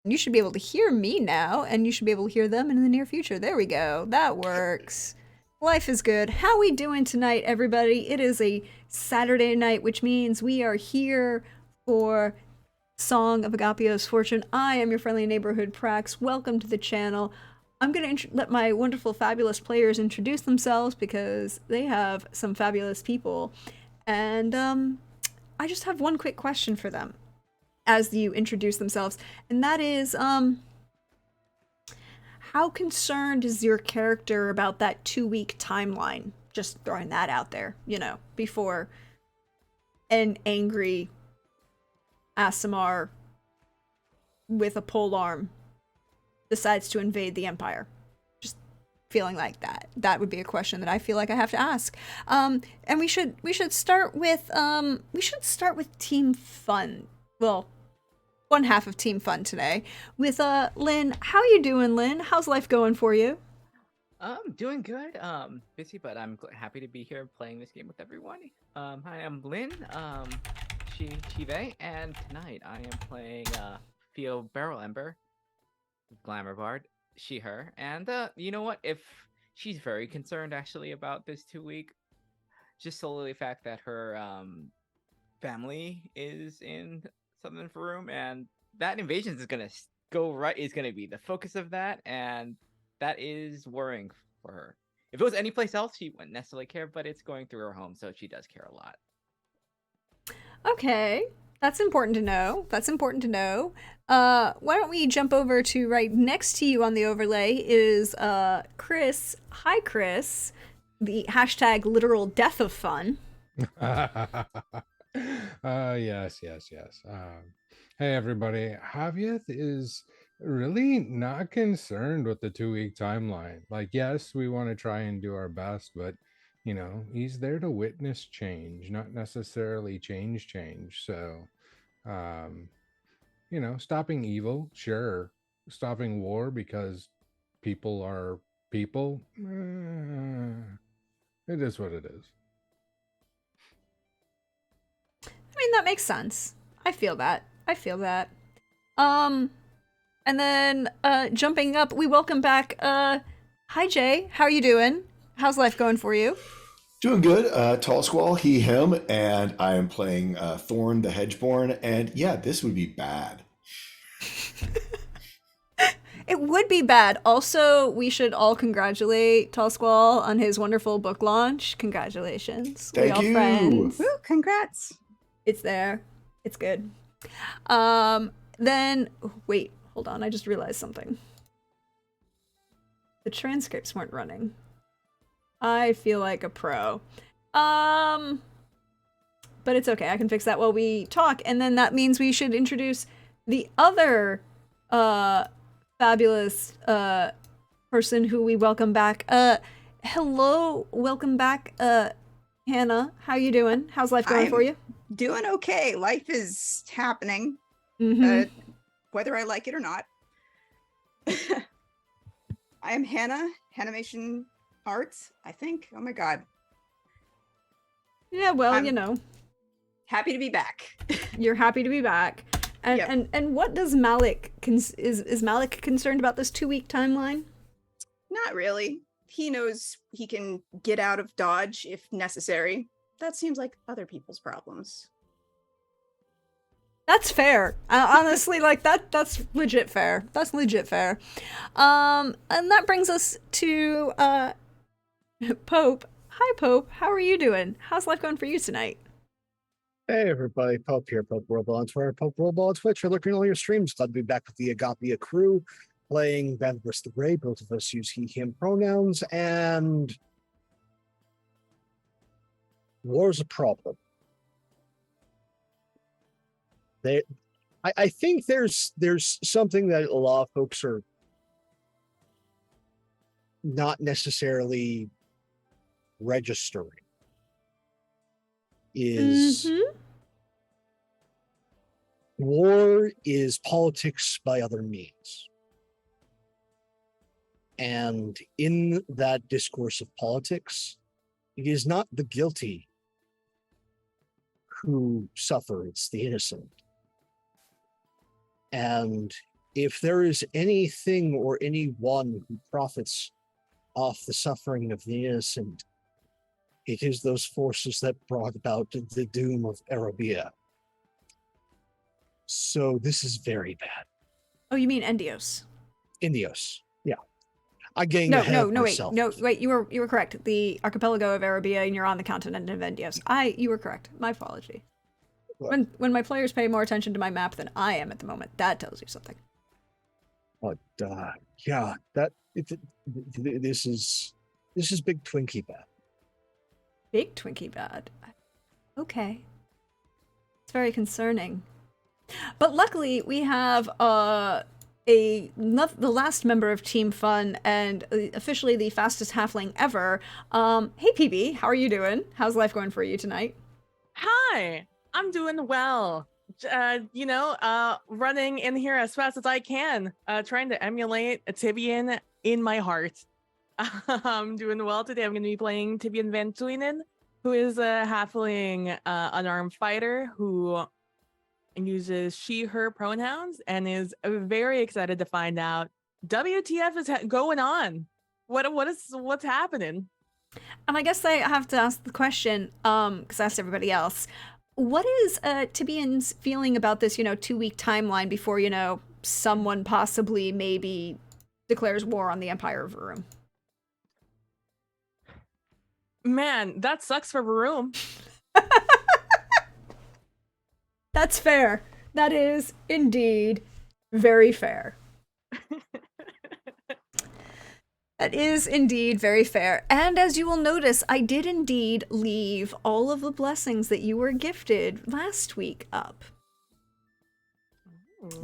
You should be able to hear me now, and you should be able to hear them in the near future. There we go. That works. Life is good. How we doing tonight, everybody? It is a Saturday night, which means we are here for Song of Agapia's Fortune. I am your friendly neighborhood Prax. Welcome to the channel. I'm going to let my wonderful, fabulous players introduce themselves because they have some fabulous people. And I just have one quick question for them as you introduce themselves, and that is, how concerned is your character about that 2 week timeline? Just throwing that out there, before an angry Asimar with a pole arm decides to invade the Empire. Just feeling like that. That would be a question that I feel like I have to ask. And we should start with Team Fun. Well, one half of Team Fun today with Lynn. How you doing, Lynn? How's life going for you? I'm doing good. Busy, but I'm happy to be here playing this game with everyone. Hi, I'm Lynn. Chive, and tonight I am playing Theo Barrel Ember, Glamour Bard, she her, and you know what? If she's very concerned actually about this 2 week, just solely the fact that her family is in Southern Faroum, and that invasion is gonna go right is gonna be the focus of that, and that is worrying for her. If it was any place else, she wouldn't necessarily care, but it's going through her home, so she does care a lot. Okay, that's important to know. That's important to know. Why don't we jump over to right next to you on the overlay is Chris. Hi, Chris. The hashtag literal death of fun. Yes. Hey, everybody. Javier is really not concerned with the 2 week timeline. Like, yes, we want to try and do our best, but he's there to witness change, not necessarily change. So, um, stopping evil, sure. Stopping war because people are people, it is what it is. I mean, that makes sense. I feel that. I feel that. Um, and then jumping up, we welcome back. Hi, Jay. How are you doing? How's life going for you? Doing good. Tall Squall, he, him, and I am playing Thorn the Hedgeborn. And yeah, this would be bad. It would be bad. Also, we should all congratulate Tall Squall on his wonderful book launch. Congratulations. We Thank all you. friends. Woo, congrats. It's there. It's good. Then wait, hold on. I just realized something. The transcripts weren't running. I feel like a pro. But it's okay. I can fix that while we talk. And then that means we should introduce the other fabulous person who we welcome back. Hello, welcome back, Hannah. How you doing? How's life going for you? Doing okay. Life is happening, whether I like it or not. I am Hannah, Hanimation Arts, I think. Oh my god. Yeah, well, happy to be back. You're happy to be back. And Yep. and what does Malik is Malik concerned about this 2 week timeline? Not really. He knows he can get out of Dodge if necessary. That seems like other people's problems. That's fair. Honestly, like that's legit fair. That's legit fair. And that brings us to Pope. Hi, Pope. How are you doing? How's life going for you tonight? Hey everybody, Pope here, Pope Worldball on Twitter, Pope Worldball on Twitch. You're looking at all your streams. Glad to be back with the Agapia crew, playing Band vs. the Grey. Both of us use he, him pronouns, and war's a problem. I think there's something that a lot of folks are not necessarily registering. Is war is politics by other means. And in that discourse of politics, it is not the guilty who suffer, it's the innocent. And if there is anything or anyone who profits off the suffering of the innocent, it is those forces that brought about the doom of Agapia. So this is very bad. Oh, you mean Endios? Indios. Yeah. I'm getting No, ahead no, of no, wait, myself. no, wait. You were correct. The archipelago of Arabia, and you're on the continent of Endios. You were correct. My apology. But, When my players pay more attention to my map than I am at the moment, that tells you something. yeah, this is big Twinkie bad. Big Twinkie bad. Okay. It's very concerning. But luckily, we have the last member of Team Fun and officially the fastest halfling ever. Hey PB, how are you doing? How's life going for you tonight? Hi, I'm doing well. Running in here as fast as I can, trying to emulate a Tibian in my heart. I'm doing well today. I'm going to be playing Tibian Van Tuinen, who is a halfling unarmed fighter who uses she, her pronouns and is very excited to find out WTF is going on. What's happening? And I guess I have to ask the question, because I asked everybody else. What is Tibian's feeling about this, 2-week timeline before, someone possibly maybe declares war on the Empire of Varum? Man, that sucks for Varum. That's fair. That is indeed very fair. That is indeed very fair. And as you will notice, I did indeed leave all of the blessings that you were gifted last week up.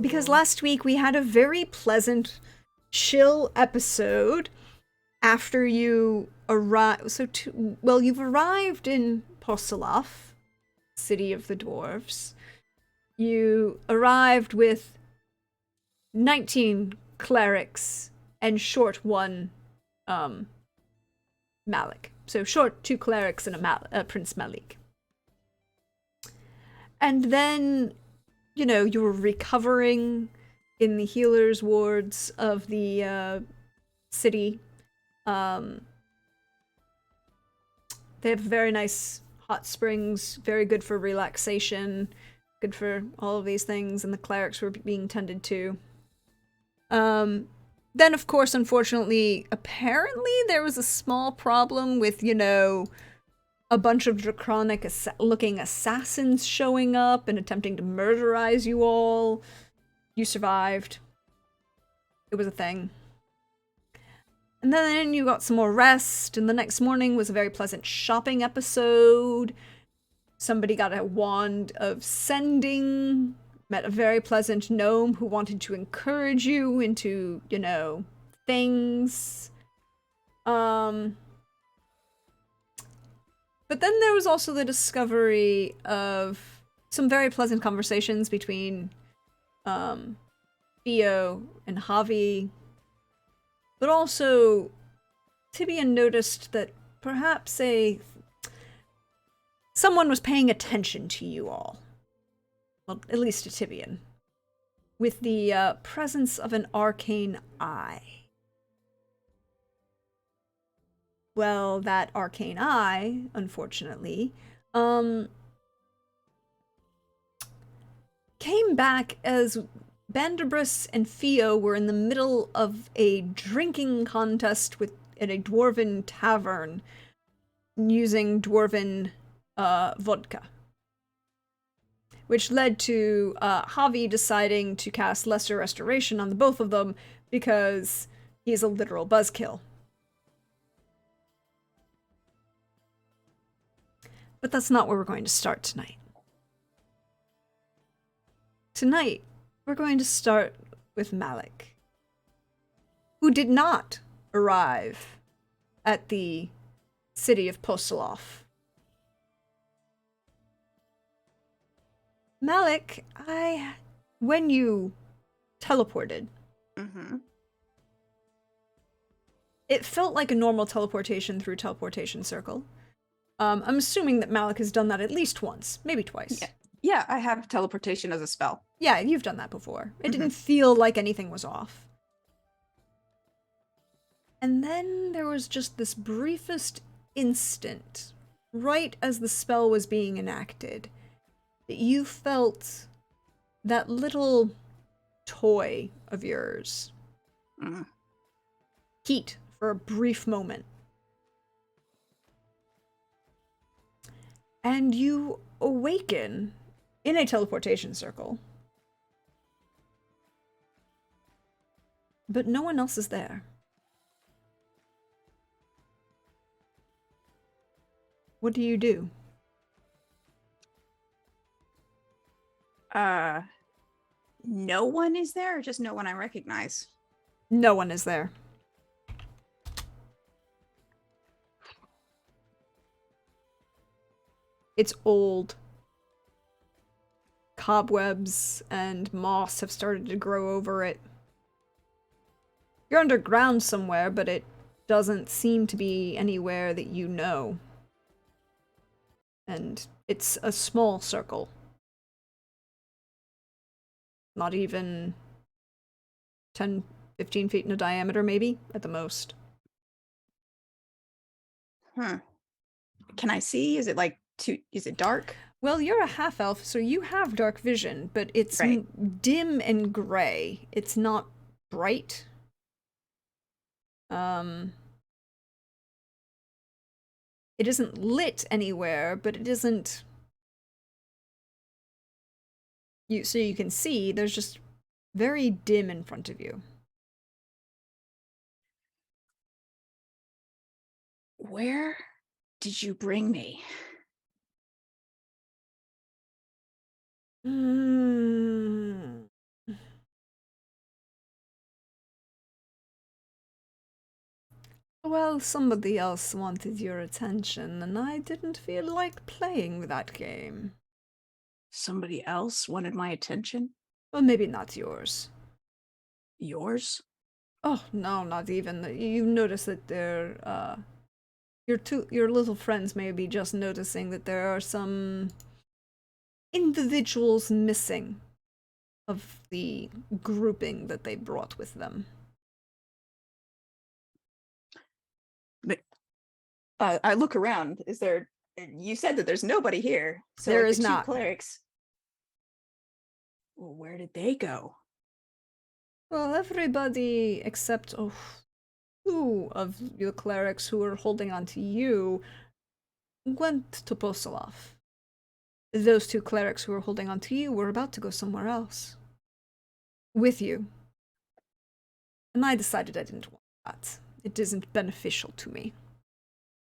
Because last week we had a very pleasant, chill episode after you arrived. You've arrived in Posolof, city of the dwarves. You arrived with 19 clerics and short one Malik. So short 2 clerics and a Prince Malik. And then, you were recovering in the healers' wards of the city. They have very nice hot springs, very good for relaxation, good for all of these things, and the clerics were being tended to. Then, of course, unfortunately, apparently there was a small problem with, a bunch of draconic-looking assassins showing up and attempting to murderize you all. You survived. It was a thing. And then you got some more rest, and the next morning was a very pleasant shopping episode. Somebody got a wand of sending, met a very pleasant gnome who wanted to encourage you into, things. But then there was also the discovery of some very pleasant conversations between Theo and Javi. But also, Tibian noticed that perhaps someone was paying attention to you all. Well, at least to Tibian. With the presence of an arcane eye. Well, that arcane eye, unfortunately, came back as Banderbris and Theo were in the middle of a drinking contest in a dwarven tavern using dwarven vodka. Which led to Javi deciding to cast Lesser Restoration on the both of them because he's a literal buzzkill. But that's not where we're going to start tonight. Tonight, we're going to start with Malik, who did not arrive at the city of Posolof. Malik, when you teleported, it felt like a normal teleportation through teleportation circle. I'm assuming that Malik has done that at least once, maybe twice. Yeah, I have teleportation as a spell. Yeah, you've done that before. It didn't feel like anything was off. And then there was just this briefest instant, right as the spell was being enacted, that you felt that little toy of yours heat for a brief moment. And you awaken in a teleportation circle. But no one else is there. What do you do? No one is there, or just no one I recognize? No one is there. It's old. Cobwebs and moss have started to grow over it. You're underground somewhere, but it doesn't seem to be anywhere that you know. And it's a small circle. Not even 10, 15 feet in diameter, maybe, at the most. Can I see? Is it like is it dark? Well, you're a half-elf, so you have dark vision, but it's Right. dim and gray. It's not bright. It isn't lit anywhere, but it isn't... So you can see, there's just very dim in front of you. Where did you bring me? Well, somebody else wanted your attention, and I didn't feel like playing that game. Somebody else wanted my attention? Well, maybe not yours. Yours? Oh, no, not even. You notice that they're, your little friends may be just noticing that there are some individuals missing of the grouping that they brought with them. But I look around. Is there? You said that there's nobody here. So There like is the two not. clerics. Well, where did they go? Well, everybody except two of your clerics who were holding on to you went to Posolov. Those two clerics who were holding on to you were about to go somewhere else. With you. And I decided I didn't want that. It isn't beneficial to me.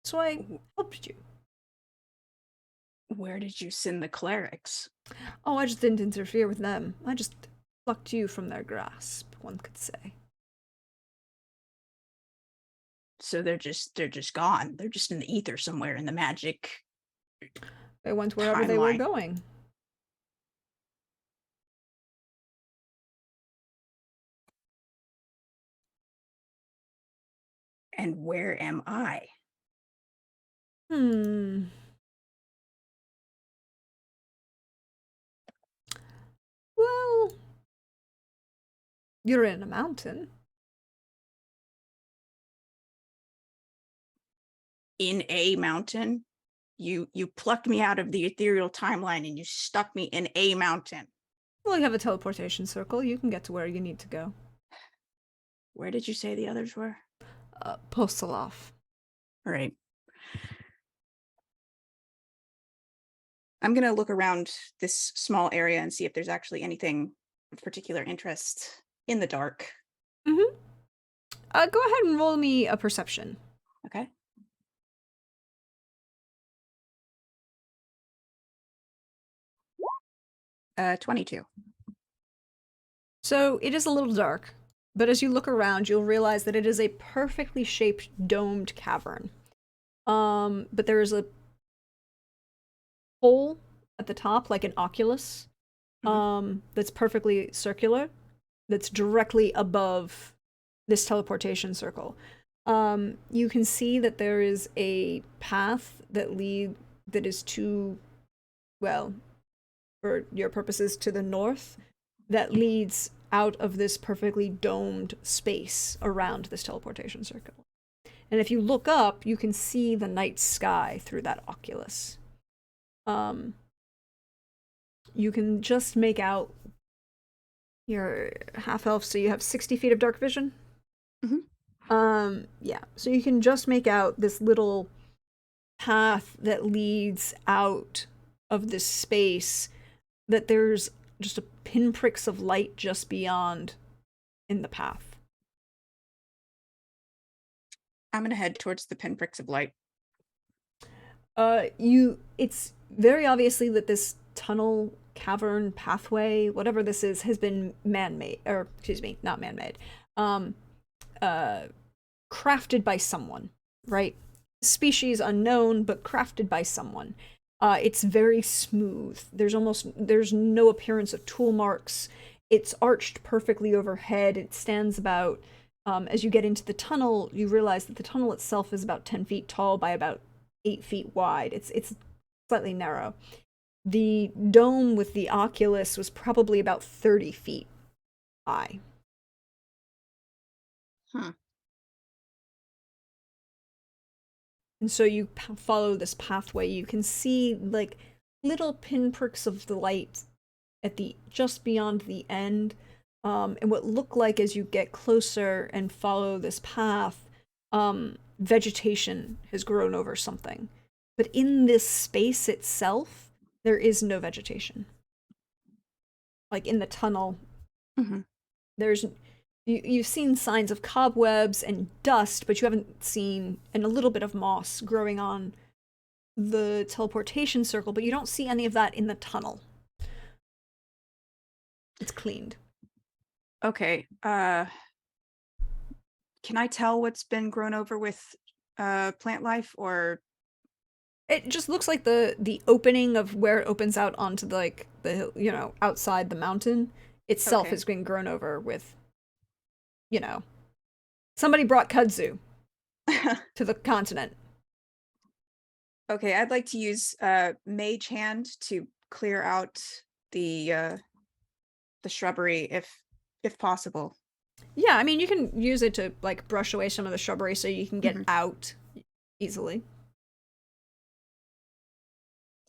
So I helped you. Where did you send the clerics? Oh, I just didn't interfere with them. I just plucked you from their grasp, one could say. So they're just gone. They're just in the ether somewhere in the magic. They went wherever they were Timeline. going. And where am I? Well, you're in a mountain. In a mountain? You plucked me out of the ethereal timeline and you stuck me in a mountain. Well, you have a teleportation circle. You can get to where you need to go. Where did you say the others were? Posolov. Right. I'm going to look around this small area and see if there's actually anything of particular interest in the dark. Mm-hmm. Go ahead and roll me a perception. Okay. Uh, 22. So it is a little dark, but as you look around, you'll realize that it is a perfectly shaped domed cavern. But there is a hole at the top, like an oculus, that's perfectly circular, that's directly above this teleportation circle. You can see that there is a path that is to, well, for your purposes, to the north, that leads out of this perfectly domed space around this teleportation circle. And if you look up, you can see the night sky through that oculus. You can just make out your half elf, so you have 60 feet of dark vision. Yeah, so you can just make out this little path that leads out of this space, that there's just a pinpricks of light just beyond in the path. I'm gonna head towards the pinpricks of light. It's very obviously that this tunnel, cavern, pathway, whatever this is, has been man-made, or excuse me, not man-made, crafted by someone, right? Species unknown, but crafted by someone. It's very smooth. There's no appearance of tool marks. It's arched perfectly overhead. It stands about, as you get into the tunnel, you realize that the tunnel itself is about 10 feet tall by about 8 feet wide. It's slightly narrow. The dome with the oculus was probably about 30 feet high. And so you follow this pathway. You can see like little pinpricks of the light at the just beyond the end. And what look like as you get closer and follow this path, vegetation has grown over something. But in this space itself, there is no vegetation. Like in the tunnel, there's you've seen signs of cobwebs and dust, but you haven't seen, and a little bit of moss growing on the teleportation circle, but you don't see any of that in the tunnel. It's cleaned. Okay. Can I tell what's been grown over with plant life, or It just looks like the opening of where it opens out onto the outside the mountain itself has been grown over with, somebody brought kudzu to the continent. Okay, I'd like to use Mage Hand to clear out the shrubbery if possible. Yeah, I mean, you can use it to like brush away some of the shrubbery so you can get out easily.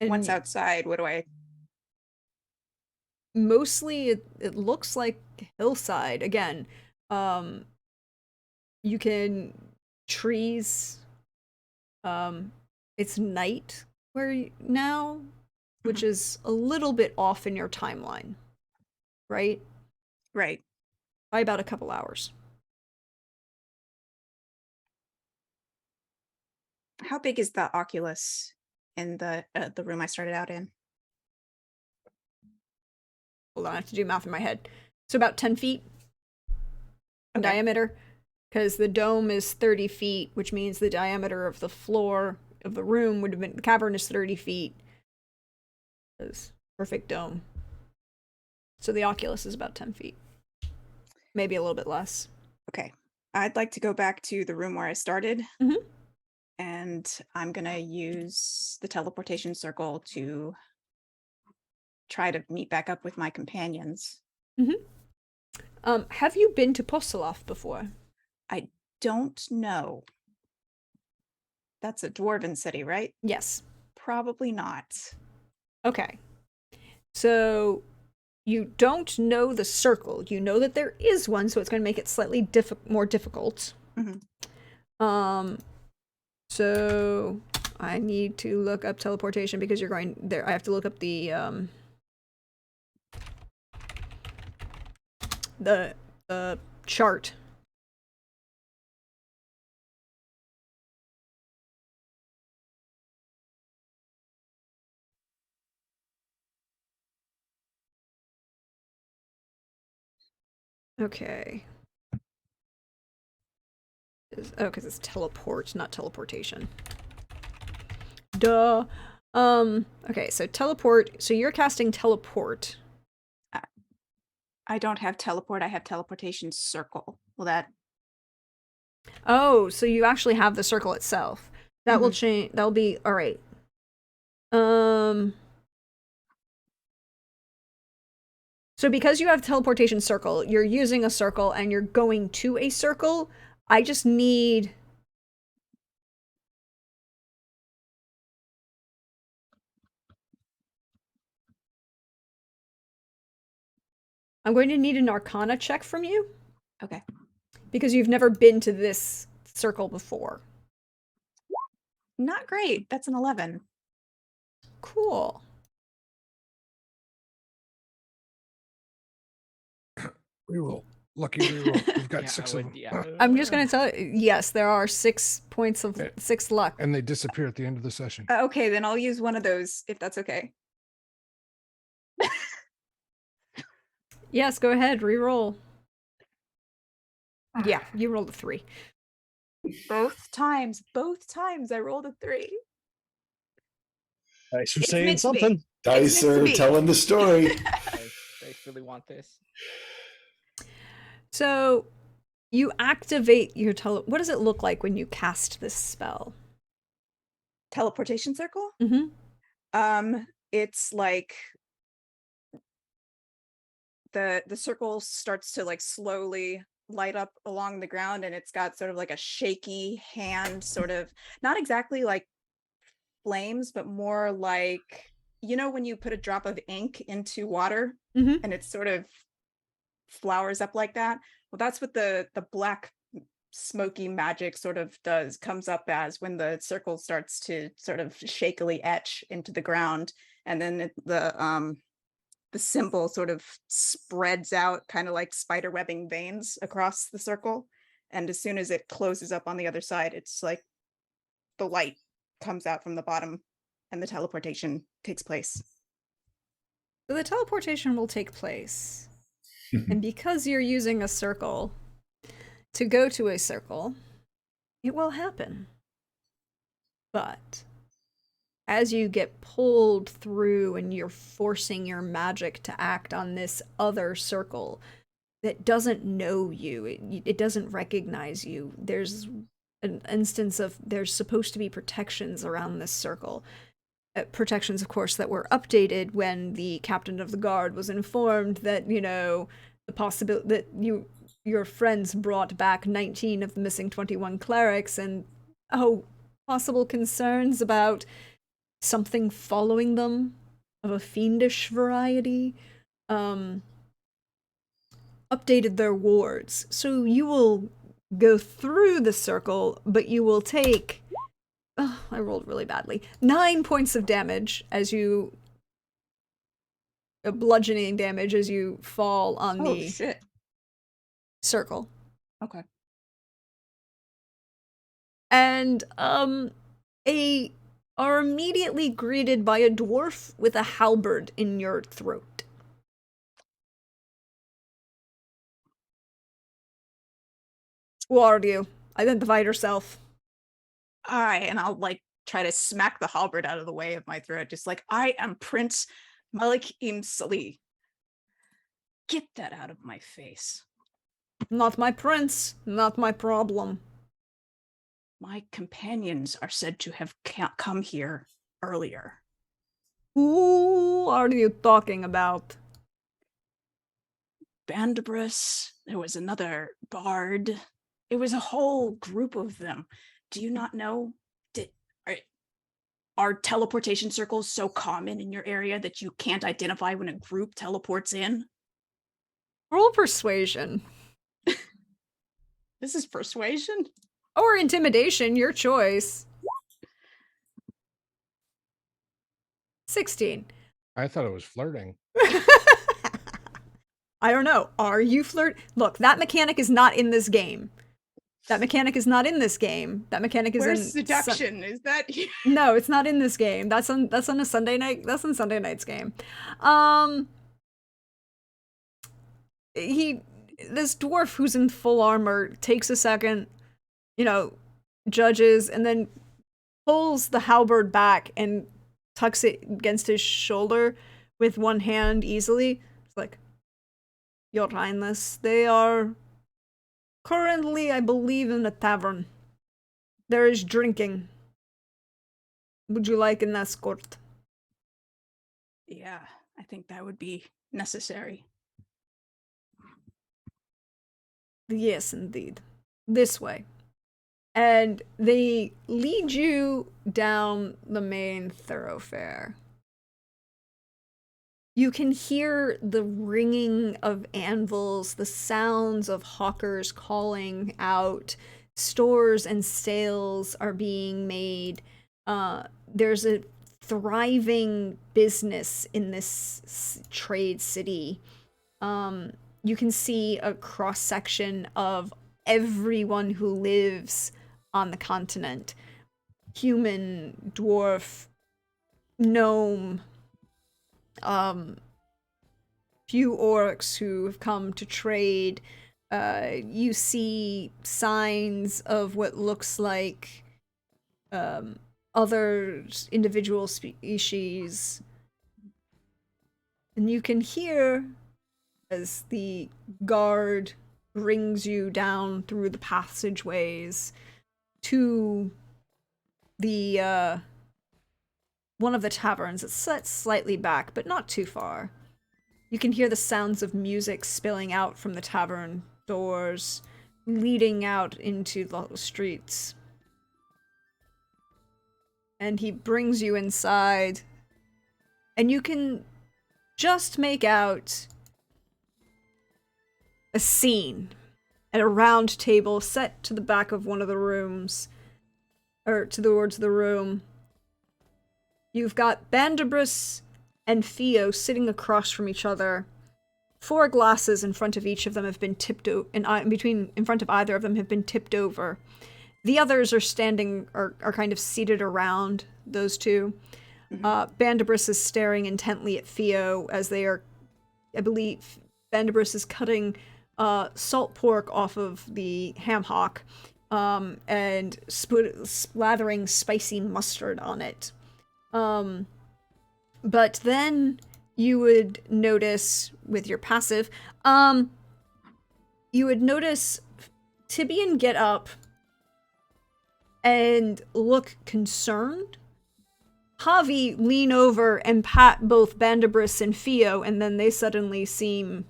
And once outside, what do I... Mostly it looks like hillside. Again, you can trees. It's night now, which is a little bit off in your timeline, right? Right. By about a couple hours. How big is the Oculus in the room I started out in? Hold on, I have to do math in my head. So about 10 feet in diameter, because the dome is 30 feet, which means the diameter of the floor of the room would have been, the cavern is 30 feet. It's perfect dome. So the Oculus is about 10 feet. Maybe a little bit less. Okay. I'd like to go back to the room where I started. And I'm going to use the teleportation circle to try to meet back up with my companions. Have you been to Postoloff before? I don't know. That's a dwarven city, right? Yes. Probably not. Okay. So you don't know the circle. You know that there is one, so it's going to make it slightly more difficult. So I need to look up teleportation because you're going there. I have to look up the chart. Okay. Because it's teleport, not teleportation. Duh. Okay, so teleport. So you're casting teleport. I don't have teleport. I have teleportation circle. Will that... Oh, so you actually have the circle itself. That will change. That'll be all right. So So because you have teleportation circle, you're using a circle and you're going to a circle. I just need... I'm going to need an Arcana check from you. Okay. Because you've never been to this circle before. Not great. That's an 11. Cool. Reroll. Lucky reroll. We've got Yeah, 6 I of would, them. yeah. I'm just going to tell you, yes, there are 6 points of 6 luck. And they disappear at the end of the session. Okay, then I'll use one of those if that's okay. Yes, go ahead, re-roll. Yeah, you rolled a 3. Both times I rolled a 3. Dice are It's saying meant to be. something. Dice meant to are be. telling the story. They really want this. So, you activate your what does it look like when you cast this spell? Teleportation circle? Mm-hmm. It's like the circle starts to like slowly light up along the ground, and it's got sort of like a shaky hand, sort of not exactly like flames, but more like, you know, when you put a drop of ink into water Mm-hmm. and it sort of flowers up like that. Well, that's what the black smoky magic sort of comes up as when the circle starts to sort of shakily etch into the ground, and then the symbol sort of spreads out kind of like spider webbing veins across the circle, and as soon as it closes up on the other side, it's like the light comes out from the bottom and the teleportation takes place. So the teleportation will take place. And because you're using a circle to go to a circle, it will happen. But as you get pulled through and you're forcing your magic to act on this other circle that doesn't know you, it doesn't recognize you, there's an instance of there's supposed to be protections around this circle. Protections, of course, that were updated when the captain of the guard was informed that, you know, the possibility that your friends brought back 19 of the missing 21 clerics, and possible concerns about something following them of a fiendish variety, updated their wards. So you will go through the circle, but you will take... Oh, I rolled really badly. 9 points of damage as you... bludgeoning damage as you fall on the Shit. circle. Okay. And, are immediately greeted by a dwarf with a halberd in your throat. Who are you? Identify yourself. All right, and I'll like try to smack the halberd out of the way of my throat, just like, I am Prince Malik Salih. Get that out of my face. Not my prince, not my problem. My companions are said to have come here earlier. Who are you talking about? Bandabras, there was another bard. It was a whole group of them. Do you not know? Are teleportation circles so common in your area that you can't identify when a group teleports in? Roll persuasion. This is persuasion? Or intimidation, your choice. 16. I thought it was flirting. I don't know. Are you flirt? Look, that mechanic is not in this game. That mechanic is not in this game. That mechanic is Where's in seduction? Is that No, it's not in this game. That's on a Sunday night. That's on Sunday night's game. This dwarf who's in full armor takes a second, you know, judges, and then pulls the halberd back and tucks it against his shoulder with one hand easily. It's like, Your Highness, they are currently, I believe, in a tavern. There is drinking. Would you like an escort? Yeah, I think that would be necessary. Yes, indeed. This way. And they lead you down the main thoroughfare. You can hear the ringing of anvils, the sounds of hawkers calling out. Stores and sales are being made. There's a thriving business in this trade city. You can see a cross section of everyone who lives on the continent. Human, dwarf, gnome, few orcs who have come to trade. You see signs of what looks like other individual species. And you can hear as the guard brings you down through the passageways to the one of the taverns. It's set slightly back, but not too far. You can hear the sounds of music spilling out from the tavern doors, leading out into the streets. And he brings you inside, and you can just make out a scene at a round table set to the back of one of the rooms, or towards the room. You've got Bandabris and Theo sitting across from each other. 4 glasses in front of each of them have been tipped over, in front of either of them have been tipped over. The others are standing, are kind of seated around those two. Bandabris is staring intently at Theo as they are, I believe, Bandabris is cutting salt pork off of the ham hock and slathering spicy mustard on it. But then you would notice with your passive, you would notice Tibian get up and look concerned. Javi lean over and pat both Bandabris and Theo, and then they suddenly seem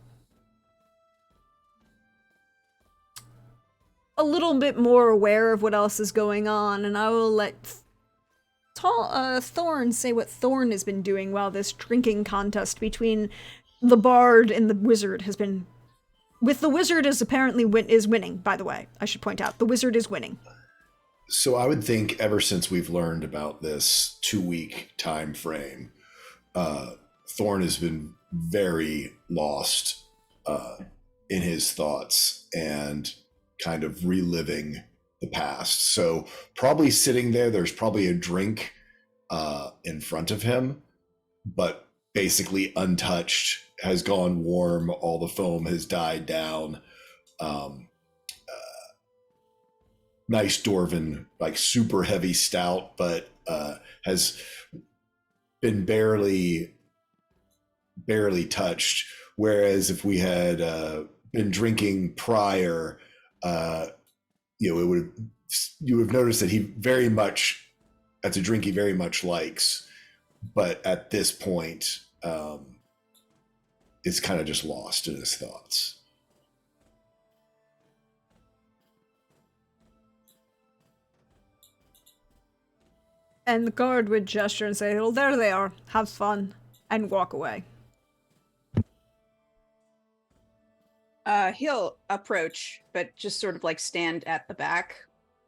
a little bit more aware of what else is going on, and I will let Thorn say what Thorn has been doing while this drinking contest between the bard and the wizard has been... With the wizard is apparently is winning, by the way. I should point out, the wizard is winning. So I would think ever since we've learned about this 2-week time frame, Thorn has been very lost in his thoughts and kind of reliving the past. So probably sitting there's probably a drink in front of him, but basically untouched, has gone warm, all the foam has died down. Nice dwarven, like super heavy stout, but has been barely touched. Whereas if we had been drinking prior, you would have noticed that he very much, that's a drink he very much likes, but at this point, it's kind of just lost in his thoughts. And the guard would gesture and say, well, there they are, have fun, and walk away. He'll approach, but just sort of like stand at the back.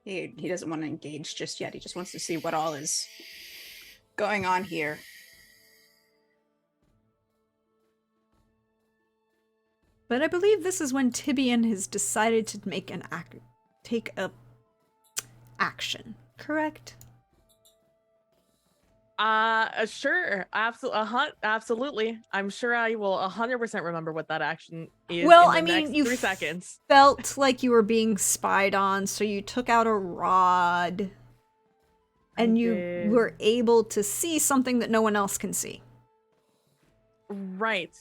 He doesn't want to engage just yet. He just wants to see what all is going on here. But I believe this is when Tibian has decided to make take a action, correct? Sure. Absolutely. I'm sure I will 100% remember what that action is. Well, in the I mean, next you 3 seconds. Felt like you were being spied on, so you took out a rod, and you were able to see something that no one else can see. Right.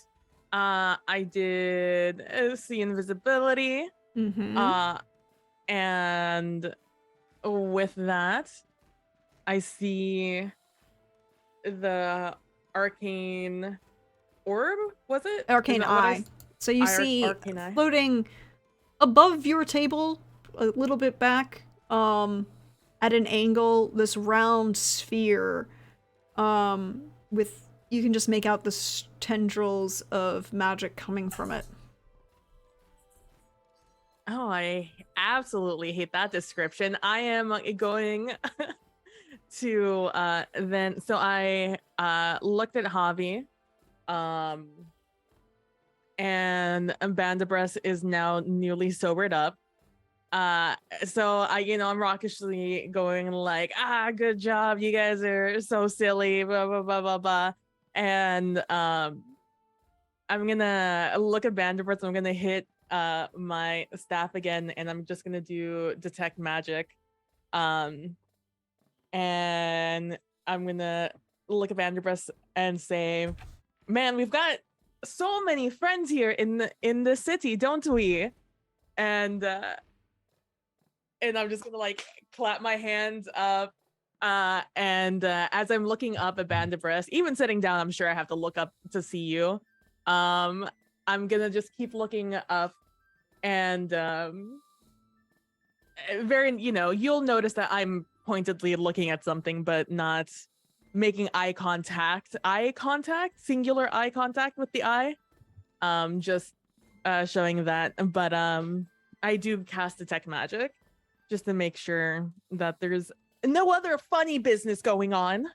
I did see invisibility. Mm-hmm. And with that, I see the arcane orb, was it? Arcane eye. So you see arcane eye? floating above your table, a little bit back, at an angle, this round sphere, with, you can just make out the tendrils of magic coming from it. Oh, I absolutely hate that description. I am going to then so I looked at Javi, and Bandabreast is now newly sobered up. So I'm rockishly going like, good job, you guys are so silly, blah blah blah blah blah. And I'm gonna look at Bandabreast, I'm gonna hit my staff again, and I'm just gonna do detect magic. And I'm gonna look at Vanderbreast and say, man, we've got so many friends here in the city, don't we? And I'm just gonna like clap my hands up. And as I'm looking up at Bandabreast, even sitting down, I'm sure I have to look up to see you. I'm gonna just keep looking up, and you'll notice that I'm pointedly looking at something, but not making eye contact, singular eye contact with the eye. Just showing that. But I do cast detect magic just to make sure that there's no other funny business going on.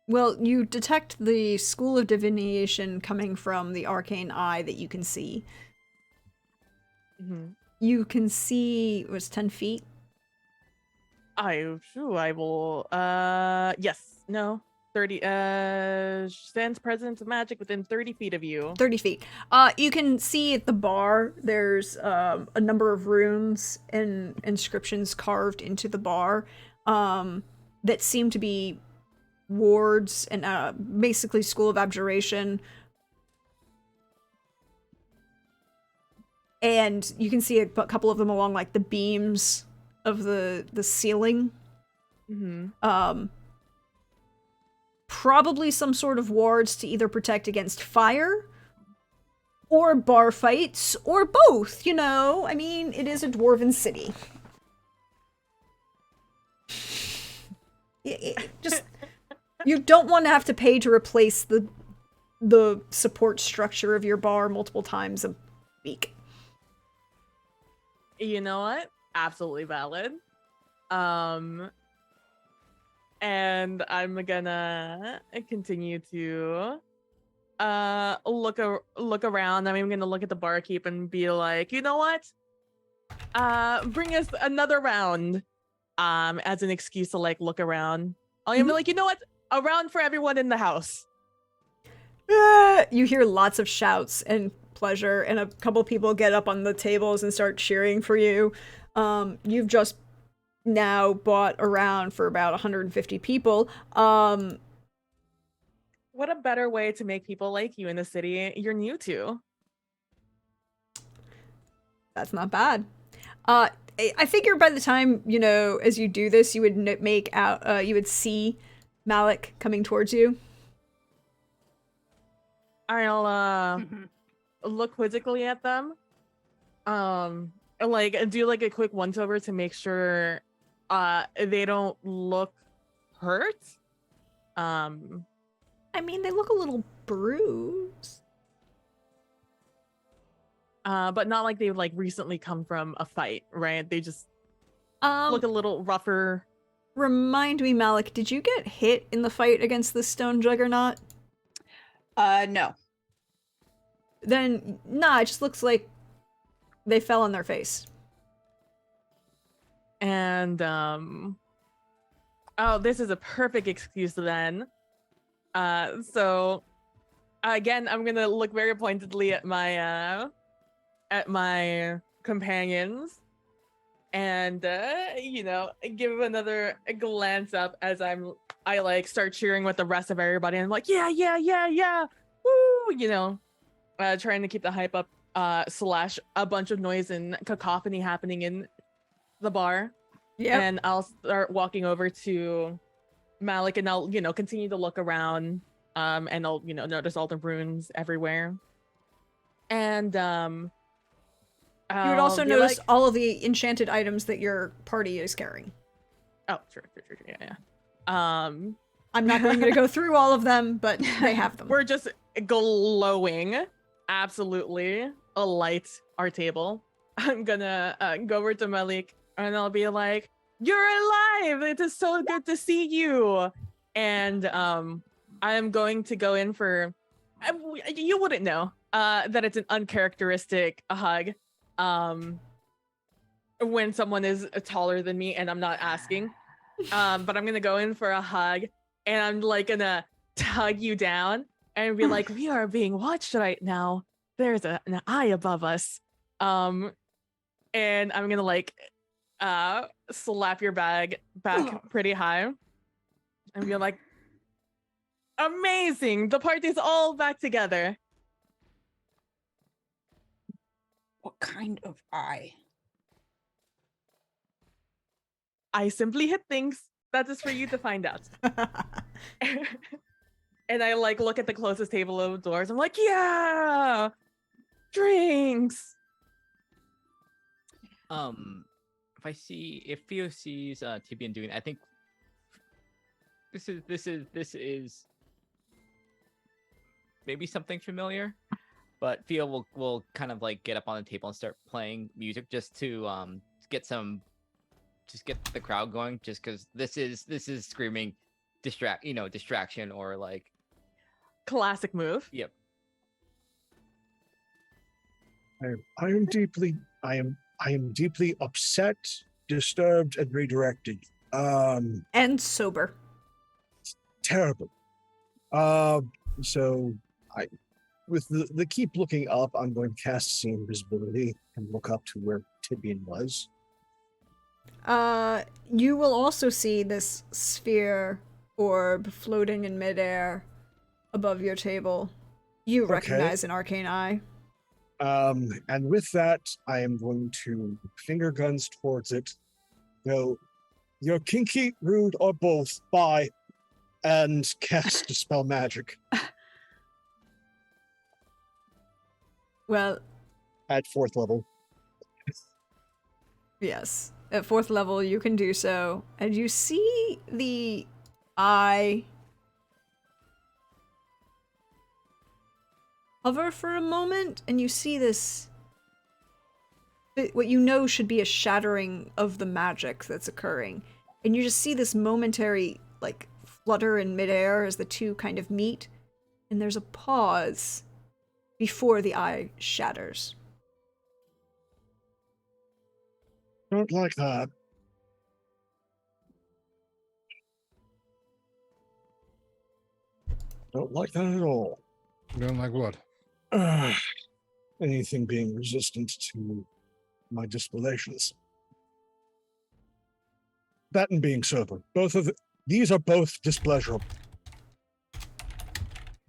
Well, you detect the School of Divination coming from the arcane eye that you can see. Mm-hmm. You can see, it was 10 feet? I will, yes, no, 30, stands presence of magic within 30 feet of you. 30 feet. You can see at the bar, there's a number of runes and inscriptions carved into the bar that seem to be wards and basically School of Abjuration. And you can see a couple of them along like the beams of the ceiling. Mm-hmm. Probably some sort of wards to either protect against fire or bar fights or both, I mean, it is a dwarven city. Just you don't want to have to pay to replace the support structure of your bar multiple times a week. You know what? Absolutely valid. And I'm gonna continue to look around. I'm gonna look at the barkeep and be like, you know what? Bring us another round. As an excuse to like look around. I'm gonna be like, you know what? A round for everyone in the house. You hear lots of shouts and pleasure, and a couple people get up on the tables and start cheering for you. You've just now bought a round for about 150 people. What a better way to make people like you in the city you're new to. That's not bad. I figure by the time, as you do this, you would make out, you would see Malik coming towards you. I'll look quizzically at them. Like do like a quick once-over to make sure they don't look hurt. I mean, they look a little bruised. But not like they've like recently come from a fight, right? They just look a little rougher. Remind me, Malik, did you get hit in the fight against the stone juggernaut? No. Then, nah, it just looks like they fell on their face. And, oh, this is a perfect excuse then. So, again, I'm gonna look very pointedly at my companions and, give another glance up as I like start cheering with the rest of everybody. And I'm like, yeah, woo, trying to keep the hype up, / a bunch of noise and cacophony happening in the bar. Yeah. And I'll start walking over to Malik and I'll, continue to look around and I'll notice all the runes everywhere, and You would I'll also be notice like, all of the enchanted items that your party is carrying. oh, sure, yeah. I'm not going to go through all of them, but they have them. We're just glowing, absolutely alight our table. I'm gonna go over to Malik and I'll be like, "You're alive! It is so good to see you." And I am going to go in for. You wouldn't know that it's an uncharacteristic hug. When someone is taller than me and I'm not asking. But I'm gonna go in for a hug and I'm like gonna tug you down and be like, "We are being watched right now. There's an eye above us." And I'm gonna like slap your bag back pretty high and be like, "Amazing! The party's all back together." What kind of eye? I simply hit things. That is for you to find out. And I like look at the closest table of doors. I'm like, "Yeah, drinks." If Theo sees Tibian doing, I think this is maybe something familiar, but Theo will kind of like get up on the table and start playing music just to get the crowd going, just because this is screaming distraction or like Classic move. Yep. I am deeply upset, disturbed, and redirected. And sober. Terrible. So I, with the keep looking up, I'm going to cast see invisibility and look up to where Tibian was. You will also see this sphere orb floating in midair above your table. You Okay. recognize an arcane eye. And with that, I am going to finger guns towards it. Go, you're kinky, rude, or both. Bye. And cast Dispel Magic Well, at 4th level. yes. At 4th level, you can do so. And you see the eye hover for a moment, and you see this, what you know should be a shattering of the magic that's occurring. And you just see this momentary, like, flutter in midair as the two kind of meet. And there's a pause before the eye shatters. Don't like that. Don't like that at all. Don't like what? Anything being resistant to my dispositions. That and being sober. These are both displeasurable.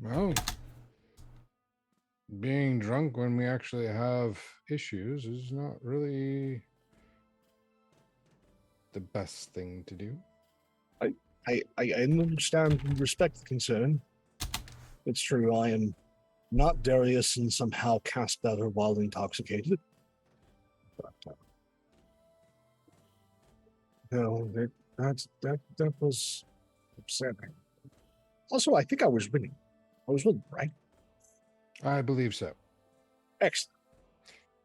Well, being drunk when we actually have issues is not really the best thing to do. I understand and respect the concern. It's true, I am not Darius and somehow cast better while intoxicated. But, no, that was upsetting. Also, I think I was winning. I was winning, right? I believe so. Excellent.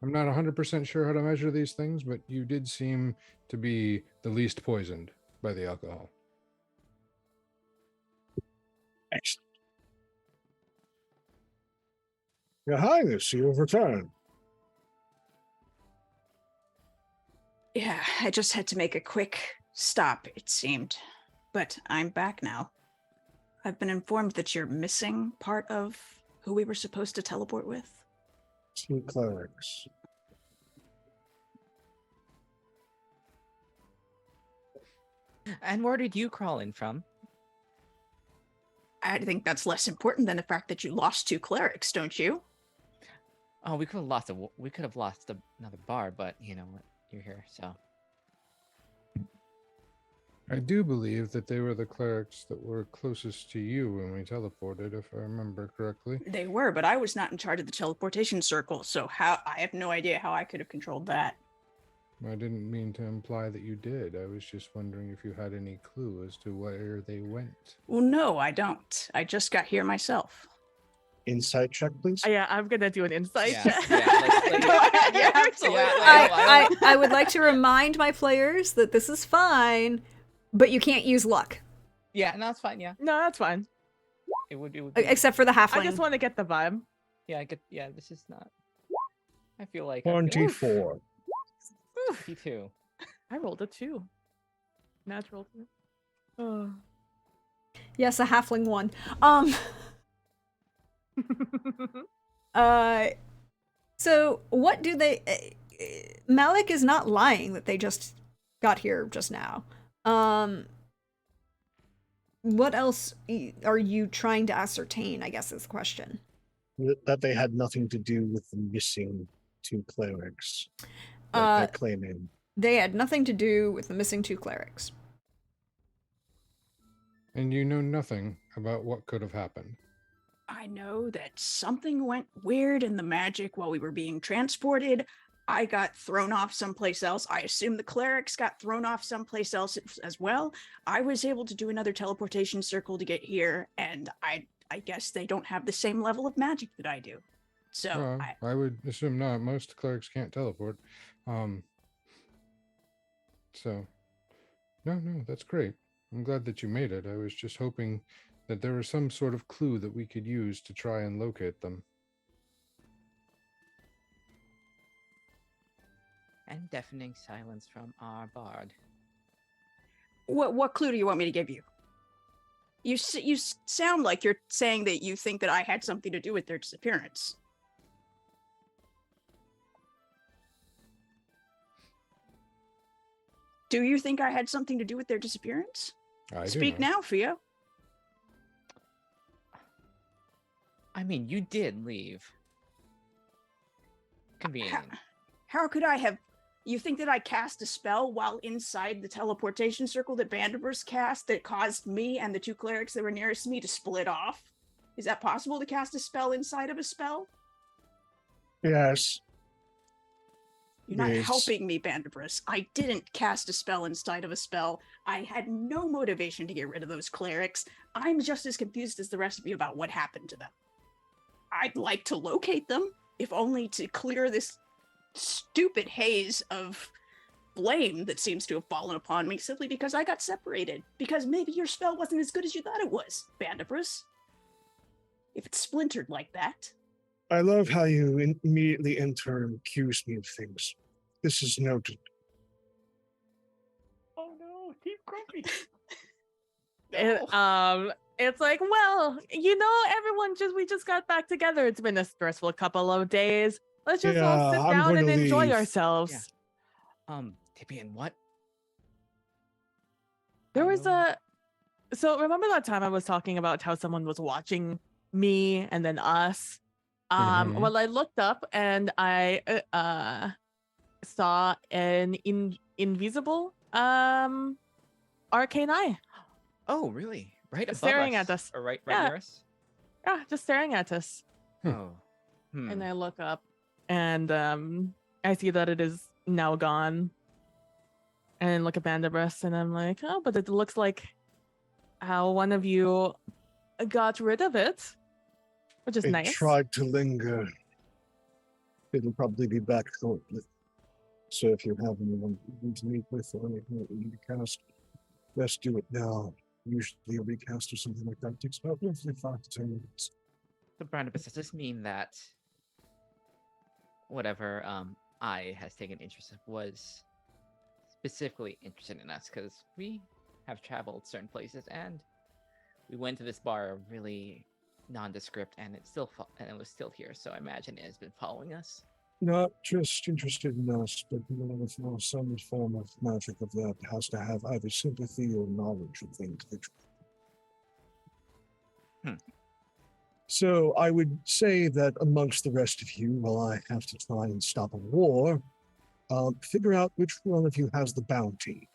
I'm not 100% sure how to measure these things, but you did seem to be the least poisoned by the alcohol. Excellent. Your Highness, you have returned. Yeah, I just had to make a quick stop, it seemed. But I'm back now. I've been informed that you're missing part of who we were supposed to teleport with. 2 clerics. And where did you crawl in from? I think that's less important than the fact that you lost 2 clerics, don't you? Oh, we could have lost another bar, but you know what? You're here, so. I do believe that they were the clerics that were closest to you when we teleported, if I remember correctly. They were, but I was not in charge of the teleportation circle, so how I have no idea how I could have controlled that. I didn't mean to imply that you did. I was just wondering if you had any clue as to where they went. Well, no, I don't. I just got here myself. Insight check, please. Yeah, I'm gonna do an insight Yeah, check. yeah, Go ahead, yeah, absolutely. I would like to remind my players that this is fine, but you can't use luck, Yeah, no, it's fine. Yeah, No, that's fine. it would. Be, except for the halfling. I just want to get the vibe. yeah, I get. Yeah, this is not. I feel like 24. 52. I rolled a 2. Natural 2. Oh. Yes, a halfling one. So what do they? Malik is not lying that they just got here just now. What else are you trying to ascertain? I guess is the question. That they had nothing to do with the missing 2 clerics that they're claiming. They had nothing to do with the missing 2 clerics. And you know nothing about what could have happened. I know that something went weird in the magic while we were being transported. I got thrown off someplace else. I assume the clerics got thrown off someplace else as well. I was able to do another teleportation circle to get here, and I guess they don't have the same level of magic that I do. So I would assume not. Most clerics can't teleport. So, no, that's great. I'm glad that you made it. I was just hoping that there was some sort of clue that we could use to try and locate them. And deafening silence from our bard. what clue do you want me to give you? You sound like you're saying that you think that I had something to do with their disappearance. Do you think I had something to do with their disappearance? I Speak do know. now, Fio. I mean, you did leave. Convenient. How could I have? You think that I cast a spell while inside the teleportation circle that Bandibus cast that caused me and the 2 clerics that were nearest me to split off? Is that possible to cast a spell inside of a spell? Yes. You're not Yes. helping me, Bandibus. I didn't cast a spell inside of a spell. I had no motivation to get rid of those clerics. I'm just as confused as the rest of you about what happened to them. I'd like to locate them, if only to clear this stupid haze of blame that seems to have fallen upon me simply because I got separated. Because maybe your spell wasn't as good as you thought it was, Bandibus. If it's splintered like that. I love how you immediately enter and accuse me of things. This is noted. Oh no, keep grumpy. It's like, well, we just got back together. It's been a stressful couple of days. Let's just all sit I'm down going and to enjoy leave. ourselves. Yeah. Tibian, what? There I was know. so remember that time I was talking about how someone was watching me and then us? Mhm. Well, I looked up and I saw an invisible arcane eye. Oh, really? Right above Staring us? at us. Or right Yeah. near us? Yeah, just staring at us. Oh. Hmm. And I look up and I see that it is now gone. And then look at Bandibus and I'm like, oh, but it looks like how one of you got rid of it. Which is It nice. tried to linger. It'll probably be back shortly. So if you have anyone you need to meet with or anything that you need to cast, best do it now. Usually a recast or something like that takes about roughly 5 to 10 minutes. So, Barnabas, does this mean that whatever I has taken interest in was specifically interested in us? Because we have traveled certain places and we went to this bar really nondescript and it was still here. So I imagine it has been following us. Not just interested in us, but for some form of magic of that has to have either sympathy or knowledge of the individual. So I would say that amongst the rest of you, while I have to try and stop a war, figure out which one of you has the bounty.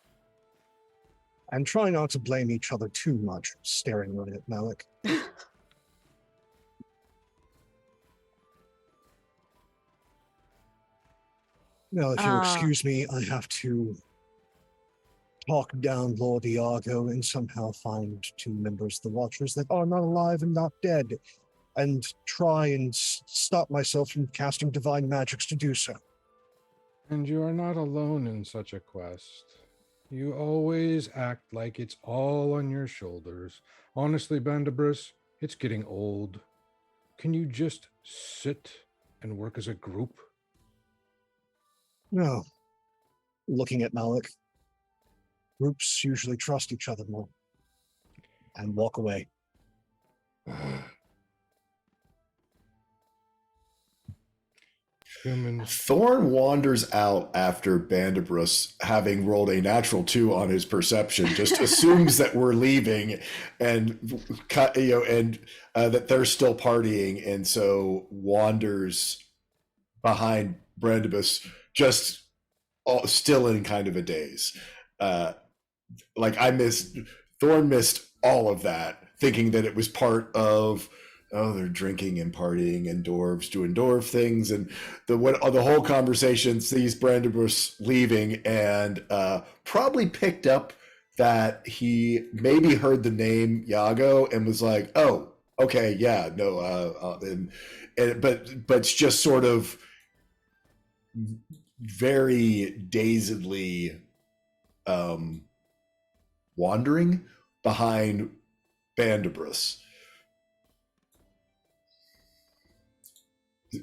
And try not to blame each other too much, staring right at Malik. Now, if you'll excuse me, I have to talk down Lord Iago and somehow find 2 members of the Watchers that are not alive and not dead, and try and stop myself from casting divine magics to do so. And you are not alone in such a quest. You always act like it's all on your shoulders. Honestly, Bandabris, it's getting old. Can you just sit and work as a group? No. Looking at Malik, groups usually trust each other more and walk away. Humans. Thorn wanders out after Bandabris, having rolled a natural 2 on his perception, just assumes that we're leaving and that they're still partying, and so wanders behind Bandabris, just still in kind of a daze. Thorn missed all of that, thinking that it was part of, they're drinking and partying and dwarves doing dwarf things, and the whole conversation sees Brandenburg leaving, and probably picked up that he maybe heard the name Iago and was like, oh, okay, yeah, no, but it's just sort of very dazedly wandering behind Bandabris,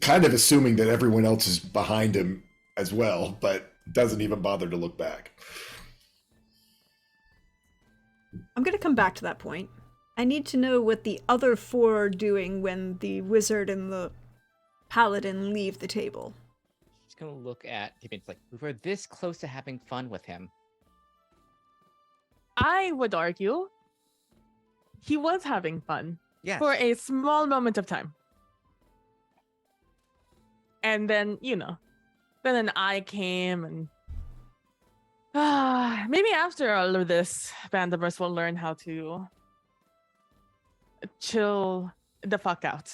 kind of assuming that everyone else is behind him as well, but doesn't even bother to look back. I'm going to come back to that point. I need to know what the other 4 are doing when the wizard and the paladin leave the table. He's gonna look at Tippin. It's like, we were this close to having fun with him. I would argue he was having fun Yes. for a small moment of time. And then, then an eye came, and maybe after all of this, Bandabris will learn how to chill the fuck out.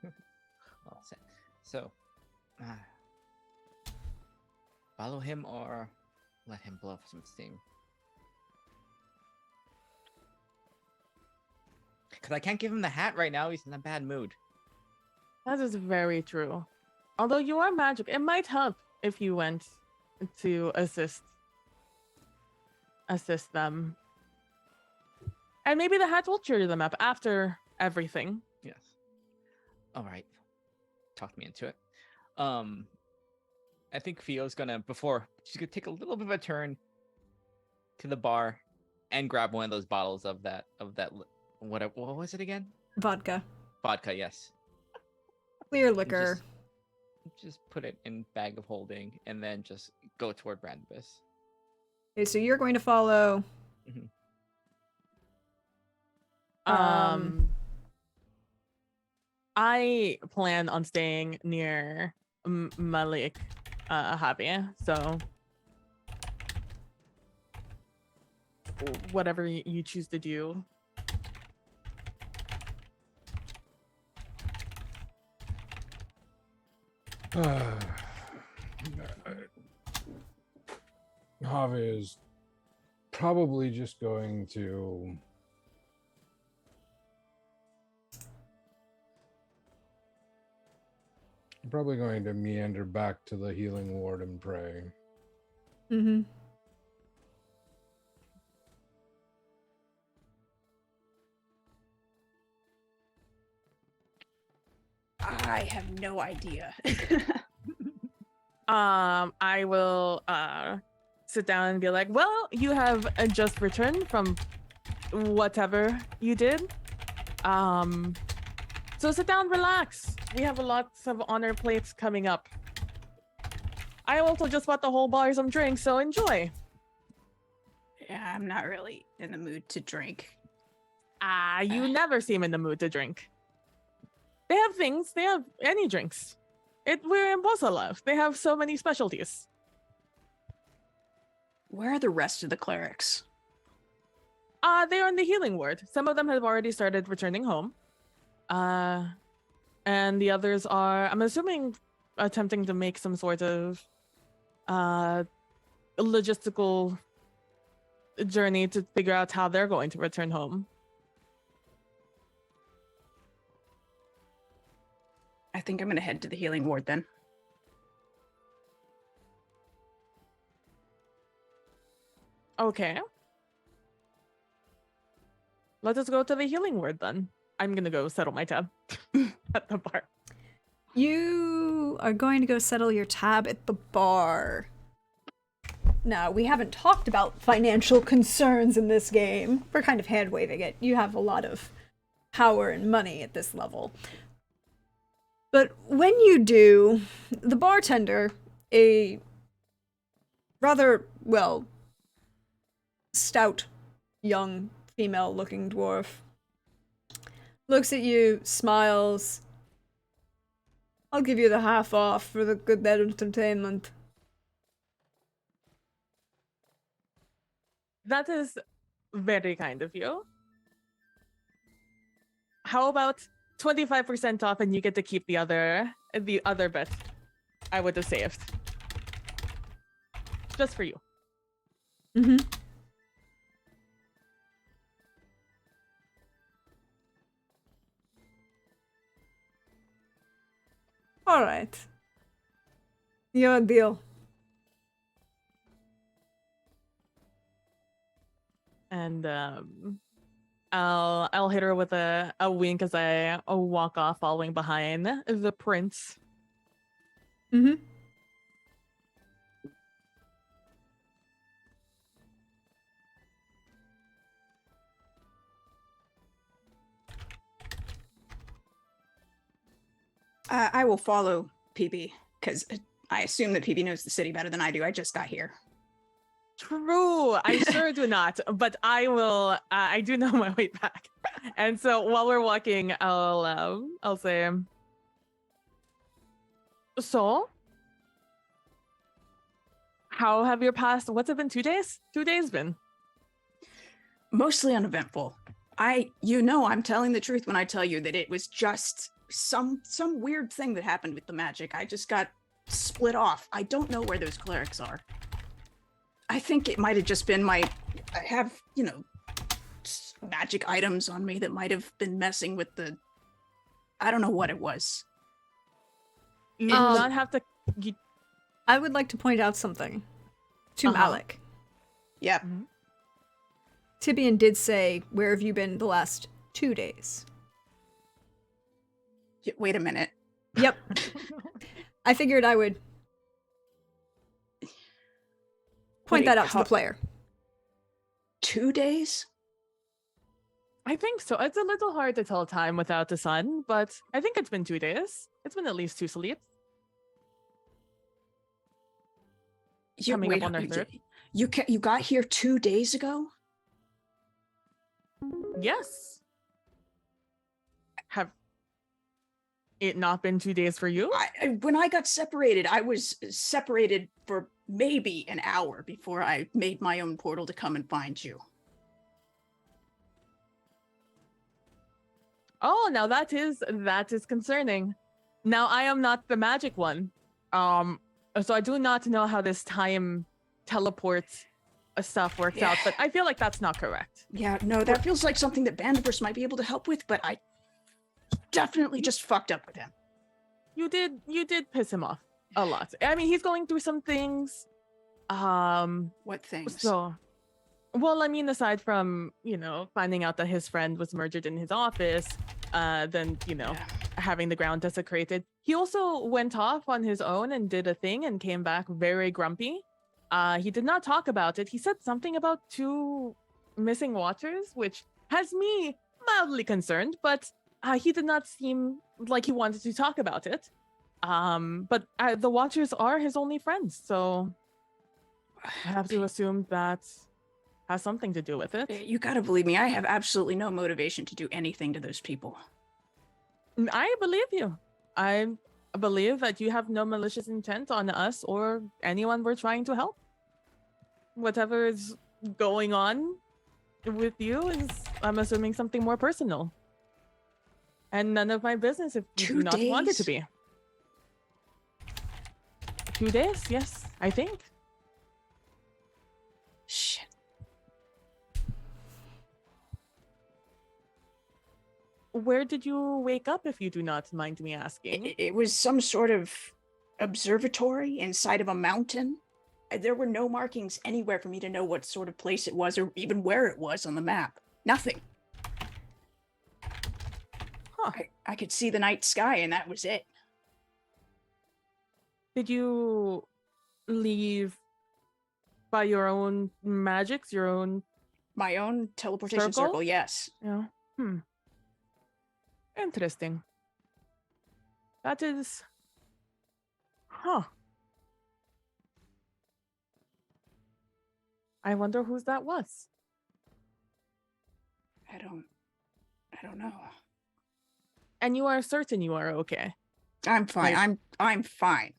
Well said. So, follow him or let him blow up some steam. Because I can't give him the hat right now. He's in a bad mood. That is very true. Although you are magic, it might help if you went to assist them. And maybe the hat will cheer them up after everything. Yes. All right. Talk me into it. I think Fio's she's gonna take a little bit of a turn to the bar and grab one of those bottles of that what was it again? Vodka. Vodka, yes. Clear liquor. Just put it in bag of holding and then just go toward Brandibus. Okay, so you're going to follow. Mm-hmm. I plan on staying near Malik Agapia, so whatever you choose to do. Javi is probably just going to meander back to the healing ward and pray. Mm-hmm. I have no idea. I will sit down and be like, well, you have just returned from whatever you did. So sit down, relax. We have lots of honor plates coming up. I also just bought the whole bar some drinks, so enjoy. Yeah, I'm not really in the mood to drink. You never seem in the mood to drink. They have things. They have any drinks. We're in Bosalav. They have so many specialties. Where are the rest of the clerics? They're in the healing ward. Some of them have already started returning home. And the others are, I'm assuming, attempting to make some sort of logistical journey to figure out how they're going to return home. I think I'm going to head to the healing ward then. Okay. Let us go to the healing ward then. I'm gonna go settle my tab at the bar. You are going to go settle your tab at the bar. Now, we haven't talked about financial concerns in this game. We're kind of hand-waving it. You have a lot of power and money at this level. But when you do, the bartender, a rather, well, stout, young, female-looking dwarf, looks at you, smiles. I'll give you the half off for the good entertainment. That is very kind of you. How about 25% off and you get to keep the other bet I would have saved. Just for you. Mm-hmm. All right. Your deal. And I'll hit her with a wink as I walk off, following behind the prince. Mm-hmm. I will follow PB because I assume that PB knows the city better than I do. I just got here. True, I sure do not, but I will. I do know my way back, and so while we're walking, I'll say, so, how have your past? What's it been? 2 days? 2 days been? Mostly uneventful. I'm telling the truth when I tell you that it was just some weird thing that happened with the magic. I just got split off. I don't know where those clerics are. I think it might have just been I have, magic items on me that might have been messing with I don't know what it was. You do not have to. I would like to point out something to Malik. Yep. Mm-hmm. Tibian did say, "Where have you been the last 2 days?" Wait a minute. Yep. I figured I would point that out to the player. 2 days? I think so. It's a little hard to tell time without the sun, but I think it's been 2 days. It's been at least 2 sleeps. Coming up on our third. You got here 2 days ago? Yes. Have it not been 2 days for you? When I got separated, I was separated for maybe an hour before I made my own portal to come and find you. Oh, now that is concerning. Now I am not the magic one. So I do not know how this time teleport stuff works out, but I feel like that's not correct. Yeah, no, that feels like something that Bandiverse might be able to help with, but I definitely just fucked up with him. You did piss him off a lot. I mean, he's going through some things. What things? So, well, I mean, aside from, finding out that his friend was murdered in his office, then, having the ground desecrated. He also went off on his own and did a thing and came back very grumpy. He did not talk about it. He said something about 2 missing watchers, which has me mildly concerned, but he did not seem like he wanted to talk about it. But the watchers are his only friends, so I have to assume that has something to do with it. You gotta believe me, I have absolutely no motivation to do anything to those people. I believe you. I believe that you have no malicious intent on us or anyone we're trying to help. Whatever is going on with you is, I'm assuming, something more personal. And none of my business if you 2 do not want it to days? be. 2 days, yes, I think. Shit. Where did you wake up, if you do not mind me asking? It was some sort of observatory inside of a mountain. There were no markings anywhere for me to know what sort of place it was or even where it was on the map. Nothing. Huh. I could see the night sky and that was it. Did you leave by your own magics, your own... My own teleportation Circle? circle, yes. Yeah. Interesting. That is... Huh. I wonder whose that was. I don't know. And you are certain you are okay? I'm fine. Like- I'm fine.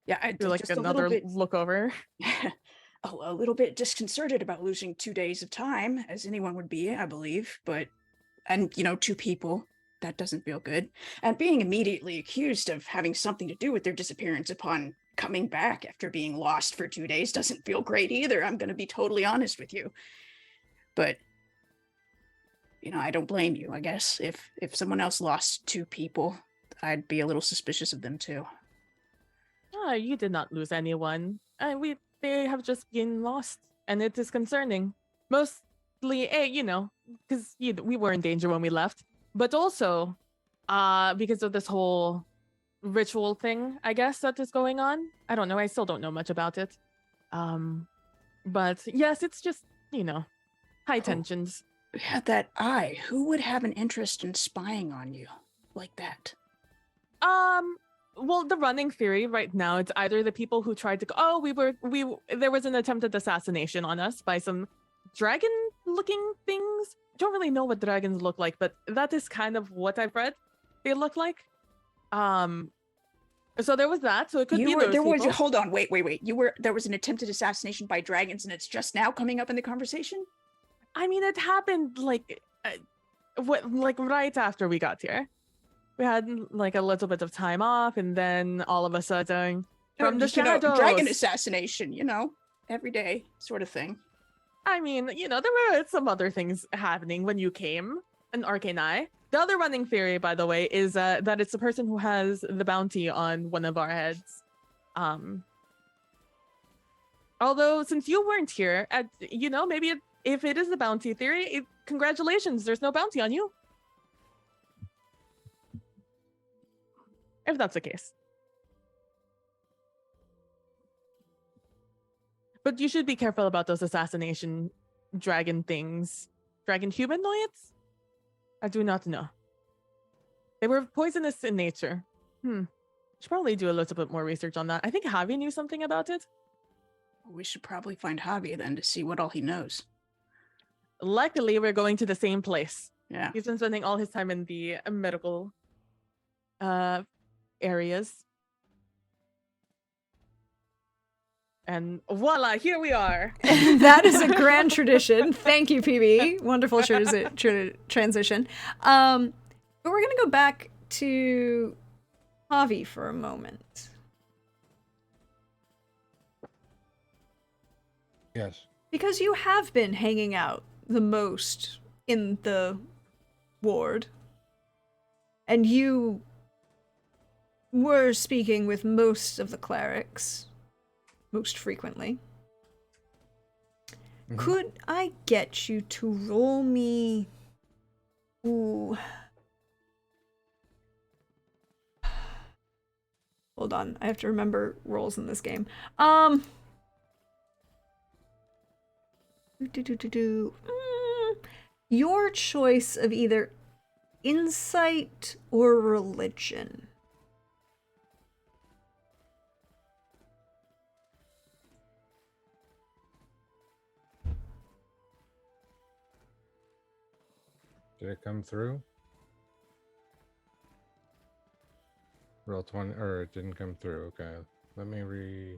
Yeah, I You're like just a another little bit look over. a little bit disconcerted about losing 2 days of time, as anyone would be, I believe, and 2 people, that doesn't feel good. And being immediately accused of having something to do with their disappearance upon coming back after being lost for 2 days doesn't feel great either. I'm going to be totally honest with you. But I don't blame you, I guess. If someone else lost 2 people, I'd be a little suspicious of them too. You did not lose anyone. They have just been lost, and it is concerning. Mostly, because we were in danger when we left, but also, because of this whole ritual thing, I guess, that is going on. I don't know. I still don't know much about it. But yes, it's just, high tensions. Had that eye. Who would have an interest in spying on you like that? Well, the running theory right now, it's either the people who tried to there was an attempted assassination on us by some dragon looking things. Don't really know what dragons look like, but that is kind of what I've read they look like. So there was that. So it could be those people. Hold on, wait. There was an attempted assassination by dragons, and it's just now coming up in the conversation? I mean, it happened like right after we got here. We had like a little bit of time off, and then all of a sudden, from the shadows, dragon assassination. Every day sort of thing. I mean, there were some other things happening when you came, an arcane eye. The other running theory, by the way, is that it's the person who has the bounty on one of our heads. Although, since you weren't here, maybe if it is the bounty theory, congratulations, there's no bounty on you. If that's the case. But you should be careful about those assassination dragon things. Dragon humanoids? I do not know. They were poisonous in nature. Should probably do a little bit more research on that. I think Javi knew something about it. We should probably find Javi then to see what all he knows. Luckily, we're going to the same place. Yeah. He's been spending all his time in the medical areas. And voila, here we are. That is a grand tradition. Thank you, PB. Wonderful transition. But we're going to go back to Javi for a moment. Yes. Because you have been hanging out the most in the ward. And you were speaking with most of the clerics. Most frequently. Mm-hmm. Could I get you to roll me... Ooh. Hold on, I have to remember rolls in this game. Your choice of either insight or religion. Did it come through? Roll 20, or it didn't come through. Okay, let me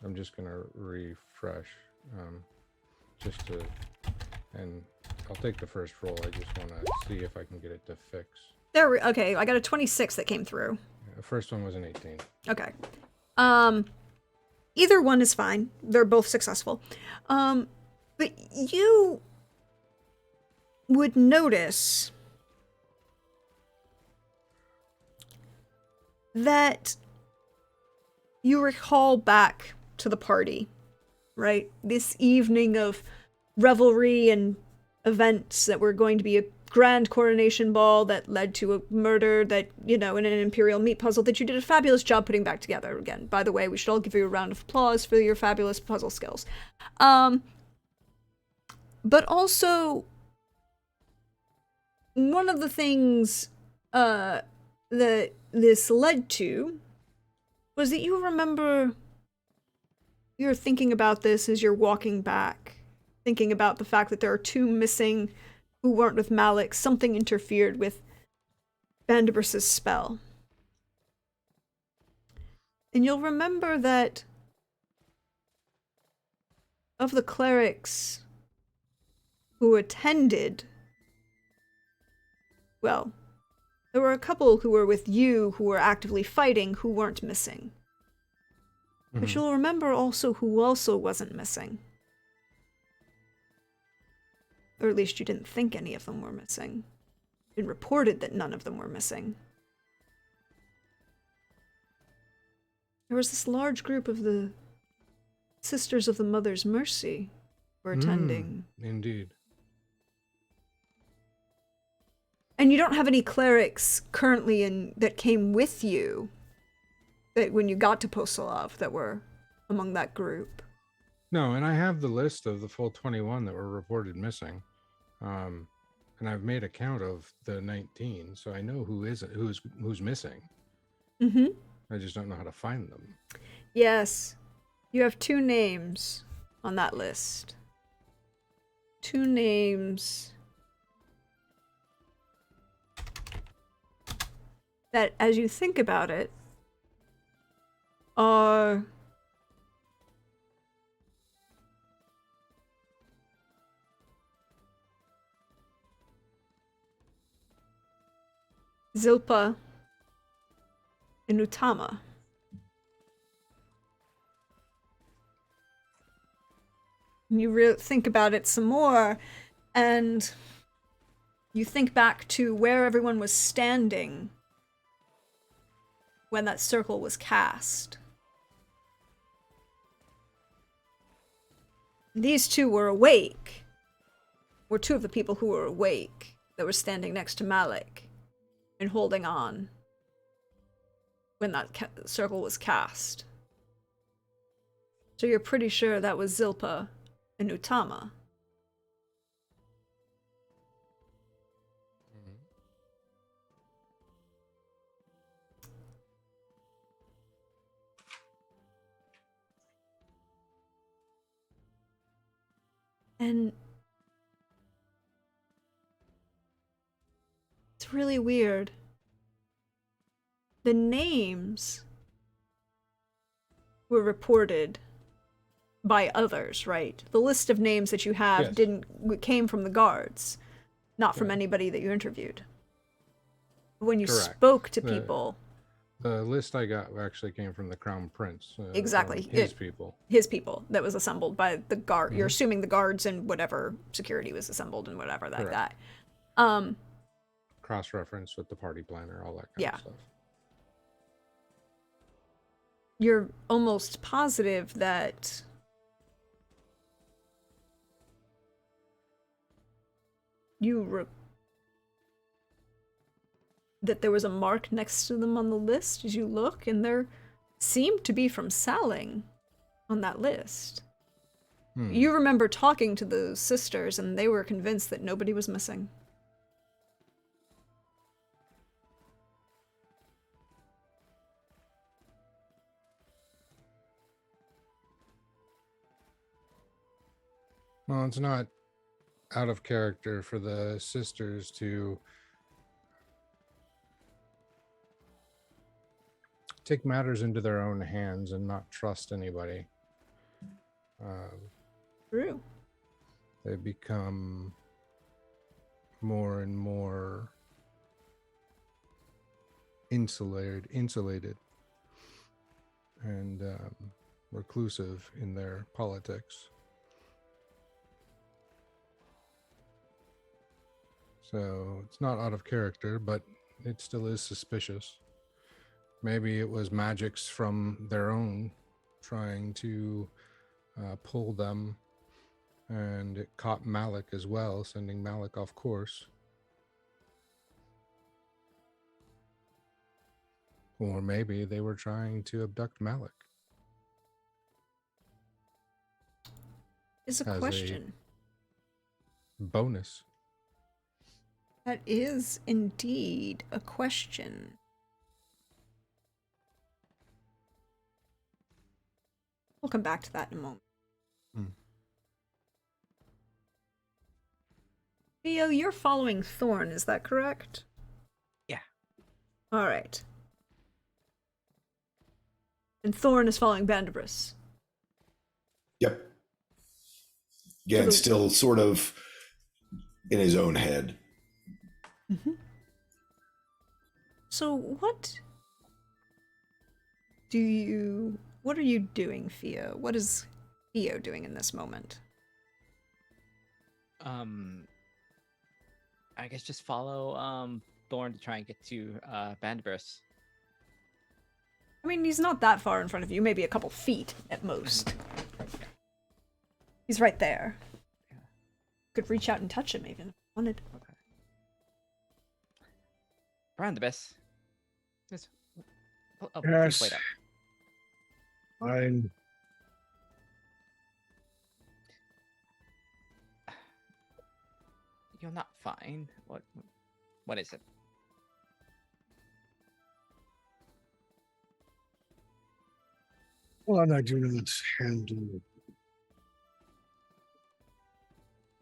I'm just gonna refresh. just to, and I'll take the first roll. I just want to see if I can get it to fix. Okay, I got a 26 that came through. The first one was an 18. Okay. Either one is fine. They're both successful. But you would notice that you recall back to the party, right? This evening of revelry and events that were going to be a grand coronation ball that led to a murder that, in an imperial meat puzzle that you did a fabulous job putting back together. Again, by the way, we should all give you a round of applause for your fabulous puzzle skills. But also, one of the things that this led to was that you remember you're thinking about this as you're walking back, thinking about the fact that there are 2 missing who weren't with Malik. Something interfered with Bandabrus's spell. And you'll remember that of the clerics who attended, well, there were a couple who were with you who were actively fighting who weren't missing. But you'll remember also who also wasn't missing. Or at least you didn't think any of them were missing. It reported that none of them were missing. There was this large group of the Sisters of the Mother's Mercy were attending. Indeed. And you don't have any clerics currently that came with you that when you got to Postolov that were among that group. No, and I have the list of the full 21 that were reported missing. And I've made a count of the 19, so I know who's missing. Mm-hmm. I just don't know how to find them. Yes. You have 2 names on that list. 2 names that, as you think about it, are Zilpa and Utama. And you think about it some more, and you think back to where everyone was standing when that circle was cast. These 2 were awake. Were 2 of the people who were awake that were standing next to Malik and holding on when that circle was cast. So you're pretty sure that was Zilpa and Utama. And it's really weird. The names were reported by others, right? The list of names that you have came from the guards, not from anybody that you interviewed. When you spoke to people, the list I got actually came from the Crown Prince. Exactly. His people. His people that was assembled by the guard. You're assuming the guards and whatever security was assembled and whatever like that. Cross-reference with the party planner, all that kind of stuff. You're almost positive that that there was a mark next to them on the list as you look, and there seemed to be from Saling on that list. You remember talking to those sisters, and they were convinced that nobody was missing. Well, it's not out of character for the sisters to take matters into their own hands and not trust anybody. True. they become more and more insulated and reclusive in their politics. So it's not out of character, but it still is suspicious. Maybe it was magics from their own trying to pull them, and it caught Malik as well, sending Malik off course. Or maybe they were trying to abduct Malik. Is a As a- question. Bonus. That is indeed a question. We'll come back to that in a moment. Theo, you're following Thorn, is that correct? Yeah. All right. And Thorn is following Bandabris. Yep. Again, still sort of in his own head. Mm-hmm. So what are you doing, Theo? What is Theo doing in this moment? I guess just follow Thorn to try and get to Bandabris. I mean, he's not that far in front of you, maybe a couple feet at most. He's right there. Yeah. Could reach out and touch him even if you wanted. Okay. Bandabris. Just Yes. wait up. I'm You're not fine. What is it? one. I do not handle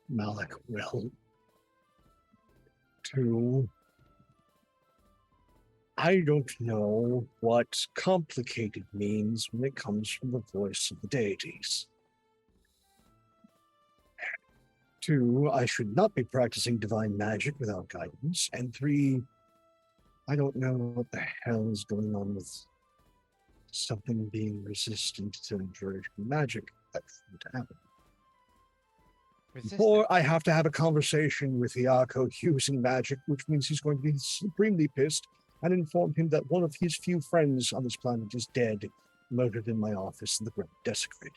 Malik well. Two, I don't know what complicated means when it comes from the voice of the deities. Two, I should not be practicing divine magic without guidance. And three, I don't know what the hell is going on with something being resistant to inversion magic. That shouldn't happen. Or I have to have a conversation with Iaco using magic, which means he's going to be supremely pissed, and inform him that one of his few friends on this planet is dead, murdered in my office and the ground desecrated.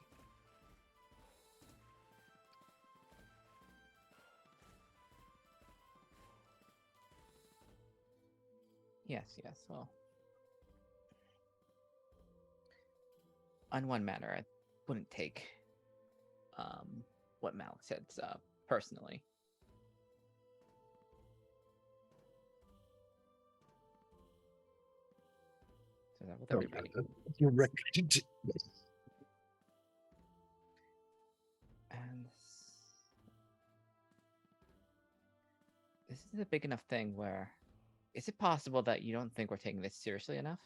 Yes, well. On one matter, I wouldn't take what Malik said personally. So that with everybody. And this is a big enough thing where, is it possible that you don't think we're taking this seriously enough?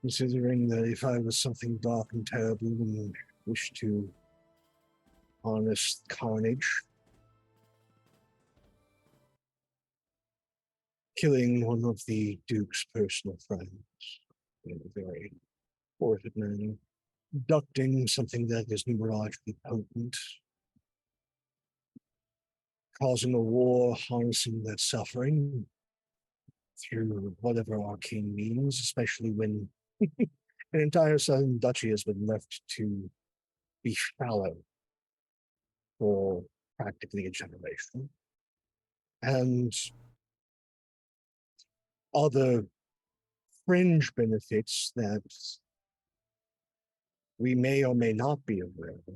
Considering that if I was something dark and terrible and wished to harness carnage, killing one of the Duke's personal friends in a very forwarded manner, abducting something that is numerologically potent, causing a war, harnessing that suffering through whatever arcane means, especially when an entire southern duchy has been left to be fallow for practically a generation. And other fringe benefits that we may or may not be aware of.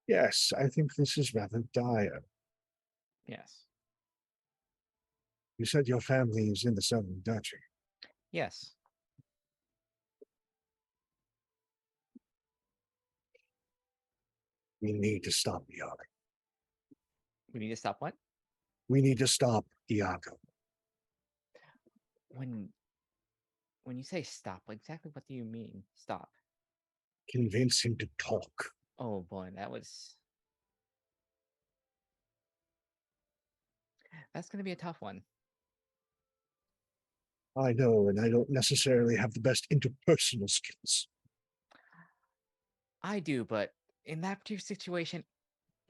Yes, I think this is rather dire. Yes. You said your family is in the southern duchy. Yes. We need to stop Iago. We need to stop what? We need to stop Iago. When you say stop, exactly what do you mean? Stop. Convince him to talk. Oh boy, that's gonna be a tough one. I know, and I don't necessarily have the best interpersonal skills. I do, but in that particular situation,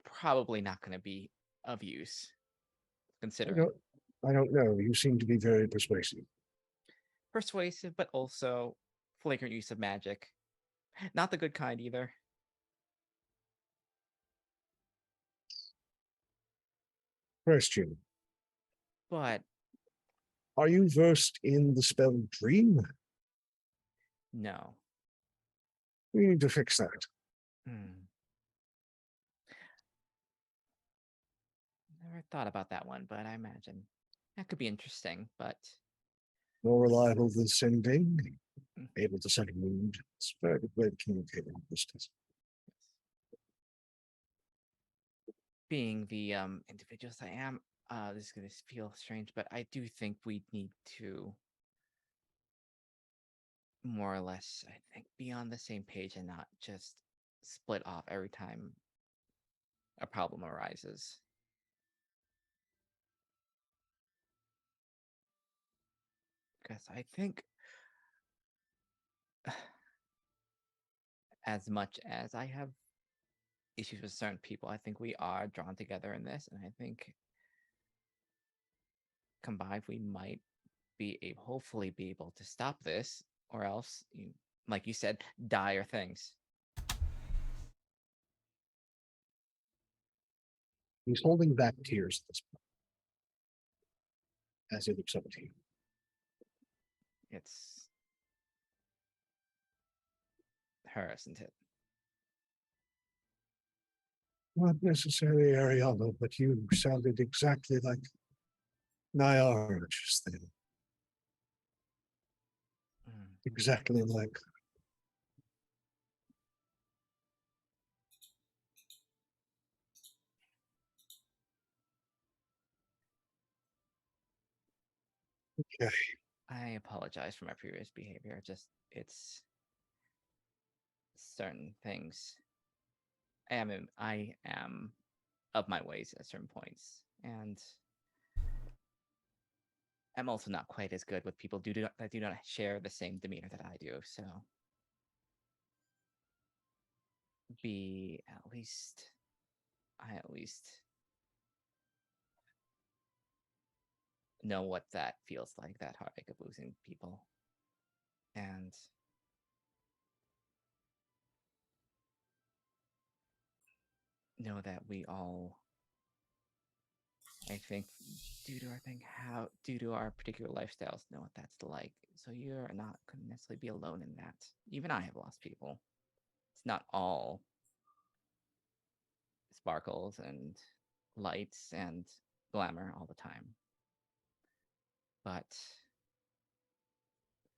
probably not gonna be of use. I Considering don't, I don't know. You seem to be very persuasive. persuasive, but also flagrant use of magic. Not the good kind either. Question: But Are you versed in the spell Dream? no. We need to fix that. Hmm. Never thought about that one, but I imagine that could be interesting. But More reliable than sending. mm, Able to send a mood. It's a very good way to communicate in distance. being the individuals I am, this is gonna feel strange, but I do think we need to more or less, I think, be on the same page and not just split off every time a problem arises. Because I think, as much as I have issues with certain people, I think we are drawn together in this, and I think combined we might hopefully be able to stop this, or else, like you said, dire things. He's holding back tears at this point as he looks up to you. It's her, isn't it? Not necessarily Ariana, but you sounded exactly like Nyara just then. Mm. Exactly like. Okay. I apologize for my previous behavior. It's certain things. I am of my ways at certain points, and I'm also not quite as good with people that do not share the same demeanor that I do. So, be at least I at least know what that feels like, that heartache of losing people, and know that we all, I think, due to our particular lifestyles, know what that's like. So you're not going to necessarily be alone in that. Even I have lost people. It's not all sparkles and lights and glamour all the time. But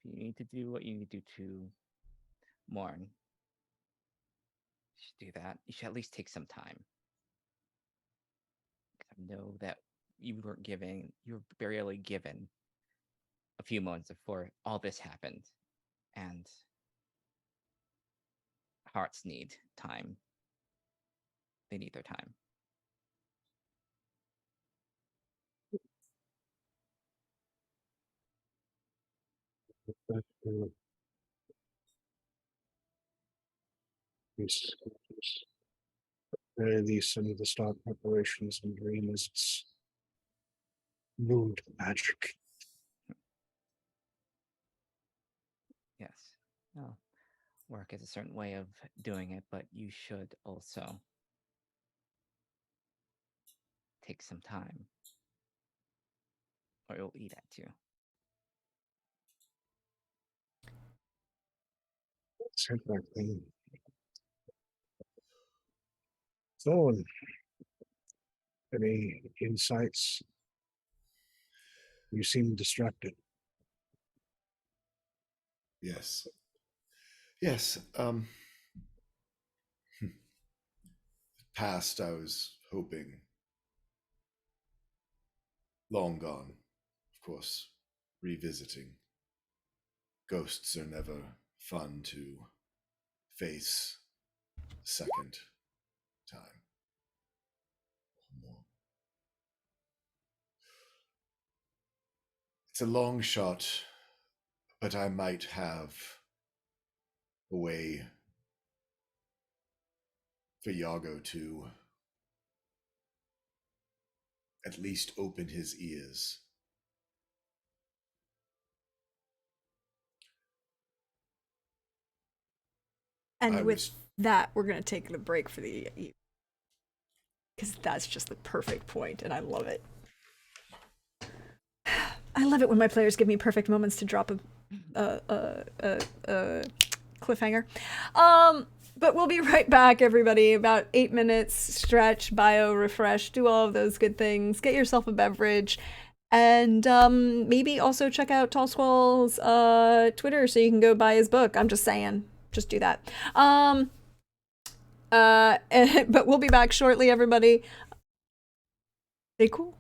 if you need to do what you need to do to mourn, you should do that. You should at least take some time. I know that you were barely given a few moments before all this happened. And hearts need time. They need their time. Very least, some of the start preparations and Dream is its mood magic. Yes. No. Work is a certain way of doing it, but you should also take some time, or you'll eat at you. Exactly. Thorn, any insights? You seem distracted. Yes. Yes. Past, I was hoping. Long gone, of course. Revisiting. Ghosts are never fun to face, second time. It's a long shot, but I might have a way for Yago to at least open his ears. And I with was- that, we're gonna take the break for the because that's just the perfect point, and I love it. I love it when my players give me perfect moments to drop a cliffhanger. But we'll be right back, everybody. About 8 minutes. Stretch, bio, refresh, do all of those good things. Get yourself a beverage. And maybe also check out Tall Squall's Twitter so you can go buy his book. I'm just saying. Just do that. But we'll be back shortly, everybody. Stay cool.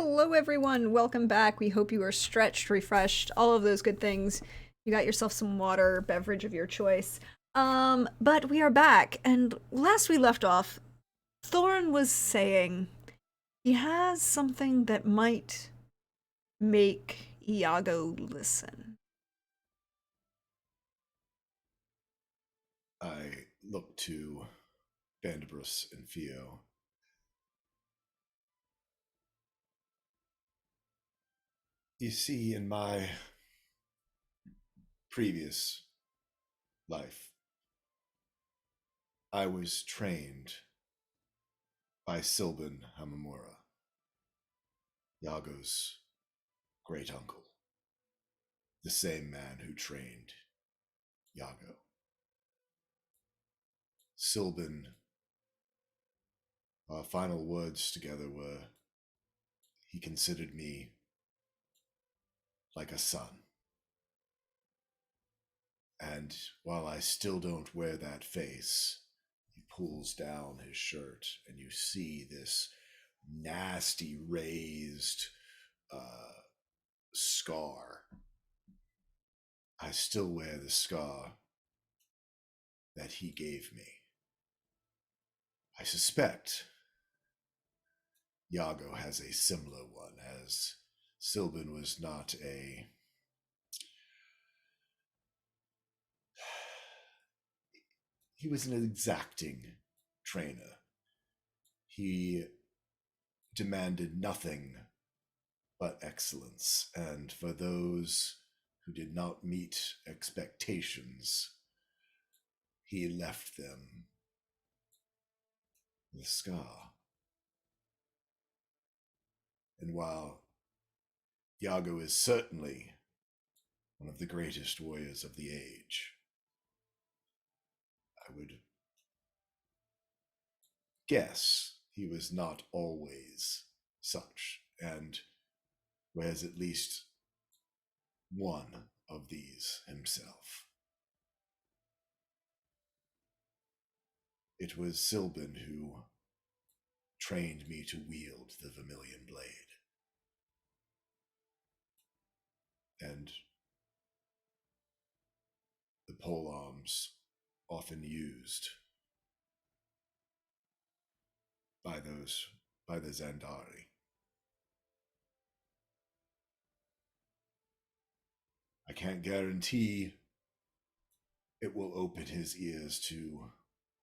Hello, everyone. Welcome back. We hope you are stretched, refreshed, all of those good things. You got yourself some water, beverage of your choice. But we are back, and last we left off, Thorn was saying he has something that might make Iago listen. I look to Bandibus and Theo. You see, in my previous life, I was trained by Sylvan Hamamura, Iago's great uncle, the same man who trained Iago. Sylvan, our final words together were, he considered me like a son. And while I still don't wear that face, he pulls down his shirt and you see this nasty raised scar. I still wear the scar that he gave me. I suspect Iago has a similar one, as Sylvan was not a... He was an exacting trainer. He demanded nothing but excellence, and for those who did not meet expectations, he left them the scar. And while Iago is certainly one of the greatest warriors of the age, I would guess he was not always such, and wears at least one of these himself. It was Sylvan who trained me to wield the Vermilion Blade. And the polearms often used by the Zandari. I can't guarantee it will open his ears to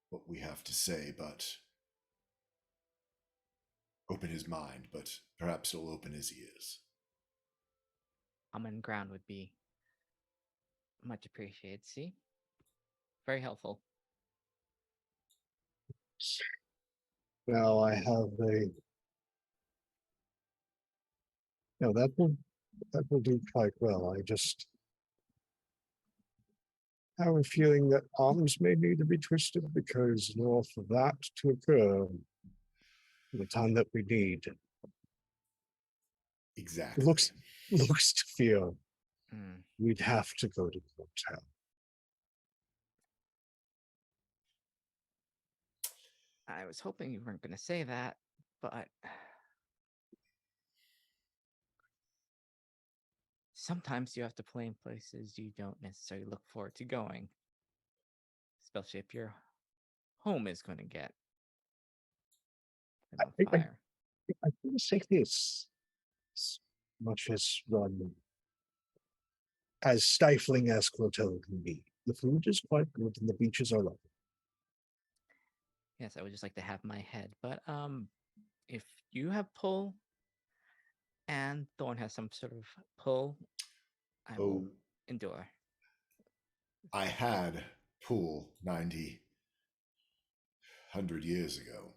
what we have to say, but open his mind, but perhaps it'll open his ears. Common ground would be much appreciated. See? Very helpful. Now I have a. No, that will do quite well. I just have a feeling that arms may need to be twisted because in order for that to occur, the time that we need, Exactly. looks to feel Mm. we'd have to go to the hotel. I was hoping you weren't going to say that, but sometimes you have to play in places you don't necessarily look forward to going, especially if your home is going to get lit on fire. I feel say this, as much as run as stifling as Clotel can be. The food is quite good and the beaches are lovely. Yes, I would just like to have my head, but if you have pull and Thorn has some sort of pull, I will endure. I had pool 100 years ago.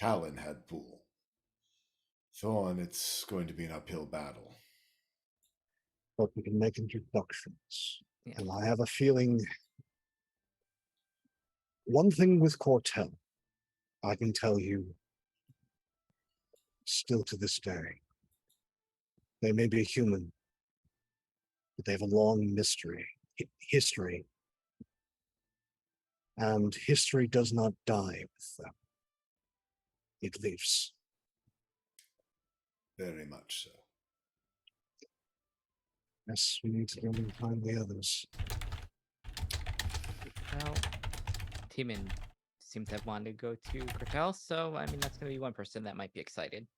Talon had pool. Thorn, it's going to be an uphill battle. But we can make introductions. Yeah. And I have a feeling one thing with Cortel, I can tell you still to this day. They may be human, but they have a long history. And history does not die with them. It lives. Very much so. Yes, we need to go and find the others. Well, Timon seems to have wanted to go to Gretel, so I mean that's gonna be one person that might be excited.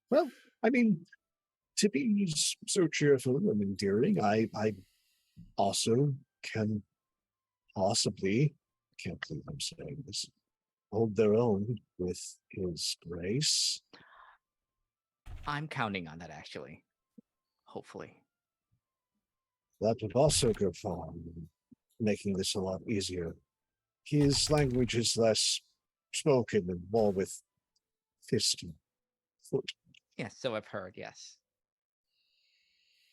Well, I mean, to be so cheerful and endearing, I also can possibly, can't believe I'm saying this, hold their own with his grace. I'm counting on that actually. Hopefully. That would also go far, making this a lot easier. His language is less spoken and more with fist and foot. Yes, so I've heard, yes.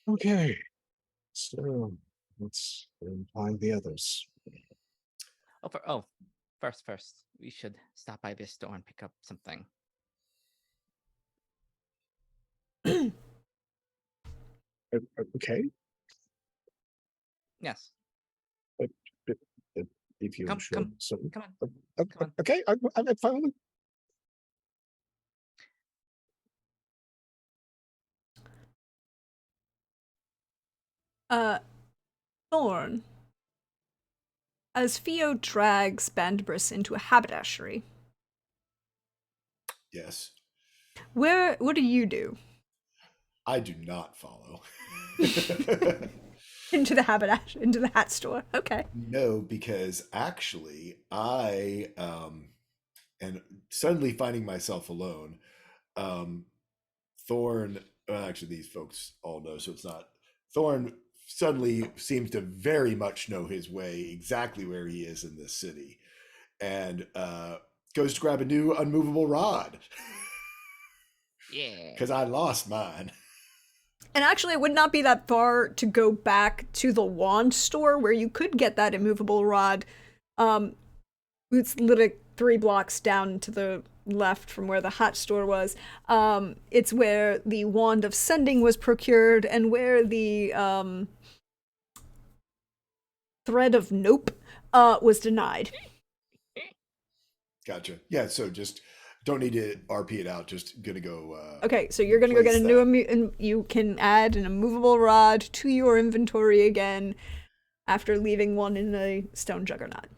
Okay, so let's find the others. First, we should stop by this store and pick up something. Okay, Yes. if you Come should. So, on. Come on. okay, I'm fine with it. Thorn. As Theo drags Bandbris into a haberdashery, Yes. what do you do? I do not follow. Into the hat store. Okay. No, because actually I and suddenly finding myself alone, Thorn, actually these folks all know, so it's not. Thorn suddenly seems to very much know his way, exactly where he is in this city, and goes to grab a new unmovable rod. Yeah. Because I lost mine. And actually, it would not be that far to go back to the wand store where you could get that immovable rod. It's literally 3 blocks down to the left from where the hat store was. It's where the wand of sending was procured and where the thread of nope was denied. Gotcha. Yeah, so just don't need to RP it out. Just gonna go. Okay, so you're gonna go get a new, and you can add an immovable rod to your inventory again after leaving one in a stone juggernaut.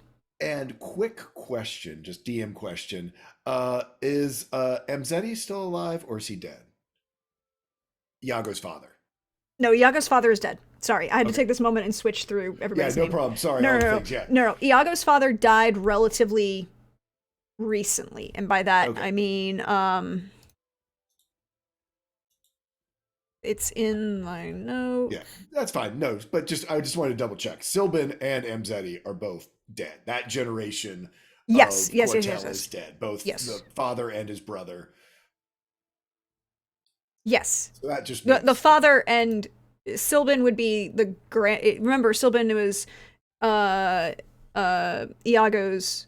And quick question, just DM question: is Mzetti still alive or is he dead? Iago's father. No, Iago's father is dead. Sorry, I had to take this moment and switch through everybody's Yeah, no name. problem. Sorry, No. Iago's father died relatively recently, and by that I mean it's in my note. Yeah, that's fine. No, but I just wanted to double check. Silbin and Mzetti are both dead. That generation yes, of yes, Cortel is dead. Both the father and his brother. Yes. So that just the father and Silbin would be the grand. Remember, Silbin was Iago's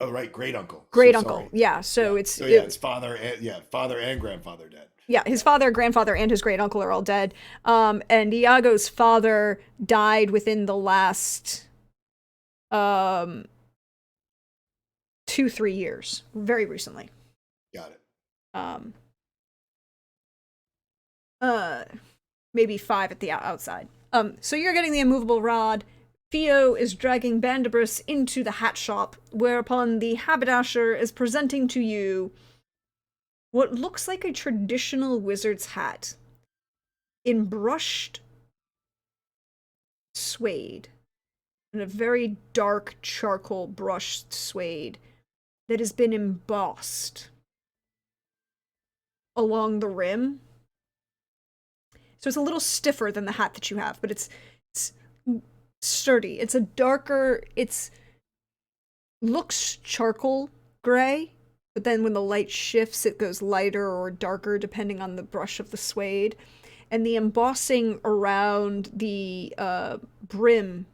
oh right, great uncle. Great uncle. Yeah. So it's it's father and grandfather dead. Yeah, his father, grandfather, and his great uncle are all dead. And Iago's father died within the last 2-3 years, very recently. Got it. Maybe 5 at the outside. So you're getting the immovable rod. Theo is dragging Bandibris into the hat shop, whereupon the haberdasher is presenting to you what looks like a traditional wizard's hat in brushed suede, and a very dark charcoal brushed suede that has been embossed along the rim. So it's a little stiffer than the hat that you have, but it's sturdy. It's a darker, looks charcoal gray, but then when the light shifts, it goes lighter or darker depending on the brush of the suede. And the embossing around the brim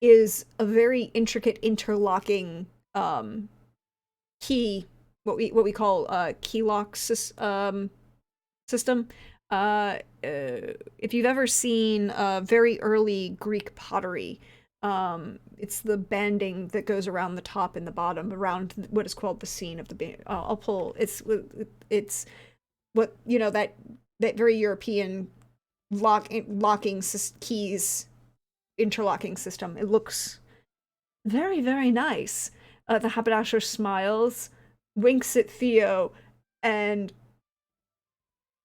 is a very intricate interlocking key, what we call key lock system. If you've ever seen very early Greek pottery, It's the banding that goes around the top and the bottom, around what is called the seam of the band. I'll pull. It's what that very European locking keys interlocking system. It looks very, very nice. The haberdasher smiles, winks at Theo, and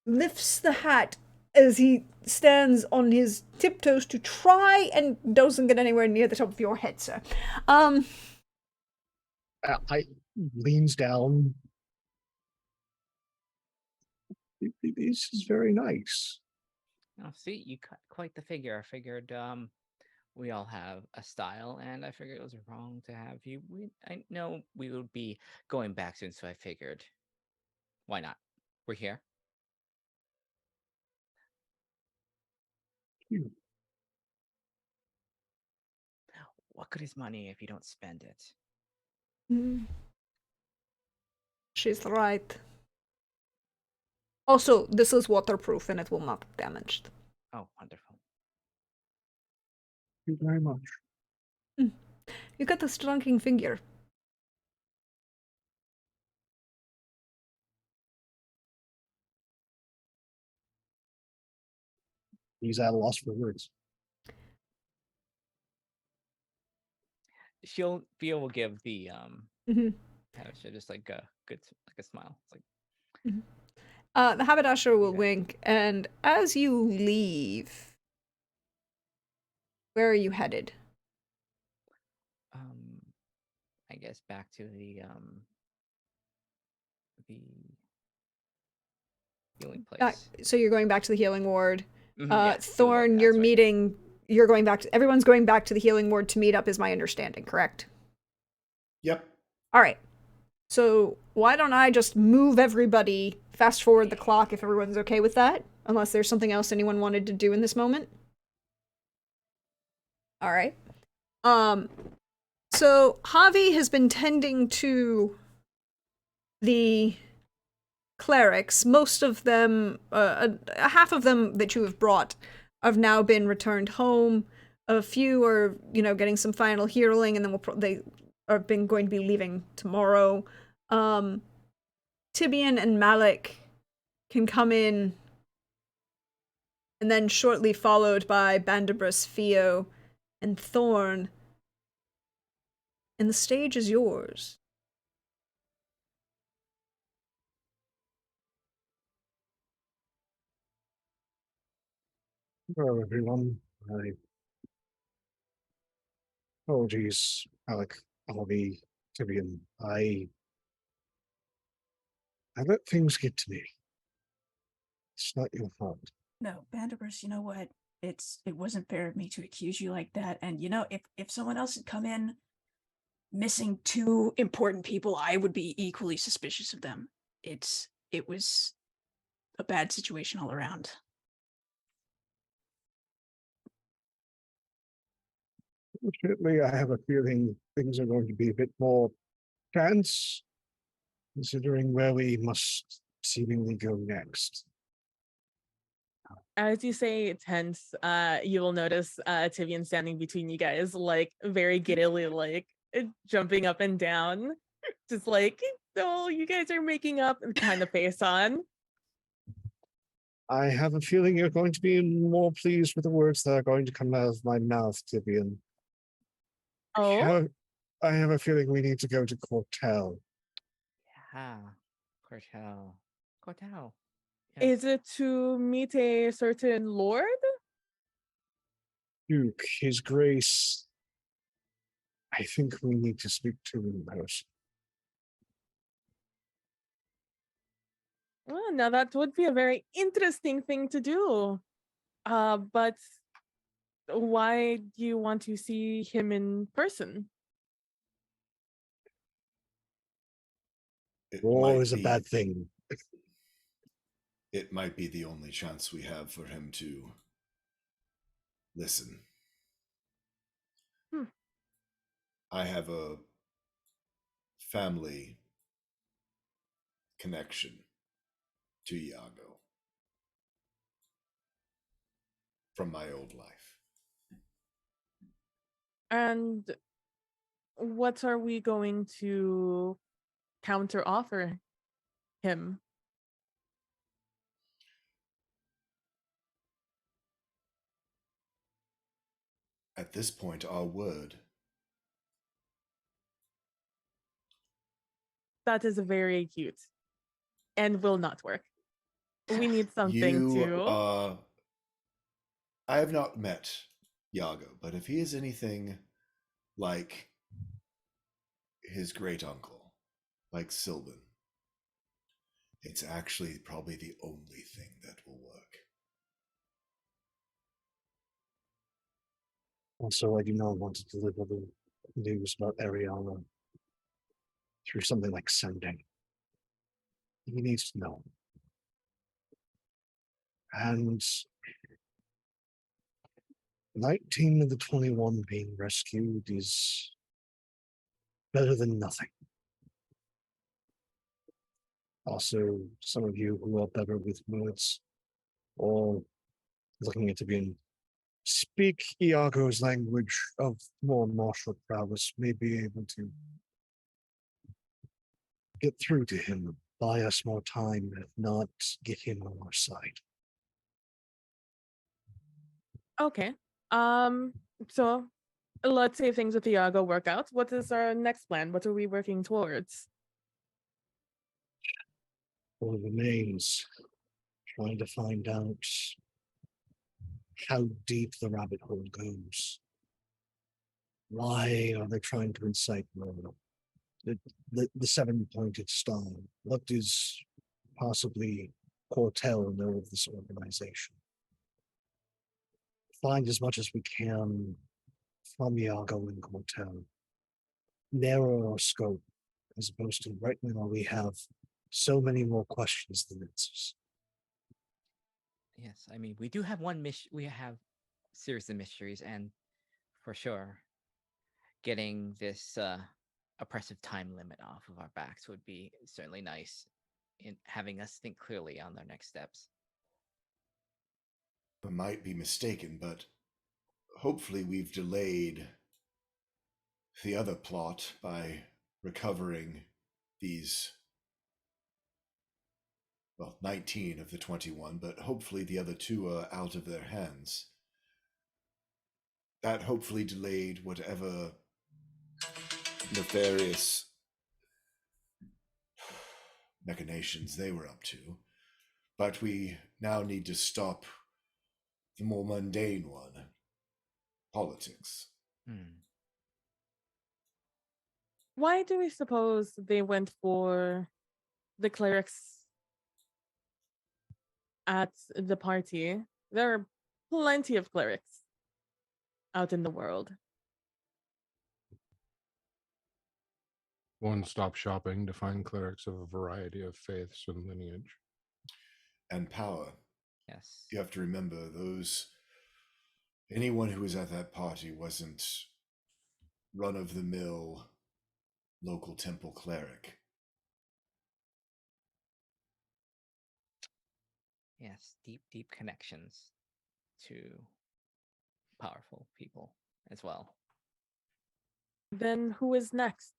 lifts the hat as he stands on his tiptoes to try and doesn't get anywhere near the top of your head, sir. I leans down. This is very nice. Oh, see, you cut quite the figure. I figured we all have a style, and I figured it was wrong to have you. I know we would be going back soon, so I figured, why not? We're here. Hmm. What good is money if you don't spend it? She's right. Also, this is waterproof and it will not be damaged. Oh, wonderful. Thank you very much. You got a striking figure. He's at a loss for words. Fia will give the Mm-hmm. just like a good, like a smile. It's like, The haberdasher will Yeah. wink, and as you leave, where are you headed? I guess back to the healing place. So you're going back to the healing ward. Yeah, Thorn, that's right. you're going back to, everyone's going back to the healing ward to meet up, is my understanding, correct? Yep. All right. So why don't I just move everybody, fast forward the clock if everyone's okay with that? Unless there's something else anyone wanted to do in this moment. All right. So Javi has been tending to the clerics. Most of them, half of them that you have brought, have now been returned home. A few are, getting some final healing, and then they are going to be leaving tomorrow. Tibian and Malik can come in, and then shortly followed by Bandabras, Theo, and Thorn. And the stage is yours. Hello, everyone. Apologies, Alec, Albie, Tibian. I let things get to me. It's not your fault. No, Bandabers, you know what? It wasn't fair of me to accuse you like that. And if someone else had come in missing two important people, I would be equally suspicious of them. It was a bad situation all around. Fortunately, I have a feeling things are going to be a bit more tense, considering where we must seemingly go next. As you say tense, you will notice Tivian standing between you guys, like very giddily, like jumping up and down, just like, oh, you guys are making up, kind of face on. I have a feeling you're going to be more pleased with the words that are going to come out of my mouth, Tibian. Oh, I have a feeling we need to go to Cortel. Yeah, Cortel. Cortel. is it to meet a certain lord? Duke, His Grace. I think we need to speak to him in person. Well, now that would be a very interesting thing to do. But why do you want to see him in person? It War might is a be- bad thing. It might be the only chance we have for him to listen. I have a family connection to Iago from my old life. And what are we going to counter offer him? At this point, our word. That is very cute and will not work. We need something You to. I have not met Iago, but if he is anything like his great uncle, like Sylvan, it's actually probably the only thing that will work. Also, I do not want to deliver the news about Ariana through something like sending. He needs to know. And 19 of the 21 being rescued is better than nothing. Also, some of you who are better with words or looking at being speak Iago's language of more martial prowess may be able to get through to him, buy us more time, if not get him on our side. Okay. So let's say things with Iago work out. What is our next plan? What are we working towards? All remains trying to find out how deep the rabbit hole goes. Why are they trying to incite murder? The seven-pointed star. What does possibly Cortel know of this organization? Find as much as we can from Iago and Cortel. Narrow our scope, as opposed to right now we have so many more questions than answers. Yes, I mean we do have one mission. We have series of mysteries, and for sure, getting this oppressive time limit off of our backs would be certainly nice in having us think clearly on our next steps. I might be mistaken, but hopefully we've delayed the other plot by recovering these, well, 19 of the 21, but hopefully the other two are out of their hands. That hopefully delayed whatever nefarious machinations they were up to. But we now need to stop the more mundane one, politics. Why do we suppose they went for the clerics at the party? There are plenty of clerics out in the world. One-stop shopping to find clerics of a variety of faiths and lineage. And power. Yes. You have to remember anyone who was at that party wasn't run-of-the-mill local temple cleric. Yes, deep connections to powerful people as well. Then who is next?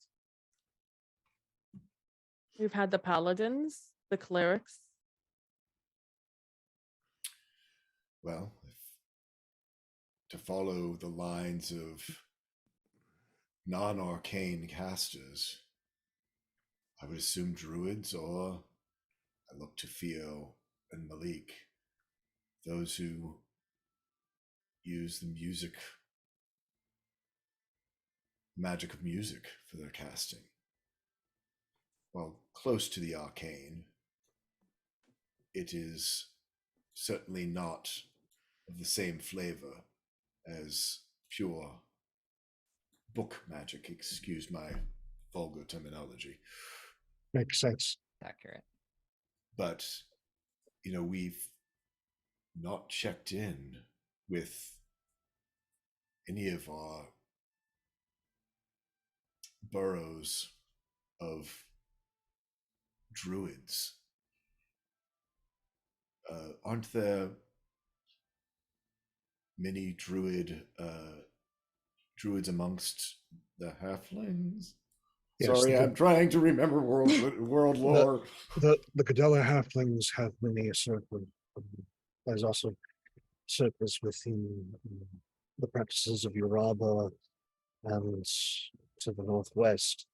We've had the paladins, the clerics. Well, to follow the lines of non-arcane casters, I would assume druids, or I look to Theo and Malik, those who use the magic of music for their casting. While close to the arcane, it is certainly not of the same flavor as pure book magic. Excuse my vulgar terminology. Makes sense. Accurate. But, we've not checked in with any of our burrows of druids. Aren't there many druid druids amongst the halflings? Yes, Sorry, I'm trying to remember world lore. the Cadella halflings have many a circle. There's also circles within the practices of Uraba and to the northwest.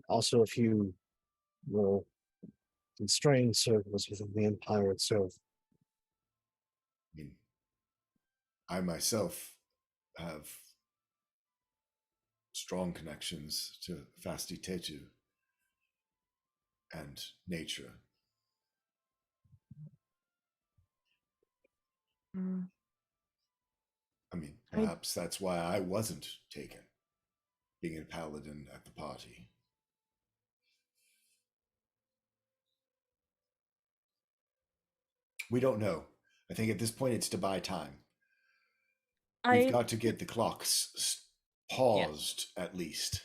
Also, a few more constrained circles within the empire itself. I mean, I myself have strong connections to Fasti Tetu and nature. Mm. I mean, perhaps that's why I wasn't taken, being a paladin at the party. We don't know. I think at this point it's to buy time. We've got to get the clocks paused at least.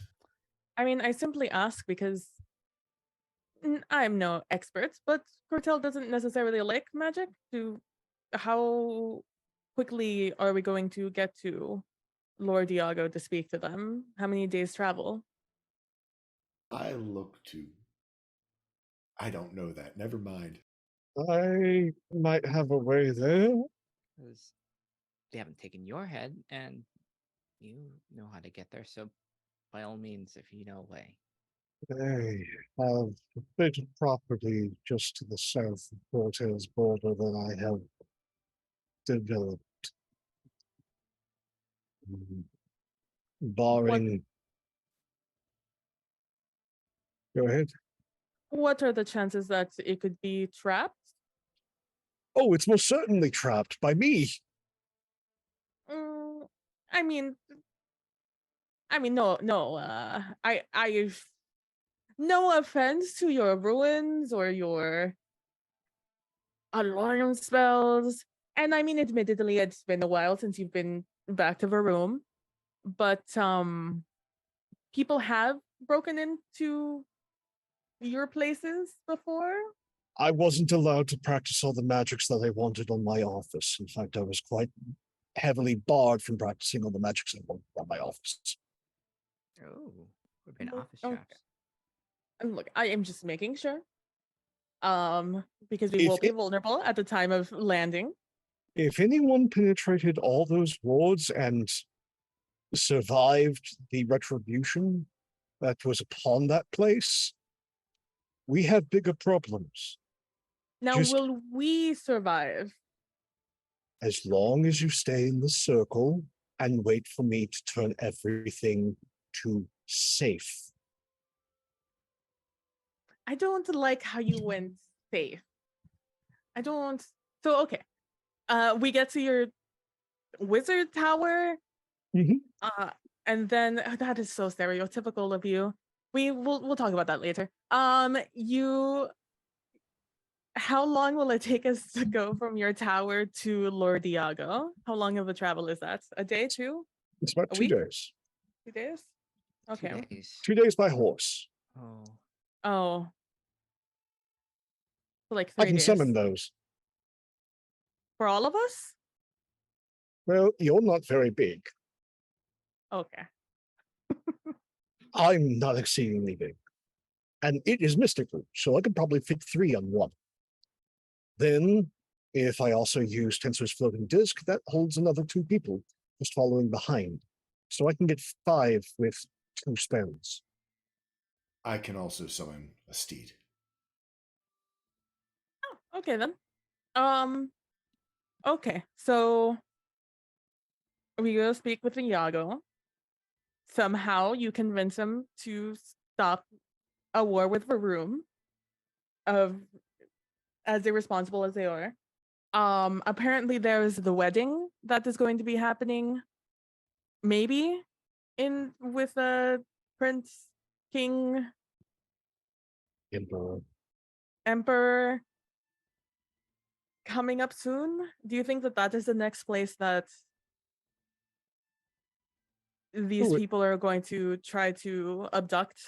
I mean, I simply ask because I'm no expert, but Cortel doesn't necessarily like magic. How quickly are we going to get to Lord Diago to speak to them? How many days travel? I don't know that. Never mind. I might have a way there. Because they haven't taken your head, and you know how to get there. So, by all means, if you know a way. They have a bit of property just to the south of Cortez border that I have developed. Barring. Go ahead. What are the chances that it could be trapped? Oh, it's most certainly trapped by me. Mm, I mean, no. No offense to your ruins or your alarm spells. And I mean, admittedly, it's been a while since you've been back to the room, but people have broken into your places before. I wasn't allowed to practice all the magics that I wanted on my office. In fact, I was quite heavily barred from practicing all the magics I wanted on my office. Oh, we've been Well, office okay. traps. And look, I am just making sure. Because we If will be it- vulnerable at the time of landing. If anyone penetrated all those wards and survived the retribution that was upon that place, we have bigger problems. Now, Just will we survive? as long as you stay in the circle and wait for me to turn everything to safe. I don't like how you went safe. I don't. So, okay. We get to your wizard tower. Mhm. And then that is so stereotypical of you. We'll talk about that later. How long will it take us to go from your tower to Lord Diago? How long of a travel is that? A day, two? It's about A 2 week? days. 2 days? 2 Okay. days. 2 days by horse. Oh, Oh. So like I 3 can days. summon those. For all of us? Well, you're not very big. Okay. I'm not exceedingly big. And it is mystical, so I could probably fit 3 on one. Then, if I also use Tensor's floating disk, that holds another 2 people just following behind. So I can get 5 with 2 spells. I can also summon a steed. Oh, okay then. Okay. So we go speak with Iago. Somehow you convince him to stop a war with Varoom, of as irresponsible as they are. Apparently there's the wedding that is going to be happening, maybe in with Prince King Emperor coming up soon. Do you think that that is the next place that these people are going to try to abduct?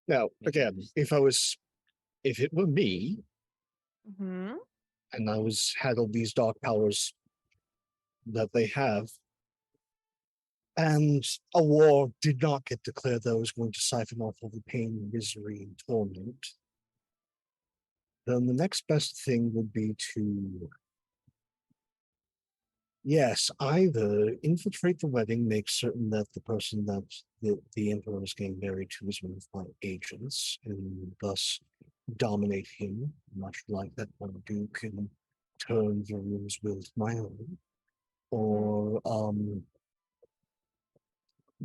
Now, again, if it were me, Hmm. and I had all these dark powers that they have. And a war did not get declared that was going to siphon off all the pain, misery, and torment. Then the next best thing would be to, yes, either infiltrate the wedding, make certain that the person that the emperor is getting married to is one of my agents, and thus dominate him, much like that one duke and turn Varun's will to my own, or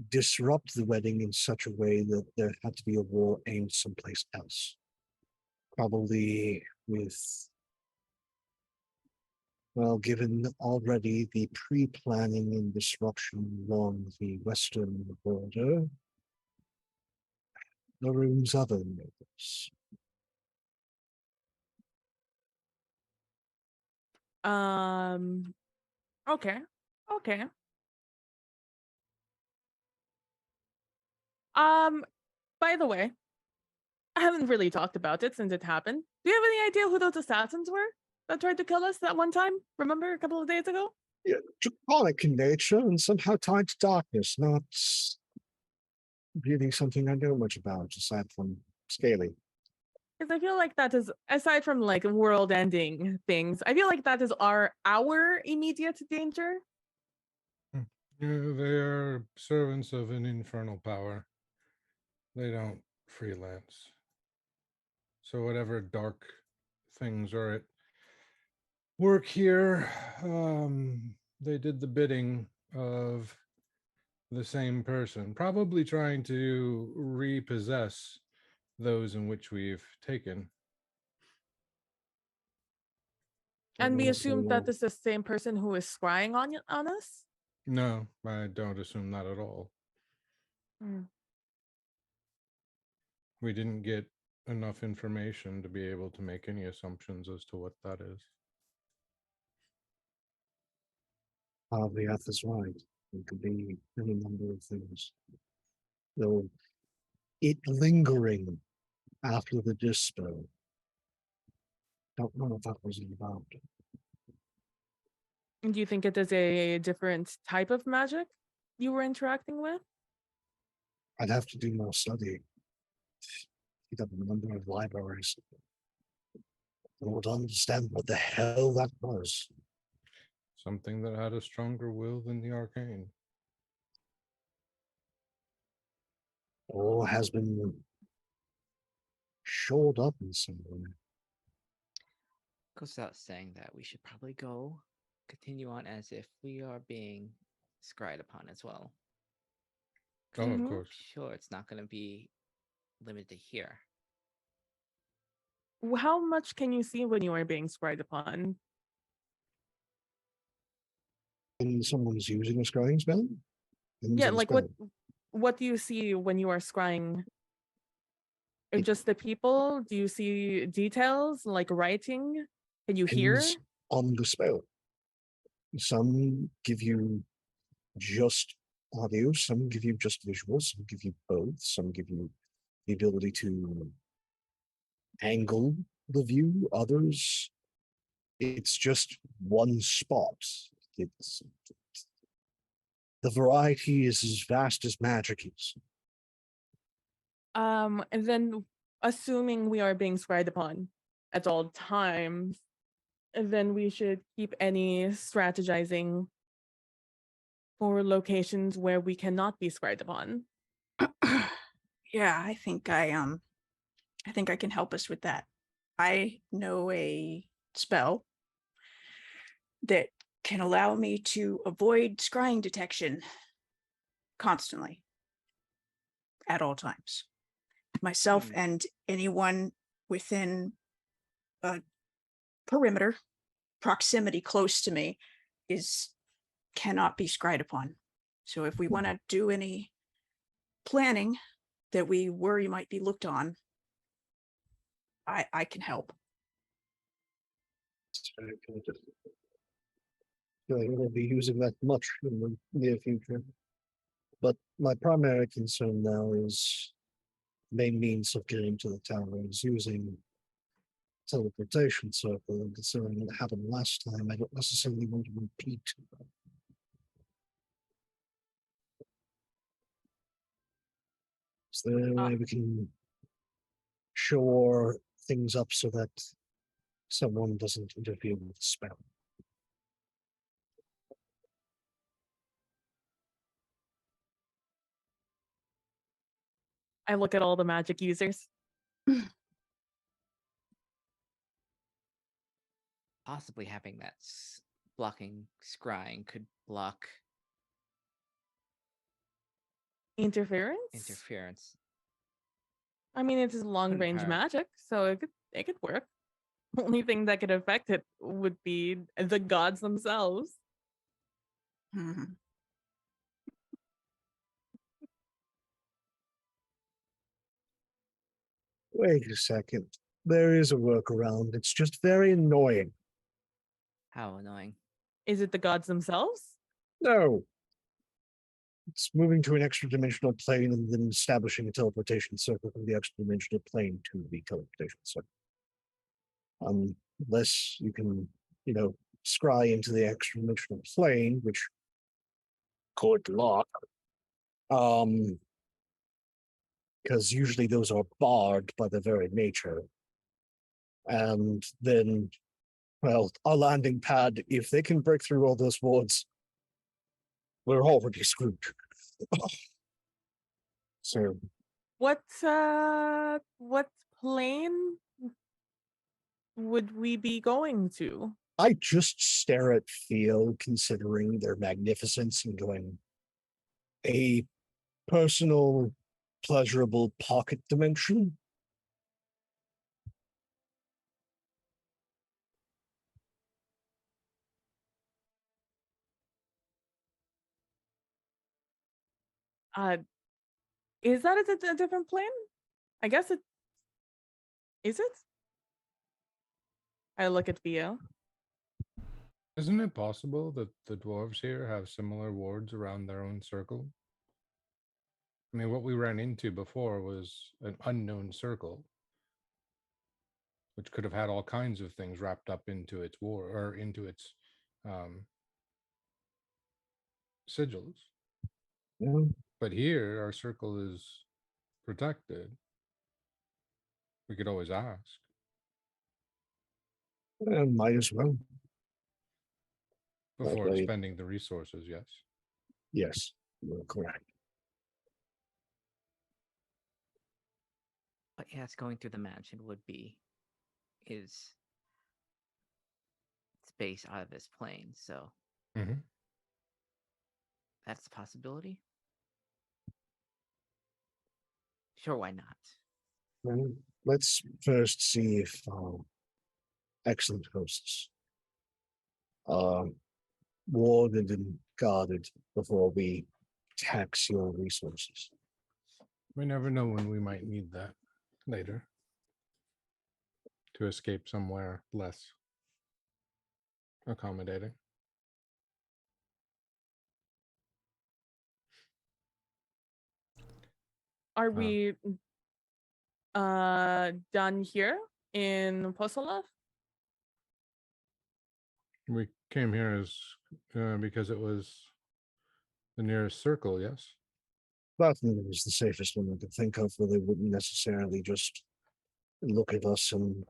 disrupt the wedding in such a way that there had to be a war aimed someplace else. Probably with, well, given already the pre-planning and disruption along the western border, the room's other neighbors. Okay. Okay. By the way, I haven't really talked about it since it happened. Do you have any idea who those assassins were that tried to kill us that one time? Remember a couple of days ago? Yeah, draconic in nature and somehow tied to darkness, not really something I know much about, aside from scaly. Because I feel like that is, aside from like world-ending things, I feel like that is our immediate danger. Yeah, they are servants of an infernal power. They don't freelance. So whatever dark things are at work here, they did the bidding of the same person, probably trying to repossess those in which we've taken. And we Also, assume that this is the same person who is scrying on us? No, I don't assume that at all. We didn't get enough information to be able to make any assumptions as to what that is. Aviath is right. It could be any number of things. Though it lingering after the dispo. Don't know what that was about. Do you think it is a different type of magic you were interacting with? I'd have to do more study. Pick up a number of libraries. I would understand what the hell that was. Something that had a stronger will than the arcane. Or has been shored up in some way. Goes without saying that we should probably continue on as if we are being scryed upon as well. Oh, of Mhm. course. Sure, it's not going to be limited here. How much can you see when you are being scryed upon? When someone's using a scrying spell? Yeah, like what do you see when you are scrying? Just the people? Do you see details like writing? Can you hear? Depends on the spell. Some give you just audio, some give you just visual, some give you both, some give you the ability to angle the view, others it's just one spot. It's the variety is as vast as magic is. And then assuming we are being scryed upon at all times, then we should keep any strategizing for locations where we cannot be scryed upon. Yeah, I think I can help us with that. I know a spell that can allow me to avoid scrying detection constantly at all times. Myself and anyone within a perimeter proximity close to me cannot be scryed upon. So if we want to do any planning that we worry might be looked on, I can help. I won't be using that much in the near future. But my primary concern now is main means of getting to the tower is using teleportation circle, and considering it happened last time, I don't necessarily want to repeat Is there a way we can shore things up so that someone doesn't interfere with the spell? I look at all the magic users. Possibly having that blocking scrying could block Interference? interference. I mean, it is long Couldn't range hurt. magic, so it could work. Only thing that could affect it would be the gods themselves. Mhm. Wait a second. There is a workaround. It's just very annoying. How annoying. Is it the gods themselves? No. It's moving to an extra dimensional plane and then establishing a teleportation circle from the extra dimensional plane to the teleportation circle. Unless you can, scry into the extra dimensional plane, which good luck. Because usually those are barred by their very nature. And then, well, our landing pad, if they can break through all those wards, we're already screwed. So What plane would we be going to? I just stare at Theo, considering their magnificence and going, a personal, pleasurable pocket dimension. Is that a different plane? I guess it is it? I look at Theo. Isn't it possible that the dwarves here have similar wards around their own circle? I mean, what we ran into before was an unknown circle, which could have had all kinds of things wrapped up into its war or into its sigils. Yeah, But here, our circle is protected. We could always ask. might as well. Before Okay. expending the resources, yes. Yes, you're correct. But yes, going through the mansion would be is space out of this plane, so Mm-hmm. that's a possibility. Sure, why not? Well, let's first see if excellent hosts are warded and guarded before we tax your resources. We never know when we might need that later to escape somewhere less accommodating. Are we done here in Posolov? We came here as because it was the nearest circle, yes? That was the safest one I could think of, where they wouldn't necessarily just look at us and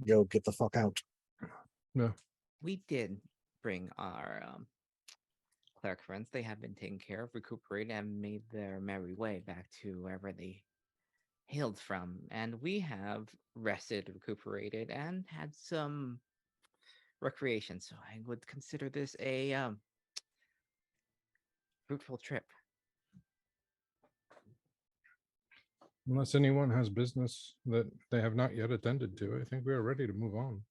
go, get the fuck out. No. We did bring our cleric friends. They have been taken care of, recuperated, and made their merry way back to wherever they hailed from. And we have rested, recuperated, and had some recreation. So I would consider this a fruitful trip. Unless anyone has business that they have not yet attended to, I think we are ready to move on.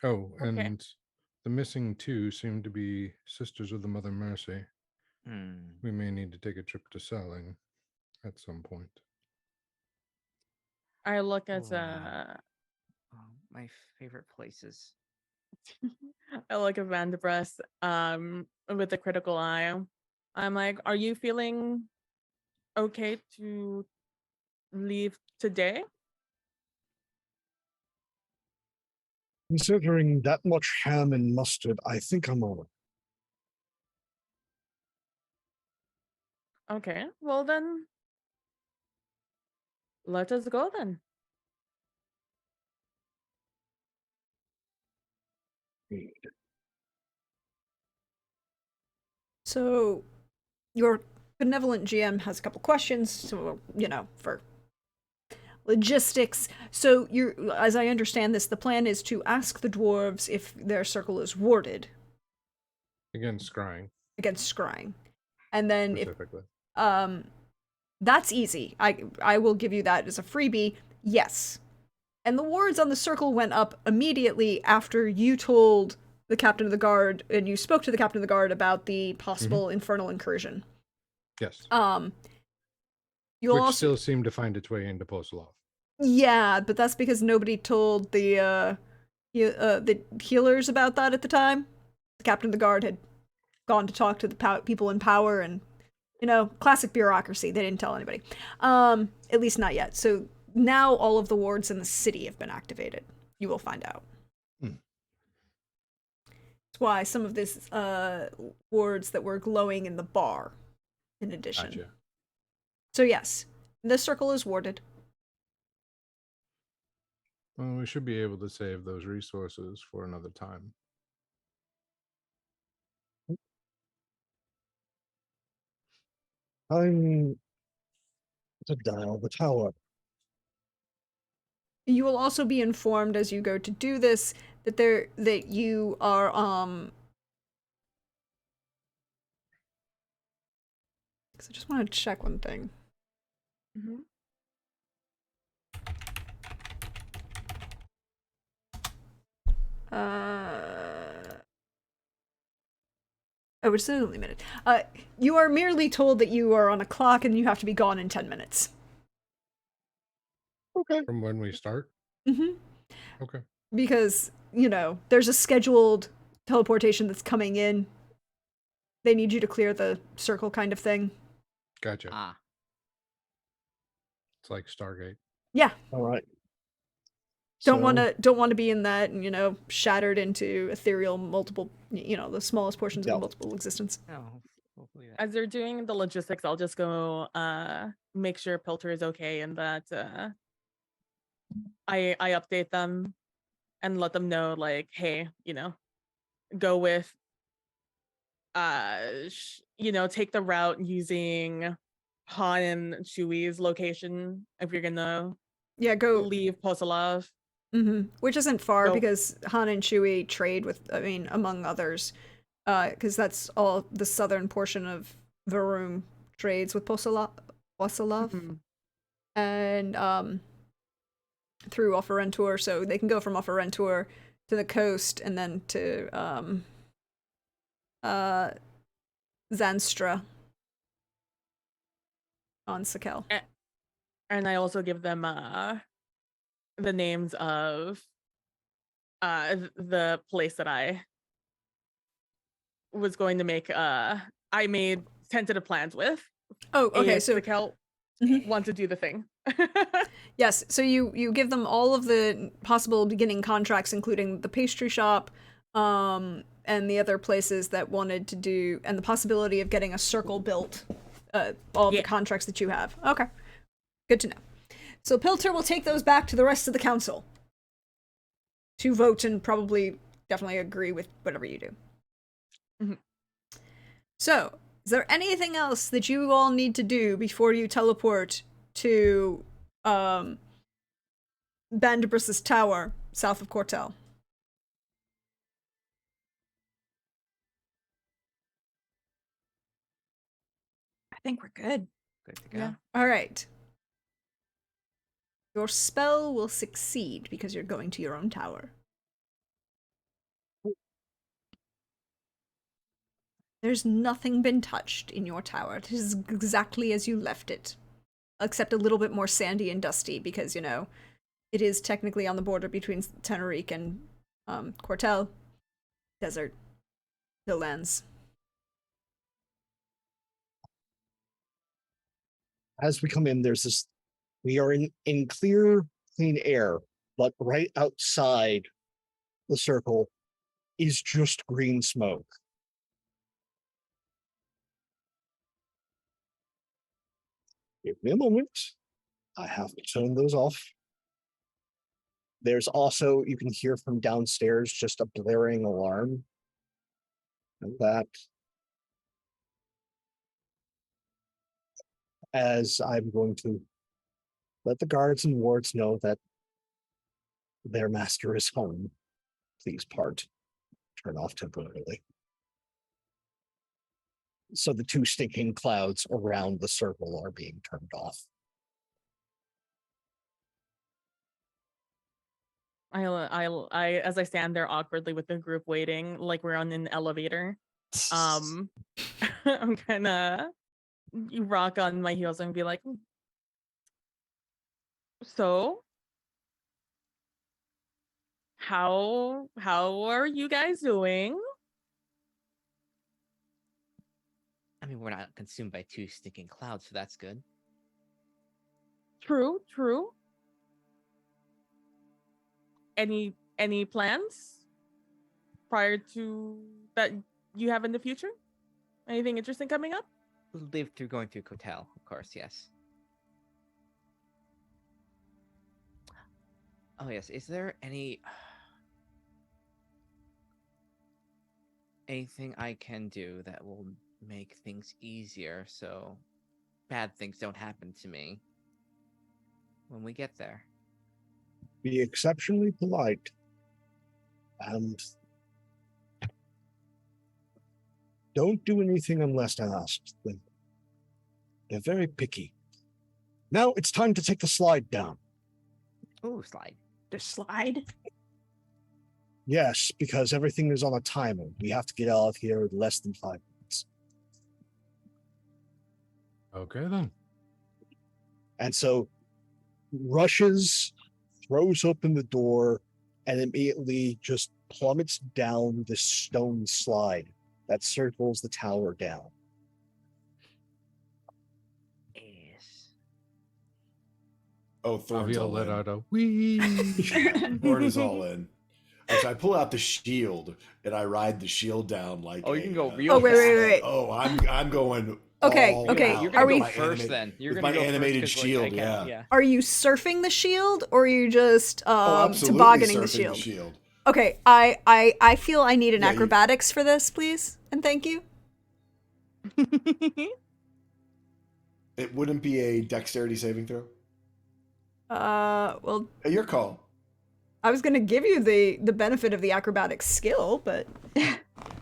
Oh, Okay. and the missing two seem to be Sisters of the Mother Mercy. We may need to take a trip to Selling at some point. I look at my favorite places. I look at Vanderbreast with a critical eye. I'm like, are you feeling okay to leave today? Considering that much ham and mustard, I think I'm all right. Okay, well then, let us go then. So, your benevolent GM has a couple questions, so, for logistics. So, as I understand this, the plan is to ask the dwarves if their circle is warded Against scrying, against scrying. And then if specifically. that's easy. I will give you that as a freebie. Yes. And the wards on the circle went up immediately after you told the captain of the guard and you spoke to the captain of the guard about the possible infernal incursion. Yes. You'll Which also still seemed to find its way into Postolov. Yeah, but that's because nobody told the healers about that at the time. The captain of the guard had gone to talk to the people in power, and classic bureaucracy. They didn't tell anybody. At least not yet. So now all of the wards in the city have been activated. You will find out. Hmm. That's why some of these wards that were glowing in the bar, in addition. Gotcha. So yes, the circle is warded. Well, we should be able to save those resources for another time. I'm to dial the tower. You will also be informed as you go to do this that you are because I just want to check one thing. Mm-hmm. Oh, it's only a minute. You are merely told that you are on a clock and you have to be gone in 10 minutes. Okay. From when we start? Mm-hmm. Okay. Because, there's a scheduled teleportation that's coming in. They need you to clear the circle kind of thing. Gotcha. Ah. It's like Stargate. Yeah. All right. Don't want to be in that and, shattered into ethereal multiple, the smallest portions of multiple existence. Oh, hopefully that. As they're doing the logistics, I'll just go make sure Pilter is okay and that I update them and let them know, like, hey, go with take the route using Han and Chewie's location if you're gonna Go leave Postolov. Which isn't far Go. because Han and Chewie trade with, among others, because that's all the southern portion of Varum trades with Wasilov, and through Offerentor, so they can go from Offerentor to the coast and then to Zanstra on Sakel. And I also give them the names of the place that I was going to make I made tentative plans with. Oh, okay, so Sakel want to do the thing. Yes, so you give them all of the possible beginning contracts, including the pastry shop, and the other places that wanted to do, and the possibility of getting a circle built. All of the contracts that you have. Okay, good to know. So Pilter will take those back to the rest of the council to vote and probably definitely agree with whatever you do. Mm-hmm. So, is there anything else that you all need to do before you teleport to Bandabrus's tower south of Cortel? I think we're good. Good to go. Yeah. All right. Your spell will succeed because you're going to your own tower. There's nothing been touched in your tower. It is exactly as you left it, except a little bit more sandy and dusty because, it is technically on the border between Tenerique and Cortel. Desert. Lowlands. As we come in, there's this. We are in clear, clean air, but right outside the circle is just green smoke. Give me a moment. I have to turn those off. There's also, you can hear from downstairs just a blaring alarm. And that, as I'm going to let the guards and wards know that their master is home, please part. Turn off temporarily. So the two stinking clouds around the circle are being turned off. As I stand there awkwardly with the group waiting, like we're on an elevator. I'm gonna rock on my heels and be like, so how are you guys doing? I mean, we're not consumed by two stinking clouds, so that's good. True. Any plans prior to that you have in the future? Anything interesting coming up? Live through going through Kotel, of course, yes. Oh yes, is there anything I can do that will make things easier so bad things don't happen to me when we get there? Be exceptionally polite and don't do anything unless asked. They're very picky. Now it's time to take the slide down. Ooh, slide. The slide. Yes, because everything is on a timer. We have to get out of here in less than 5 minutes. Okay, then. And so rushes, throws open the door, and immediately just plummets down the stone slide that circles the tower down. Yes. Oh, Thorn's Avia all let in. out a wee. Thorn is all in. So I pull out the shield and I ride the shield down like. Oh, you can go real Oh, wait. Oh, I'm going. Okay, all okay, out You're with gonna go my first then. You're with gonna my go animated first 'cause, shield. like, Yeah. Are you surfing the shield or are you just Oh, absolutely tobogganing surfing the shield? the Okay, I feel I need an Yeah, acrobatics for this, please, and thank you. It wouldn't be a dexterity saving throw. Well, Your call. I was gonna give you the benefit of the acrobatics skill, but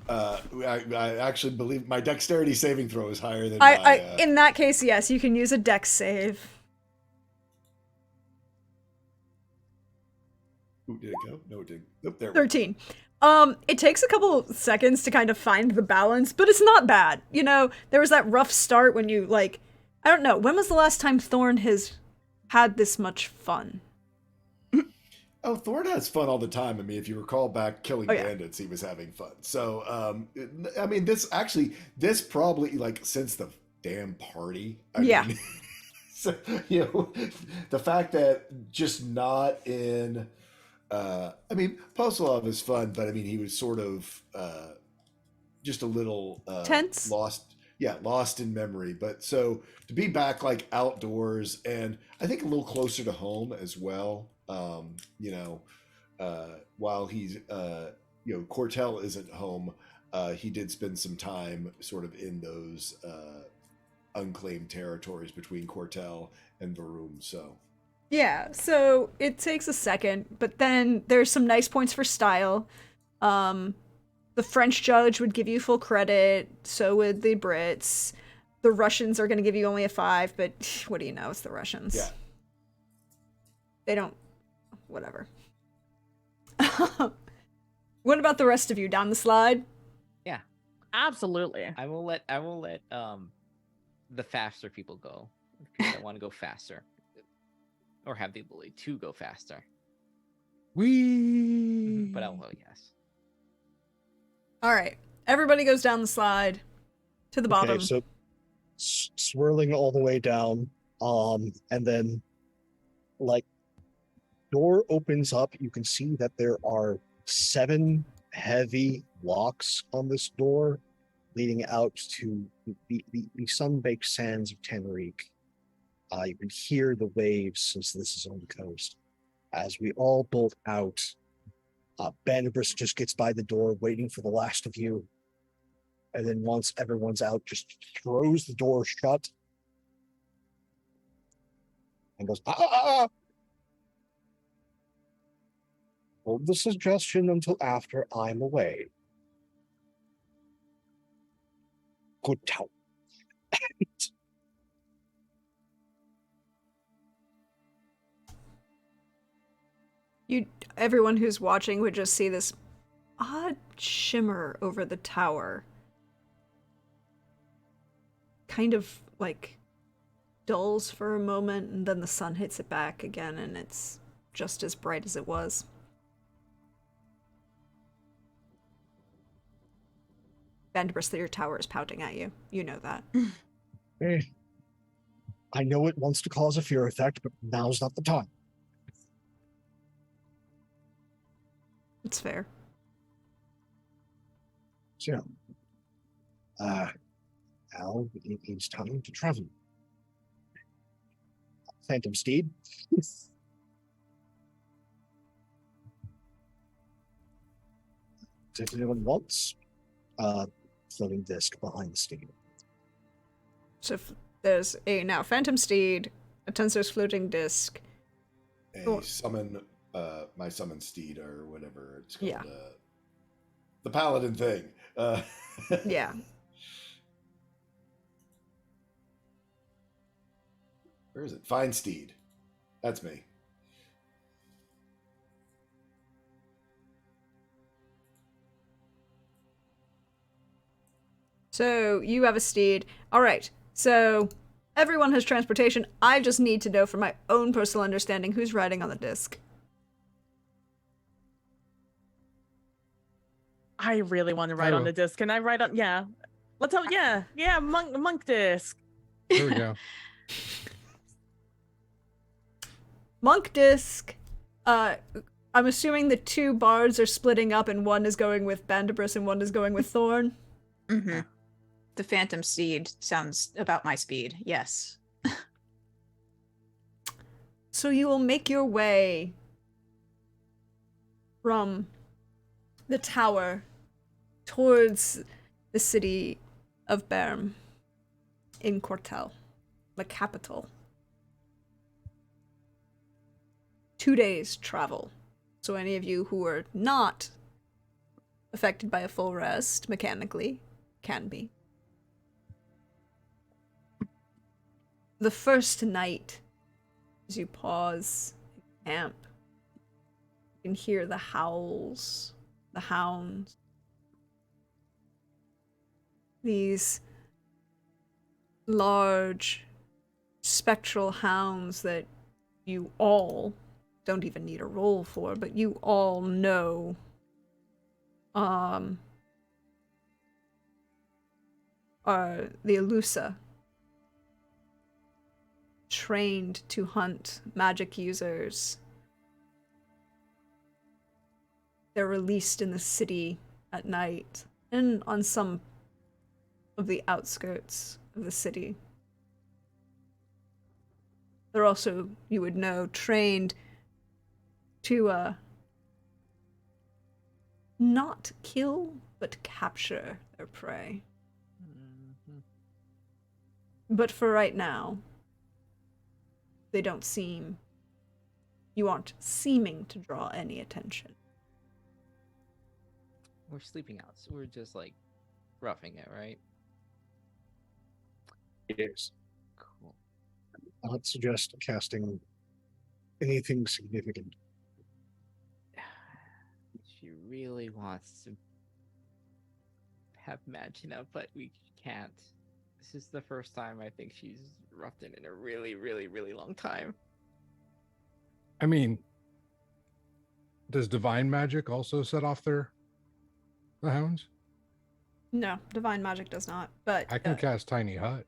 I actually believe my dexterity saving throw is higher than in that case, yes, you can use a dex save. Ooh, did it go? No, it didn't. Nope, there. 13. It takes a couple seconds to kind of find the balance, but it's not bad. You know, there was that rough start when you, like, I don't know, when was the last time Thorn has had this much fun? Oh, Thorn has fun all the time. I mean, if you recall back killing Oh, yeah. bandits, he was having fun. So, I mean, this probably, like, since the damn party. I Yeah. mean, so, you know, the fact that just not in, I mean, Puzzlov is fun, but I mean, he was sort of just a little Tense? lost in memory. But so to be back like outdoors and I think a little closer to home as well. You know, while he's you know, Cortel isn't home, he did spend some time sort of in those unclaimed territories between Cortel and Varum. So Yeah, so it takes a second, but then there's some nice points for style. The French judge would give you full credit, so would the Brits. The Russians are going to give you only a 5, but what do you know? It's the Russians. yeah. They don't. Whatever. What about the rest of you? Down the slide? Yeah. Absolutely. I will let the faster people go. People that want to go faster. Or have the ability to go faster. Wee. But I'll vote yes. All right. Everybody goes down the slide to the bottom. Okay, so swirling all the way down, and then like door opens up. You can see that there are 7 heavy locks on this door, leading out to the sun-baked sands of Tenerique. You can hear the waves since this is on the coast. As we all bolt out, Bandibris just gets by the door waiting for the last of you. And then once everyone's out, just throws the door shut and goes, hold the suggestion until after I'm away. Good tell. Everyone who's watching would just see this odd shimmer over the tower. Kind of like dulls for a moment, and then the sun hits it back again, and it's just as bright as it was. Bandibris, your tower is pouting at you. You know that. I know it wants to cause a fear effect, but now's not the time. It's fair. So, now it is time to travel. Phantom Steed. If anyone wants, floating disc behind the steed. So there's a now Phantom Steed, a Tensor's floating disc. Summon, my summon steed or whatever it's called. Yeah. The paladin thing. Yeah. Where is it? Find steed. That's me. So you have a steed. All right. So everyone has transportation. I just need to know for my own personal understanding who's riding on the disc. I really want to ride on the disc. Can I ride on? Yeah. Let's have, yeah, monk disc. There we go. Monk disc. I'm assuming the two bards are splitting up and one is going with Bandibris and one is going with Thorn. Mm-hmm. The Phantom Steed sounds about my speed, yes. So you will make your way from the tower towards the city of Berm in Cortel, the capital. 2 days travel. So any of you who are not affected by a full rest mechanically can be. The first night, as you pause in camp, you can hear the howls, the hounds. These large, spectral hounds that you all don't even need a roll for, but you all know are the Elusa, trained to hunt magic users. They're released in the city at night and on some of the outskirts of the city. They're also, you would know, trained to not kill, but capture their prey. Mm-hmm. But for right now, they don't seem... You aren't seeming to draw any attention. We're sleeping out, so we're just like roughing it, right? Yes. Cool. I would suggest casting anything significant. She really wants to have Magina, but we can't. This is the first time I think she's roughed it in a really, really, really long time. I mean, does divine magic also set off the hounds? No, divine magic does not, but... I can cast Tiny Hut.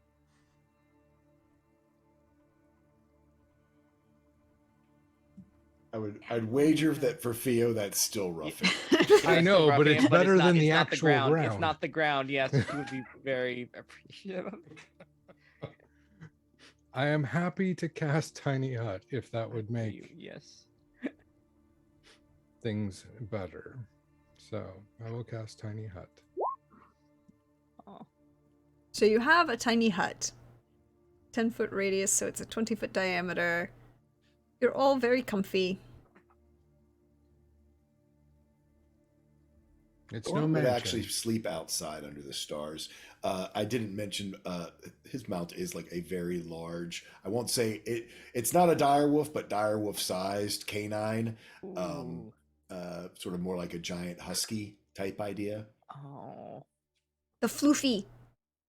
I'd wager that for Theo that's still roughing. I know, but it's better than the not actual ground. ground. It's not the ground, yes. She would be very appreciative. I am happy to cast Tiny Hut if that would You- make yes. things better. So I will cast Tiny Hut. Oh. So you have a tiny hut, 10-foot radius, so it's a 20-foot diameter. You're all very comfy. It's Thorn no would mansion. actually sleep outside under the stars. I didn't mention his mount is like a very large. I won't say it. It's not a direwolf, but direwolf sized canine. Ooh. Sort of more like a giant husky type idea. Oh. The floofy,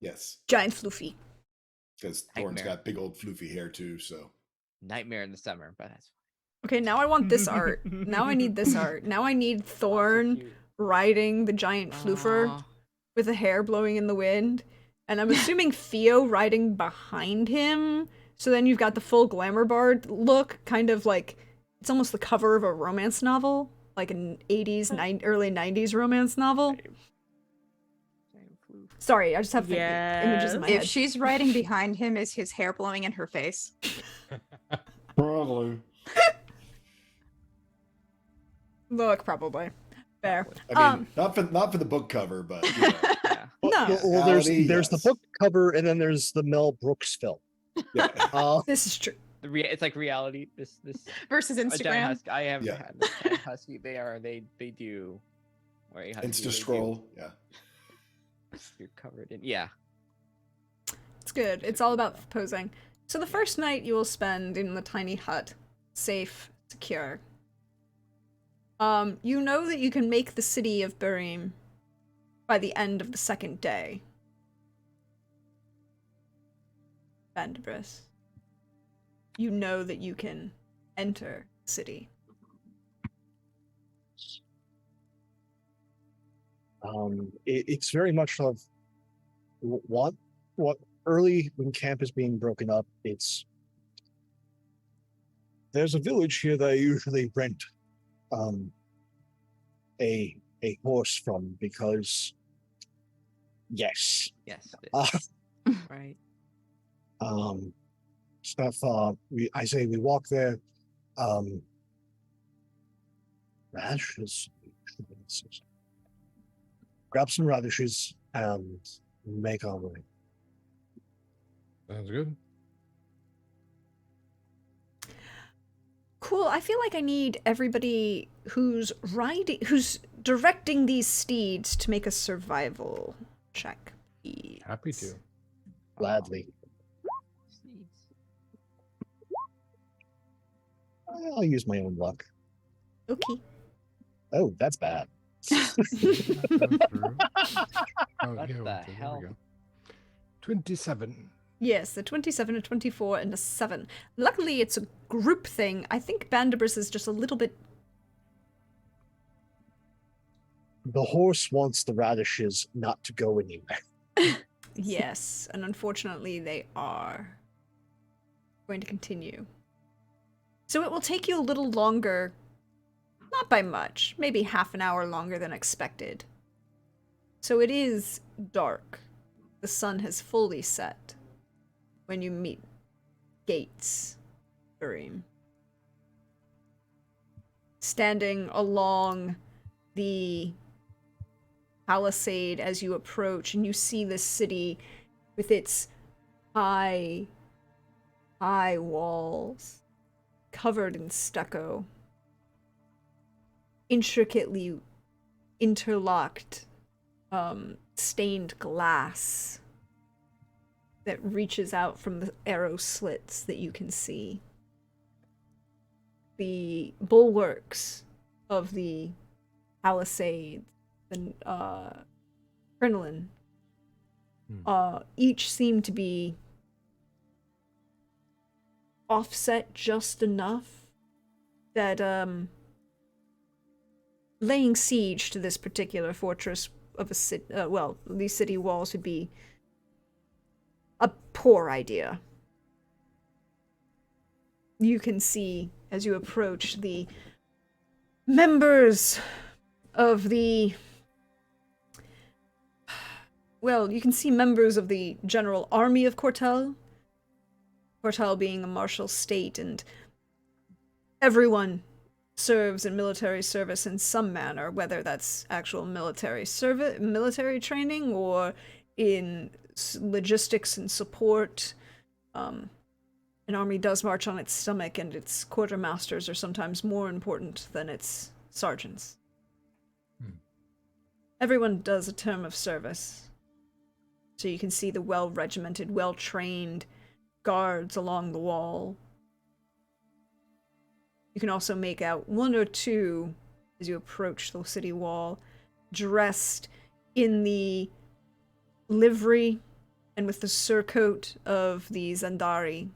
Yes, giant floofy. because Thorn's Nightmare. got big old floofy hair too. So Nightmare in the summer, but that's Okay, now I want this art. Now I need this art. Now I need Thorn cute. riding the giant floofer Aw. with the hair blowing in the wind. And I'm assuming Theo riding behind him. So then you've got the full glamour bard look, kind of like it's almost the cover of a romance novel, like an 80s, early 90s romance novel. Giant floof. Sorry, I just have images in my If head. she's riding behind him, is his hair blowing in her face? probably. Look, probably. Fair. I mean, not for the book cover, but you know. Yeah. No. Well, there's reality, the yes. book cover, and then there's the Mel Brooks film. Yeah. This is true. It's like reality. This Versus a giant Instagram. husky. I have Yeah. had this giant husky. They do. Or a husky, Insta they scroll. Yeah. do- You're covered in It's good. It's all about posing. So the first night you will spend in the tiny hut, safe, secure. You know that you can make the city of Burim by the end of the second day. Vandabris. You know that you can enter the city. It's very much of what early when camp is being broken up. There's a village here that I usually rent a horse from because yes, yes. Uh, Right. stuff. I say we walk there. Radishes. Grab some radishes and make our way. Sounds good. Cool. I feel like I need everybody who's directing these steeds to make a survival check. Please. Happy to. Gladly. Steeds. I'll use my own luck. Okay. Oh, that's bad. That goes through. Oh, What yeah, the there we hell? go. 27. Yes, the 27, a 24, and a 7. Luckily, it's a group thing. I think Bandabris is just a little bit... The horse wants the radishes not to go anywhere. Yes, and unfortunately, they are going to continue. So it will take you a little longer, not by much, maybe half an hour longer than expected. So it is dark. The sun has fully set when you meet Gates, Burim. Standing along the palisade as you approach, and you see this city with its high walls covered in stucco, intricately interlocked stained glass that reaches out from the arrow slits that you can see. The bulwarks of the palisades, the crinoline, each seem to be offset just enough that laying siege to this particular fortress of a city, these city walls would be a poor idea. You can see as you approach the members of the you can see members of the general army of Cortel, Portal being a martial state, and everyone serves in military service in some manner, whether that's actual military service, military training, or in logistics and support. An army does march on its stomach, and its quartermasters are sometimes more important than its sergeants. Everyone does a term of service. So you can see the well-regimented, well-trained guards along the wall. You can also make out one or two, as you approach the city wall, dressed in the livery and with the surcoat of the Zandari,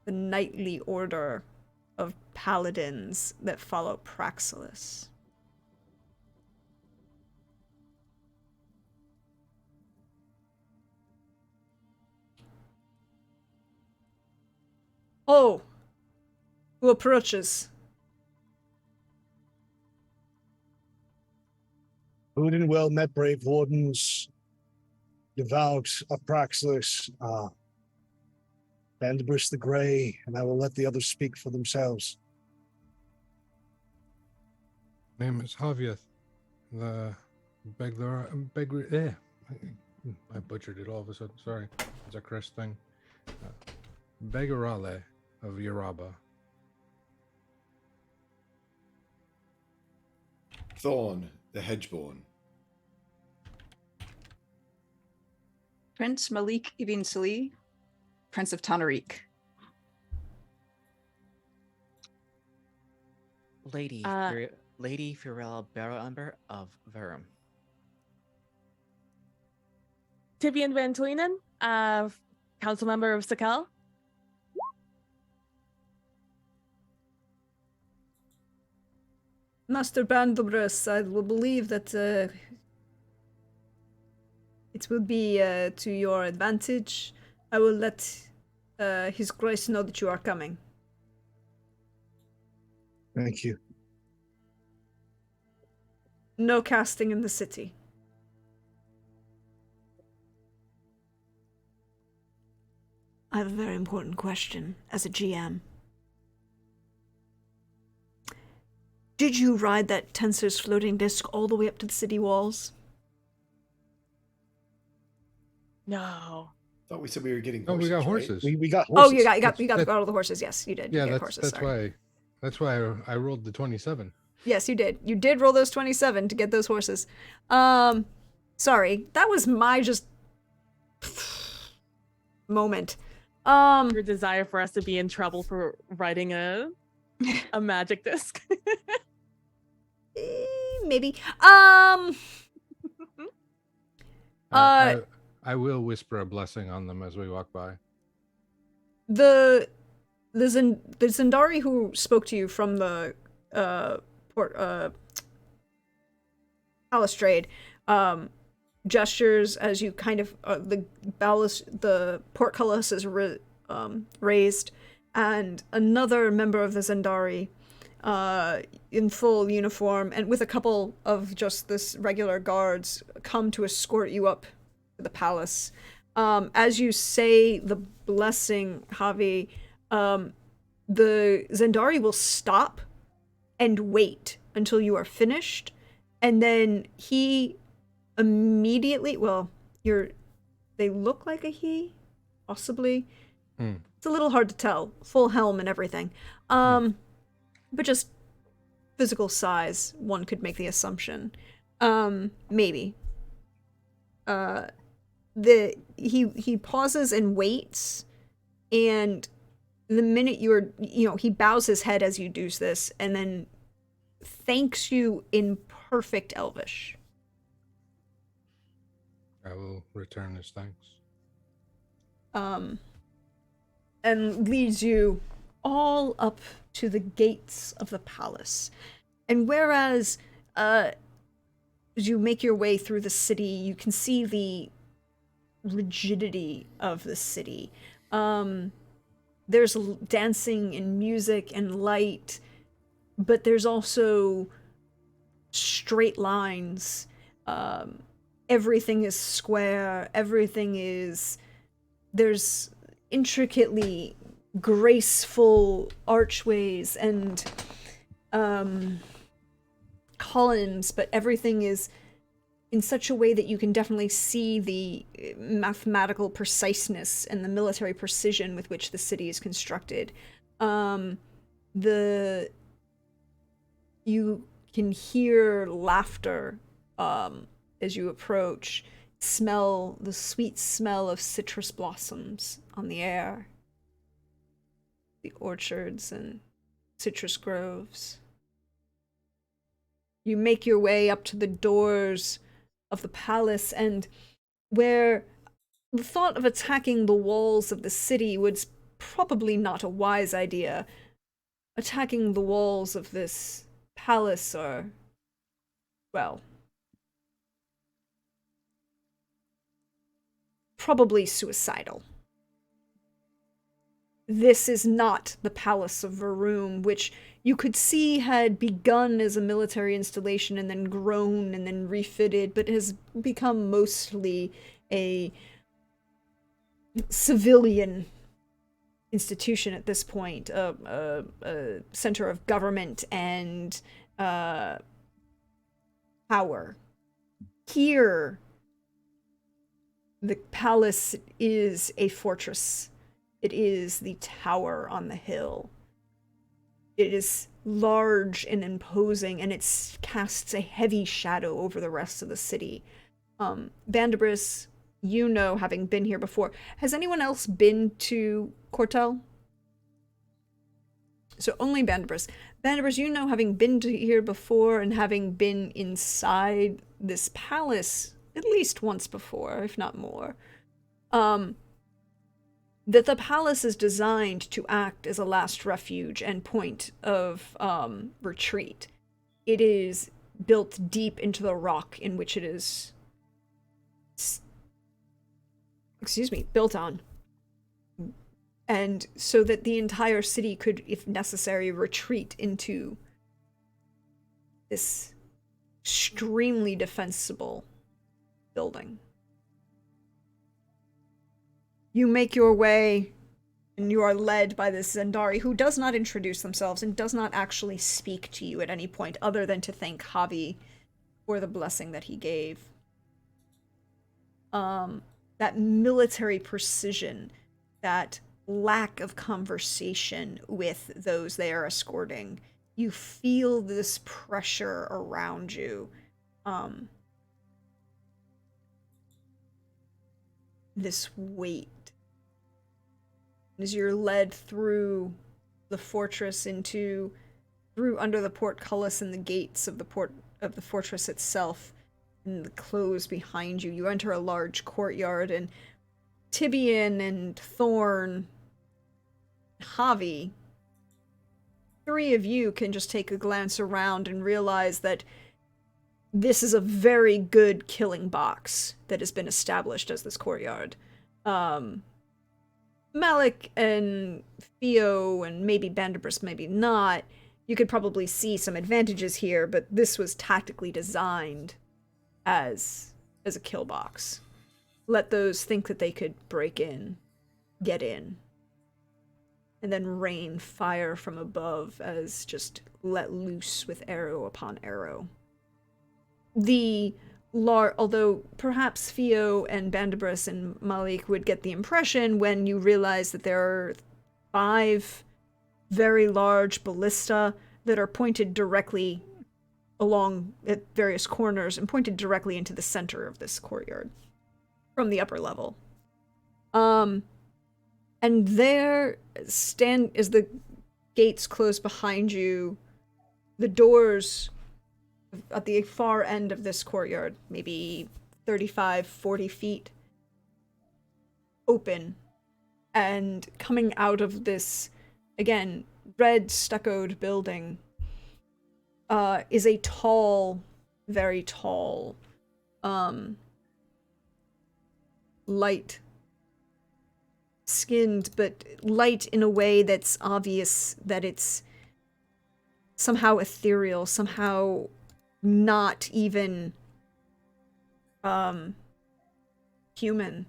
the knightly order of paladins that follow Praxilus. Oh! Who approaches? Good and well met, brave wardens, devout Apraxis, Bandibris the Grey, and I will let the others speak for themselves. Name is Javier, the I butchered it all of a sudden. Sorry, it's a Chris thing. Begarale of Yaraba. Thorn, the Hedgeborn. Prince Malik Ibn Salih, Prince of Tanarik. Lady Firella Barrow-Umber of Verum. Tibian Van Tuinen, council member of Sakal. Master Bandobras, I will believe that it will be to your advantage. I will let His Grace know that you are coming. Thank you. No casting in the city. I have a very important question as a GM. Did you ride that Tensor's floating disc all the way up to the city walls? No. Thought we said we were getting Oh, horses. we got right? horses. We got horses. Oh, you got That's- all the horses. Yes, you did. Yeah, you get that's horses. Sorry. why I rolled the 27. Yes, you did. You did roll those 27 to get those horses. Sorry, that was my just moment. Your desire for us to be in trouble for writing a magic disc. Maybe. I will whisper a blessing on them as we walk by. The Zandari who spoke to you from the balustrade gestures as you kind of the portcullis is raised, and another member of the Zandari in full uniform and with a couple of just this regular guards come to escort you up to the palace. As you say the blessing, Javi, the Zandari will stop and wait until you are finished, and then he immediately, they look like a he, possibly. It's a little hard to tell, full helm and everything. But just physical size, one could make the assumption. Maybe. He pauses and waits, and the minute he bows his head as you do this, and then thanks you in perfect Elvish. I will return his thanks. And leads you all up to the gates of the palace. And whereas as you make your way through the city, you can see the rigidity of the city. There's dancing and music and light, but there's also straight lines. Everything is square. Everything is there's intricately graceful archways and columns, but everything is in such a way that you can definitely see the mathematical preciseness and the military precision with which the city is constructed. You can hear laughter as you approach, smell the sweet smell of citrus blossoms on the air, the orchards and citrus groves. You make your way up to the doors of the palace, and where the thought of attacking the walls of the city was probably not a wise idea, attacking the walls of this palace are, well, probably suicidal. This is not the Palace of Varoom, which you could see had begun as a military installation and then grown and then refitted, but has become mostly a civilian institution at this point, a center of government and power. Here, the palace is a fortress. It is the tower on the hill. It is large and imposing, and it casts a heavy shadow over the rest of the city. Bandabris, you know, having been here before. Has anyone else been to Cortel? So only Bandabris. Bandabris, you know, having been to here before and having been inside this palace at least once before, if not more, that the palace is designed to act as a last refuge and point of retreat. It is built deep into the rock in which it is, built on. And so that the entire city could, if necessary, retreat into this extremely defensible building. You make your way, and you are led by this Zendari, who does not introduce themselves and does not actually speak to you at any point, other than to thank Javi for the blessing that he gave. That military precision, that lack of conversation with those they are escorting. You feel this pressure around you. This weight. As you're led through the fortress through under the portcullis and the gates of the fortress itself, and the close behind you, you enter a large courtyard, and Tibian and Thorn, Javi, three of you can just take a glance around and realize that this is a very good killing box that has been established as this courtyard. Malik and Theo and maybe Bandabris, maybe not, you could probably see some advantages here, but this was tactically designed as a kill box. Let those think that they could break in, get in, and then rain fire from above as just let loose with arrow upon arrow. Although perhaps Theo and Bandabris and Malik would get the impression when you realize that there are 5 very large ballista that are pointed directly along at various corners and pointed directly into the center of this courtyard from the upper level. And there as the gates close behind you, the doors at the far end of this courtyard, maybe 35, 40 feet, open, and coming out of this, again, red stuccoed building, is a tall, very tall, light skinned, but light in a way that's obvious that it's somehow ethereal, somehow not even human.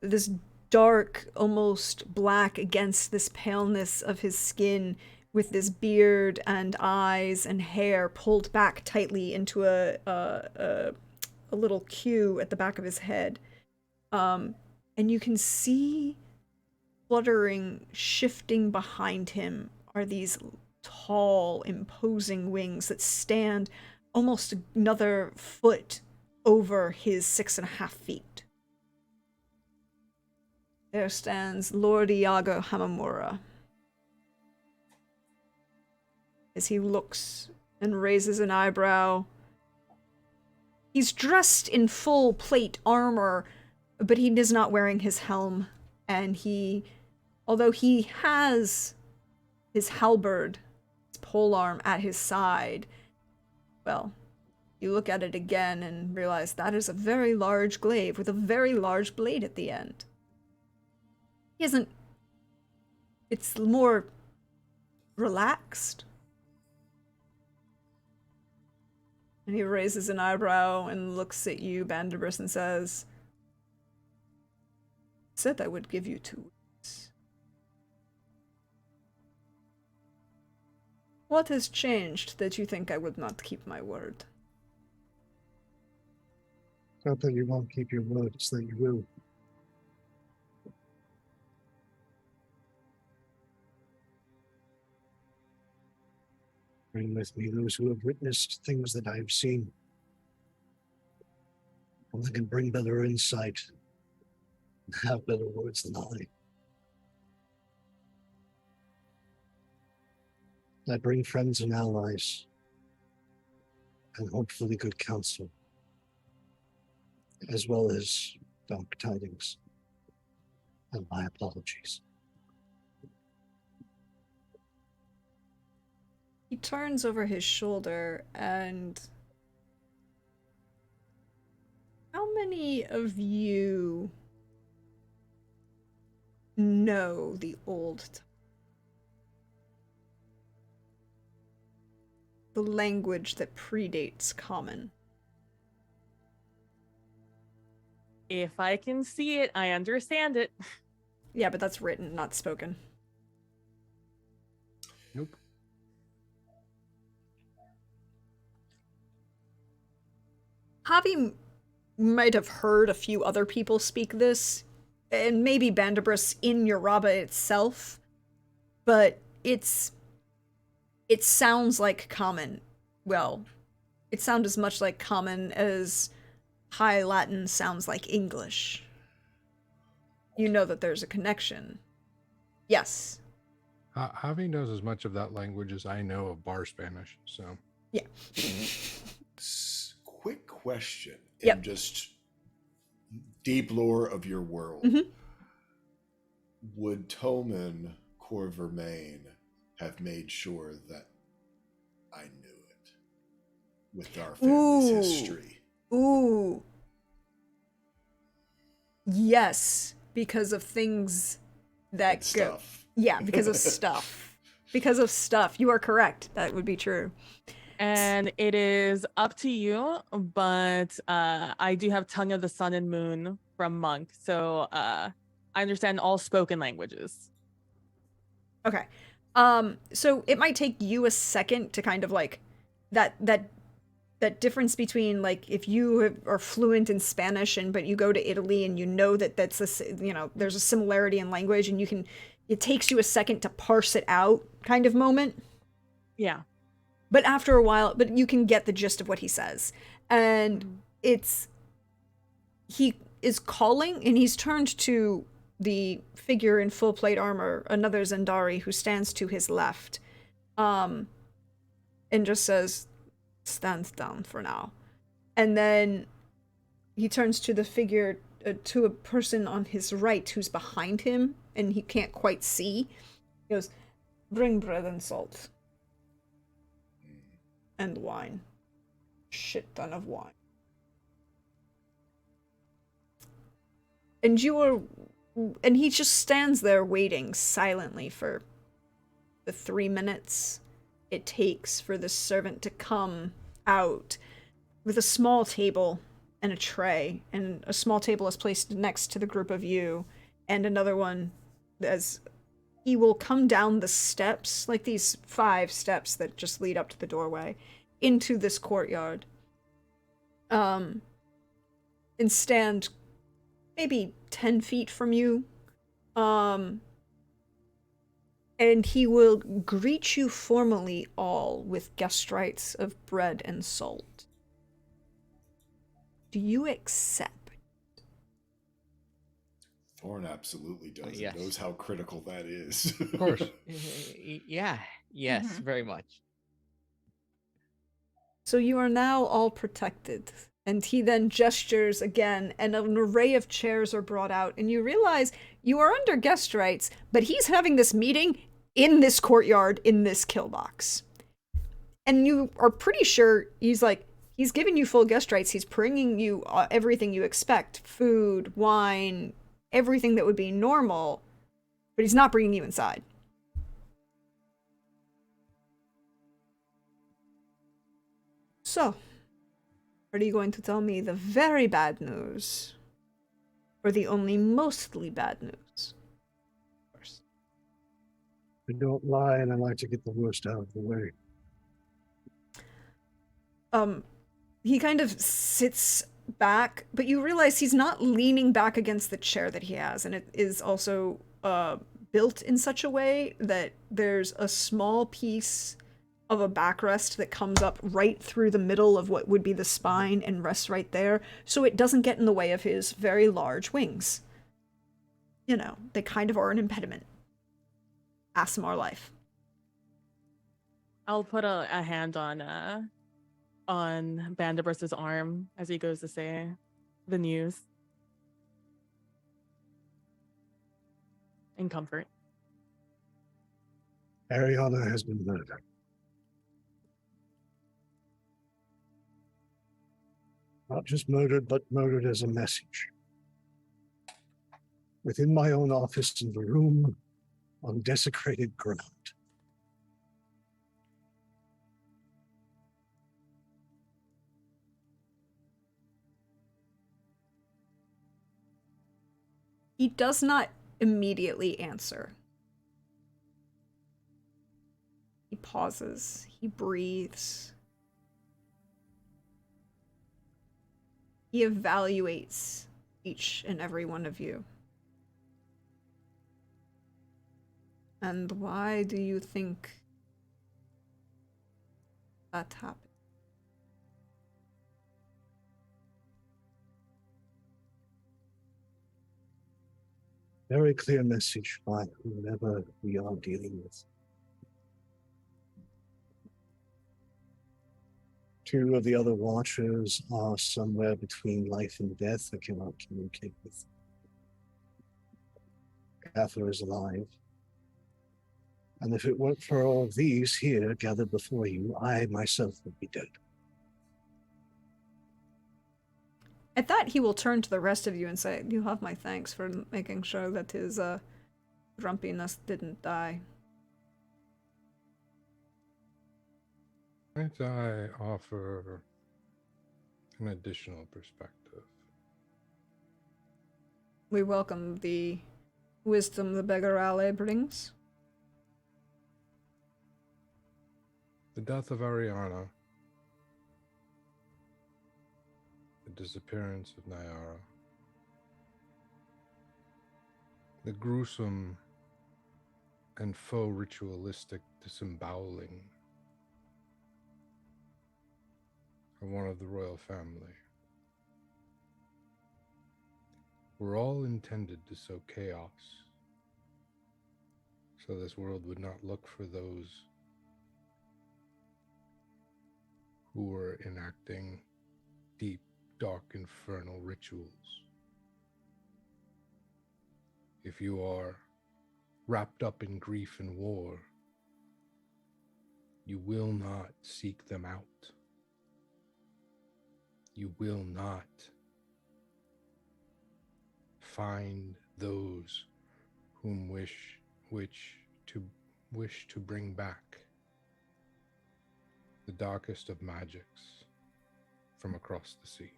This dark, almost black against this paleness of his skin, with this beard and eyes and hair pulled back tightly into a little queue at the back of his head. And you can see fluttering, shifting behind him are these tall, imposing wings that stand almost another foot over his 6.5 feet. There stands Lord Iago Hamamura. As he looks and raises an eyebrow, he's dressed in full plate armor, but he is not wearing his helm, and although he has his halberd, his polearm at his side, well, you look at it again and realize that is a very large glaive with a very large blade at the end. It's more relaxed. And he raises an eyebrow and looks at you, Bandabris, and says, I said I would give you 2 weeks. What has changed that you think I would not keep my word? Not that you won't keep your word, it's that you will. Bring with me those who have witnessed things that I have seen. And they can bring better insight and have better words than I. I bring friends and allies, and hopefully good counsel, as well as dark tidings, and my apologies. He turns over his shoulder and... How many of you know the the language that predates Common? If I can see it, I understand it. Yeah, but that's written, not spoken. Nope. Javi might have heard a few other people speak this, and maybe Bandabris in Yoruba itself, but it sounds like Common. Well, it sounds as much like Common as High Latin sounds like English. You know that there's a connection. Yes. Javi knows as much of that language as I know of bar Spanish, so. Yeah. Quick question. Yep. In just deep lore of your world, Mhm. would Toman Corvermain have made sure that I knew it with our family's Ooh. history? Ooh. Yes, because of things that And go. stuff. Yeah, because of stuff. Because of stuff. You are correct. That would be true. And it is up to you, but I do have Tongue of the Sun and Moon from Monk, so I understand all spoken languages. Okay. So it might take you a second to kind of like that difference between like if you are fluent in Spanish but you go to Italy and you know that that's there's a similarity in language and it takes you a second to parse it out kind of moment. Yeah. But after a while, but you can get the gist of what he says. And he is calling and he's turned to the figure in full plate armor, another Zendari who stands to his left, and just says, "Stand down for now." And then he turns to the figure, to a person on his right who's behind him, and he can't quite see. He goes, "Bring bread and salt. And wine. Shit ton of wine." And he just stands there waiting silently for the 3 minutes it takes for the servant to come out with a small table and a tray, and a small table is placed next to the group of you, and another one as he will come down the steps, like these 5 steps that just lead up to the doorway, into this courtyard. And stand maybe 10 feet from you. And he will greet you formally all with guest rights of bread and salt. Do you accept? Thorn absolutely does. Yes. He knows how critical that is. Of course. Yeah. Yes. Mhm. Very much. So you are now all protected. And he then gestures again, and an array of chairs are brought out, and you realize you are under guest rights, but he's having this meeting in this courtyard in this kill box. And you are pretty sure he's giving you full guest rights. He's bringing you everything you expect: food, wine, everything that would be normal, but he's not bringing you inside. So, are you going to tell me the very bad news? Or the only mostly bad news? First. I don't lie, and I like to get the worst out of the way. He kind of sits back, but you realize he's not leaning back against the chair that he has, and it is also built in such a way that there's a small piece of a backrest that comes up right through the middle of what would be the spine and rests right there, so it doesn't get in the way of his very large wings. You know, they kind of are an impediment. Aasimar life. I'll put a hand on Bandabrust's arm as he goes to say the news. In comfort. Ariana has been murdered. Not just murdered, but murdered as a message. Within my own office in the room on desecrated ground. He does not immediately answer. He pauses. He breathes. He evaluates each and every one of you. And why do you think that happened? Very clear message by whoever we are dealing with. 2 of the other watchers are somewhere between life and death. I cannot communicate with. Cather is alive. And if it weren't for all of these here gathered before you, I myself would be dead. At that, he will turn to the rest of you and say, "You have my thanks for making sure that his grumpiness didn't die." Might I offer an additional perspective? We welcome the wisdom the beggar alley brings. The death of Ariana, the disappearance of Nyara, the gruesome and faux ritualistic disemboweling of one of the royal family were all intended to sow chaos, so this world would not look for those who were enacting deep, dark, infernal rituals. If you are wrapped up in grief and war, you will not seek them out. You will not find those whom wish to bring back the darkest of magics from across the sea.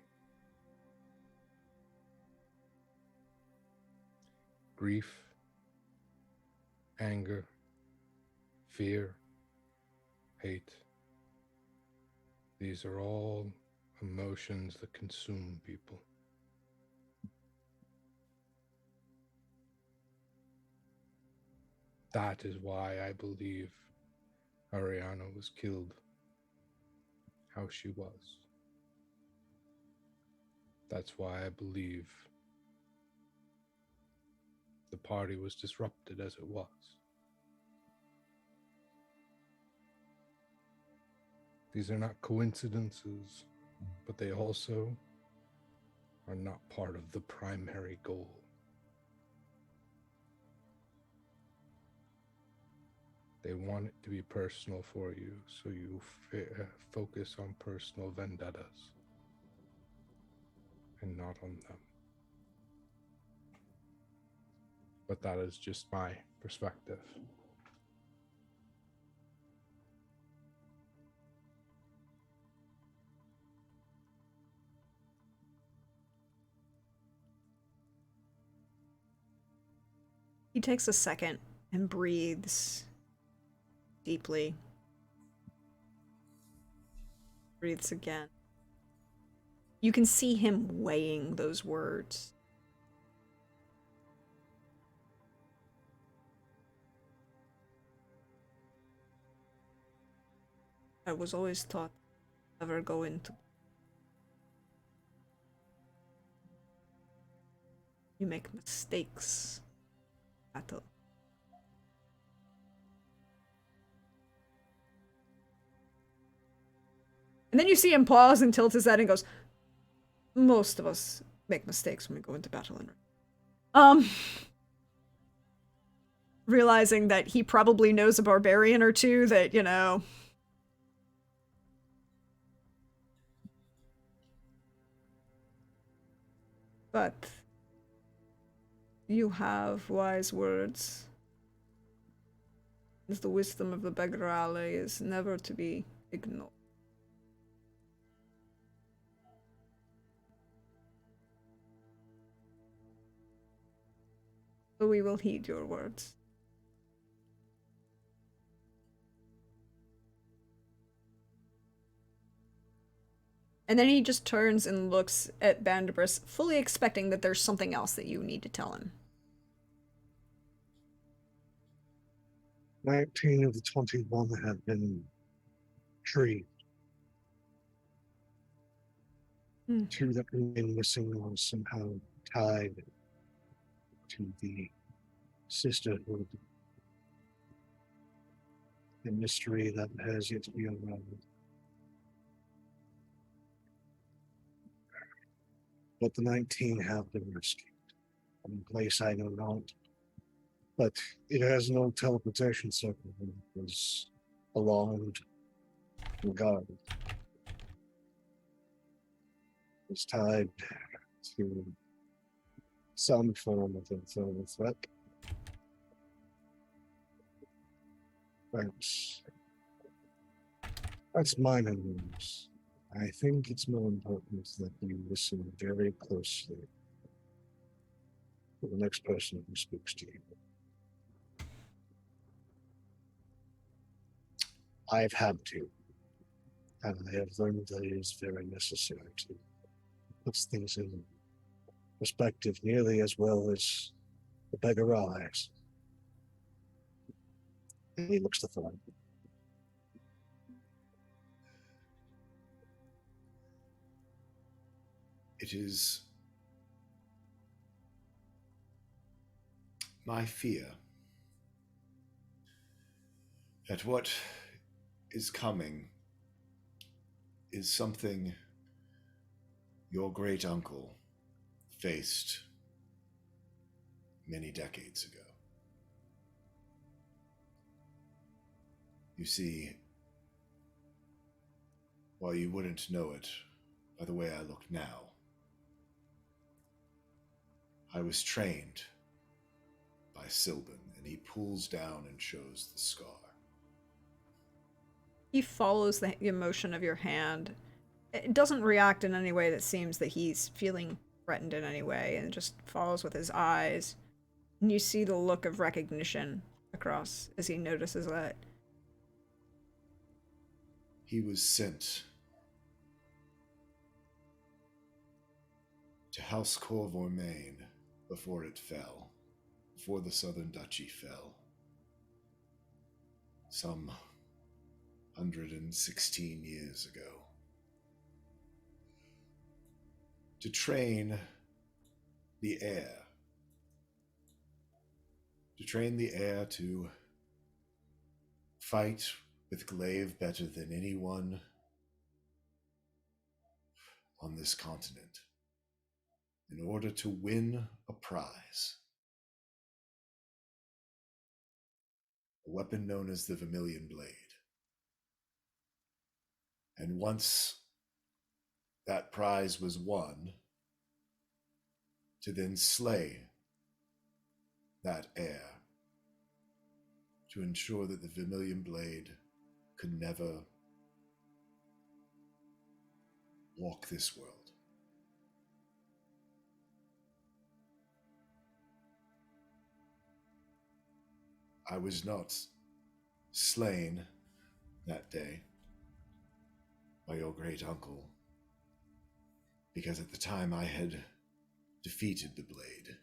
grief, anger, fear, hate. These are all emotions that consume people. That is why I believe Ariana was killed how she was. That's why I believe the party was disrupted as it was. These are not coincidences, but they also are not part of the primary goal. They want it to be personal for you, so you focus on personal vendettas and not on them. But that is just my perspective. He takes a second and breathes deeply. Breathes again. You can see him weighing those words. I was always taught never go into. You make mistakes. Battle. And then you see him pause and tilt his head and goes, most of us make mistakes when we go into battle. Realizing that he probably knows a barbarian or two that, you know. But you have wise words. The wisdom of the Begrale is never to be ignored. So we will heed your words. And then he just turns and looks at Bandibris, fully expecting that there's something else that you need to tell him. 19 of the 21 have been freed. 2 that remain missing are somehow tied to the sisterhood. A mystery that has yet to be unraveled. But the 19 have been rescued. From a place I know not. But it has no teleportation circle. It was alarmed and guarded. It's tied to some form of infernal threat. That's minor news. I think it's more important that you listen very closely to the next person who speaks to you. I've had to, and I have learned that it is very necessary to put things in perspective nearly as well as the beggar eyes. And he looks to Thorn. It is my fear that what is coming is something your great uncle faced many decades ago. You see, while you wouldn't know it by the way I look now, I was trained by Sylvan, and he pulls down and shows the scar. He follows the emotion of your hand. It doesn't react in any way that seems that he's feeling threatened in any way, and just follows with his eyes. And you see the look of recognition across as he notices that. He was sent to House Corvormain before it fell, before the Southern Duchy fell. Some 116 years ago. To train the heir. To train the heir to fight with glaive better than anyone on this continent, in order to win a prize. A weapon known as the Vermilion Blade. And once that prize was won, to then slay that heir, to ensure that the Vermilion Blade could never walk this world. I was not slain that day by your great uncle, because at the time I had defeated the blade.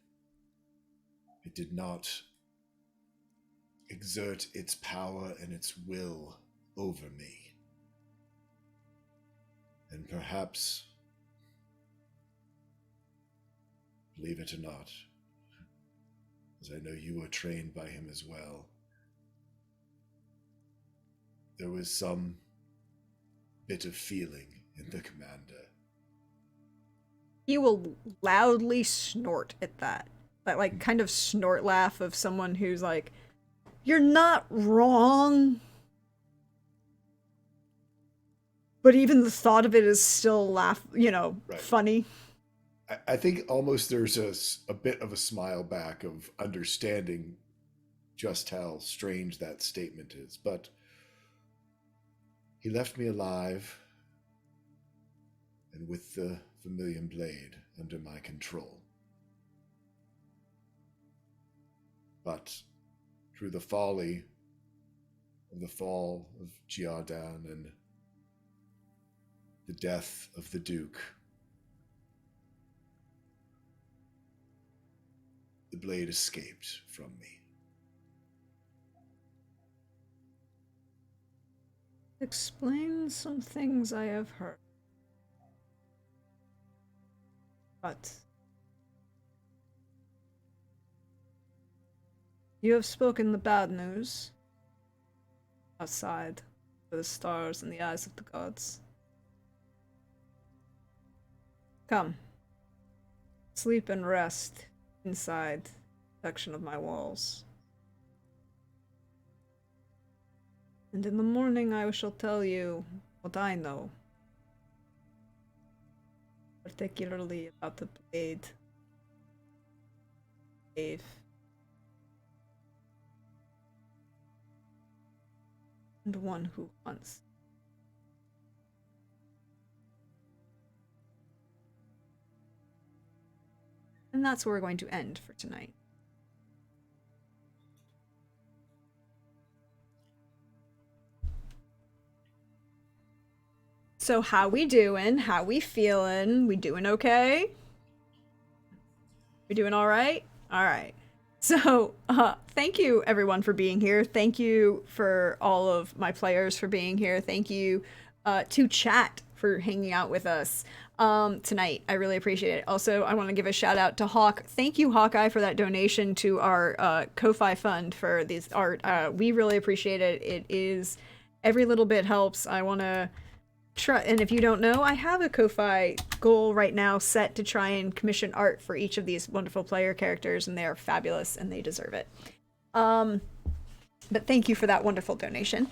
It did not exert its power and its will over me. And perhaps, believe it or not, as I know you were trained by him as well, there was some bit of feeling in the commander. He will loudly snort at that. That, like, kind of snort laugh of someone who's like, you're not wrong. But even the thought of it is still Right. funny. I think almost there's a bit of a smile back of understanding just how strange that statement is. But he left me alive and with the Vermilion Blade under my control. But through the folly of the fall of Giardan and the death of the Duke, the blade escaped from me. Explain some things I have heard. But you have spoken the bad news outside for the stars and the eyes of the gods. Come. Sleep and rest inside the section of my walls. And in the morning I shall tell you what I know. Particularly about the blade. Cave. And one who hunts. And that's where we're going to end for tonight. So how we doing? How we feeling? We doing okay? We doing all right? All right. So, thank you everyone for being here. Thank you for all of my players for being here. Thank you to chat for hanging out with us tonight. I really appreciate it. Also, I want to give a shout out to Hawk. Thank you, Hawkeye, for that donation to our Ko-Fi fund for this art. We really appreciate it. It is, every little bit helps. I want to try, and if you don't know, I have a Ko-Fi goal right now set to try and commission art for each of these wonderful player characters, and they are fabulous and they deserve it. But thank you for that wonderful donation.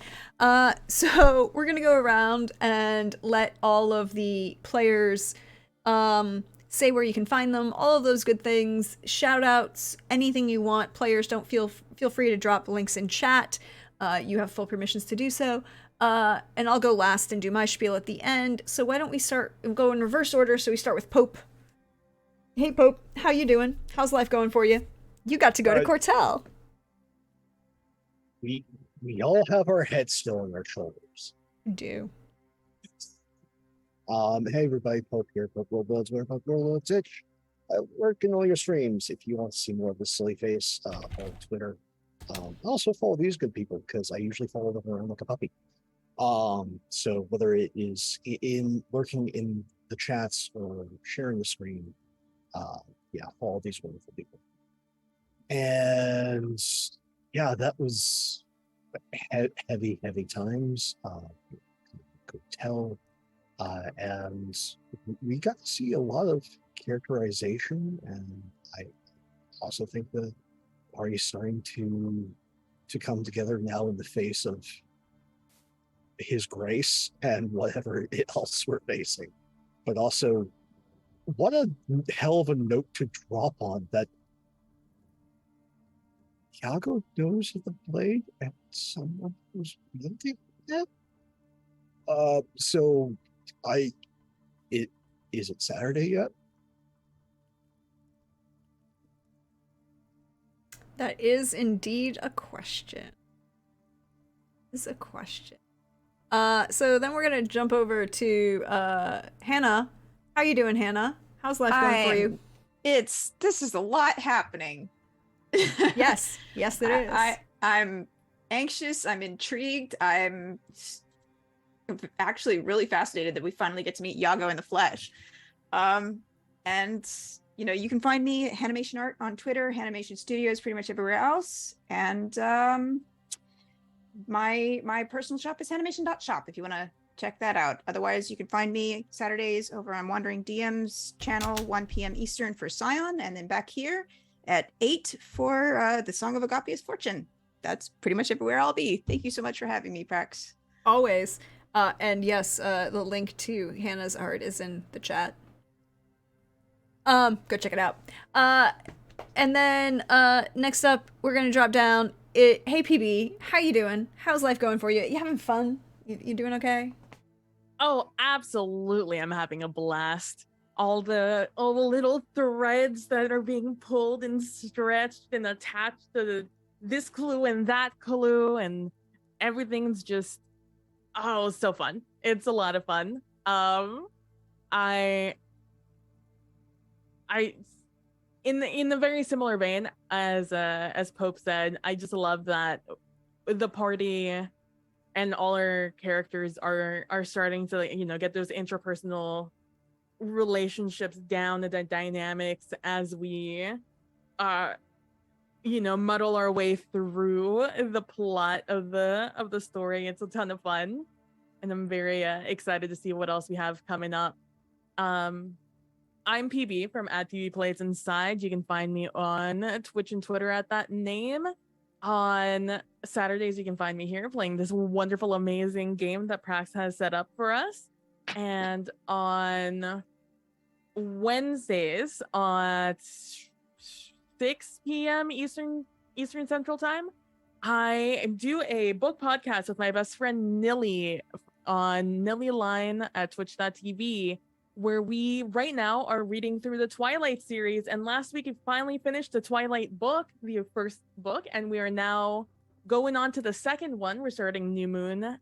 So we're gonna go around and let all of the players say where you can find them, all of those good things, shout outs, anything you want. Players, don't feel free to drop links in chat. You have full permissions to do so. And I'll go last and do my spiel at the end. So why don't we go in reverse order? So we start with Pope. Hey Pope, how you doing? How's life going for you? You got to go to Right. Cortel. We all have our heads still on our shoulders. You do. Hey everybody, Pope here, Pope Worldbuilds, where Pope Worldbuilds itch. I work in all your streams. If you want to see more of the silly face, on Twitter. Also follow these good people because I usually follow them around like a puppy. So whether it is in lurking in the chats or sharing the screen, yeah, follow these wonderful people. And yeah, that was heavy times. Could tell. And we got to see a lot of characterization, and I also think the party's starting to come together now in the face of his grace and whatever else we're facing. But also, what a hell of a note to drop on that Iago knows of the blade and someone was wielding it. So is it Saturday yet? That is indeed a question. Is a question. So then we're gonna jump over to Hannah. How you doing, Hannah? How's life going for you? This is a lot happening. Yes, yes, it is. I'm anxious. I'm intrigued. I'm actually really fascinated that we finally get to meet Iago in the flesh. And you know, you can find me at Hanimation Art on Twitter, Hanimation Studios, pretty much everywhere else. And my personal shop is hanimation.shop if you want to check that out. Otherwise, you can find me Saturdays over on Wandering DM's channel, 1 p.m. Eastern for Scion, and then back here at 8 for the Song of Agapia's Fortune. That's pretty much everywhere I'll be. Thank you so much for having me, Prax. Always. And yes, the link to Hannah's art is in the chat. Go check it out. And then next up, we're gonna drop down. Hey PB, how you doing? How's life going for you? You having fun? You doing okay? Oh, absolutely. I'm having a blast. All the little threads that are being pulled and stretched and attached to this clue and that clue, and everything's just, oh, it's so fun. It's a lot of fun. I in the very similar vein as Pope said, I just love that the party and all our characters are starting to, you know, get those interpersonal relationships down, the dynamics as we you know, muddle our way through the plot of the story. It's a ton of fun, and I'm very excited to see what else we have coming up. I'm PB from @PB Plays Inside. You can find me on Twitch and Twitter at that name. On Saturdays, you can find me here playing this wonderful, amazing game that Prax has set up for us. And on Wednesdays at 6 p.m. Eastern Central Time, I do a book podcast with my best friend Nilly on Nilly Line at twitch.tv, where we right now are reading through the Twilight series. And last week we finally finished the Twilight book, the first book, and we are now going on to the second one. We're starting New Moon.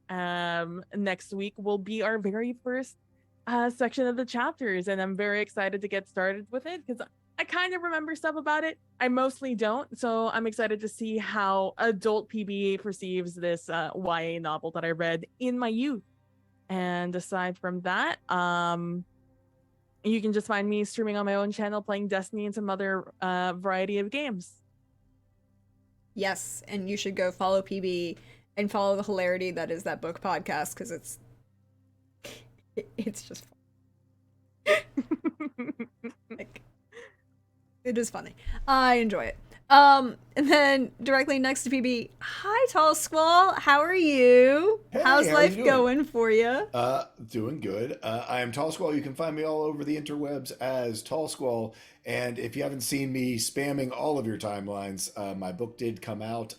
Next week will be our very first section of the chapters, and I'm very excited to get started with it because I kind of remember stuff about it. I mostly don't, so I'm excited to see how adult PB perceives this YA novel that I read in my youth. And aside from that, you can just find me streaming on my own channel, playing Destiny and some other variety of games. Yes, and you should go follow PB and follow the hilarity that is that book podcast, because it's just like, it is funny. I enjoy it. And then directly next to PB, hi Tall Squall, how are you? Hey, How's how are life you doing? going for you? Doing good. I am Tall Squall. You can find me all over the interwebs as Tall Squall. And if you haven't seen me spamming all of your timelines, my book did come out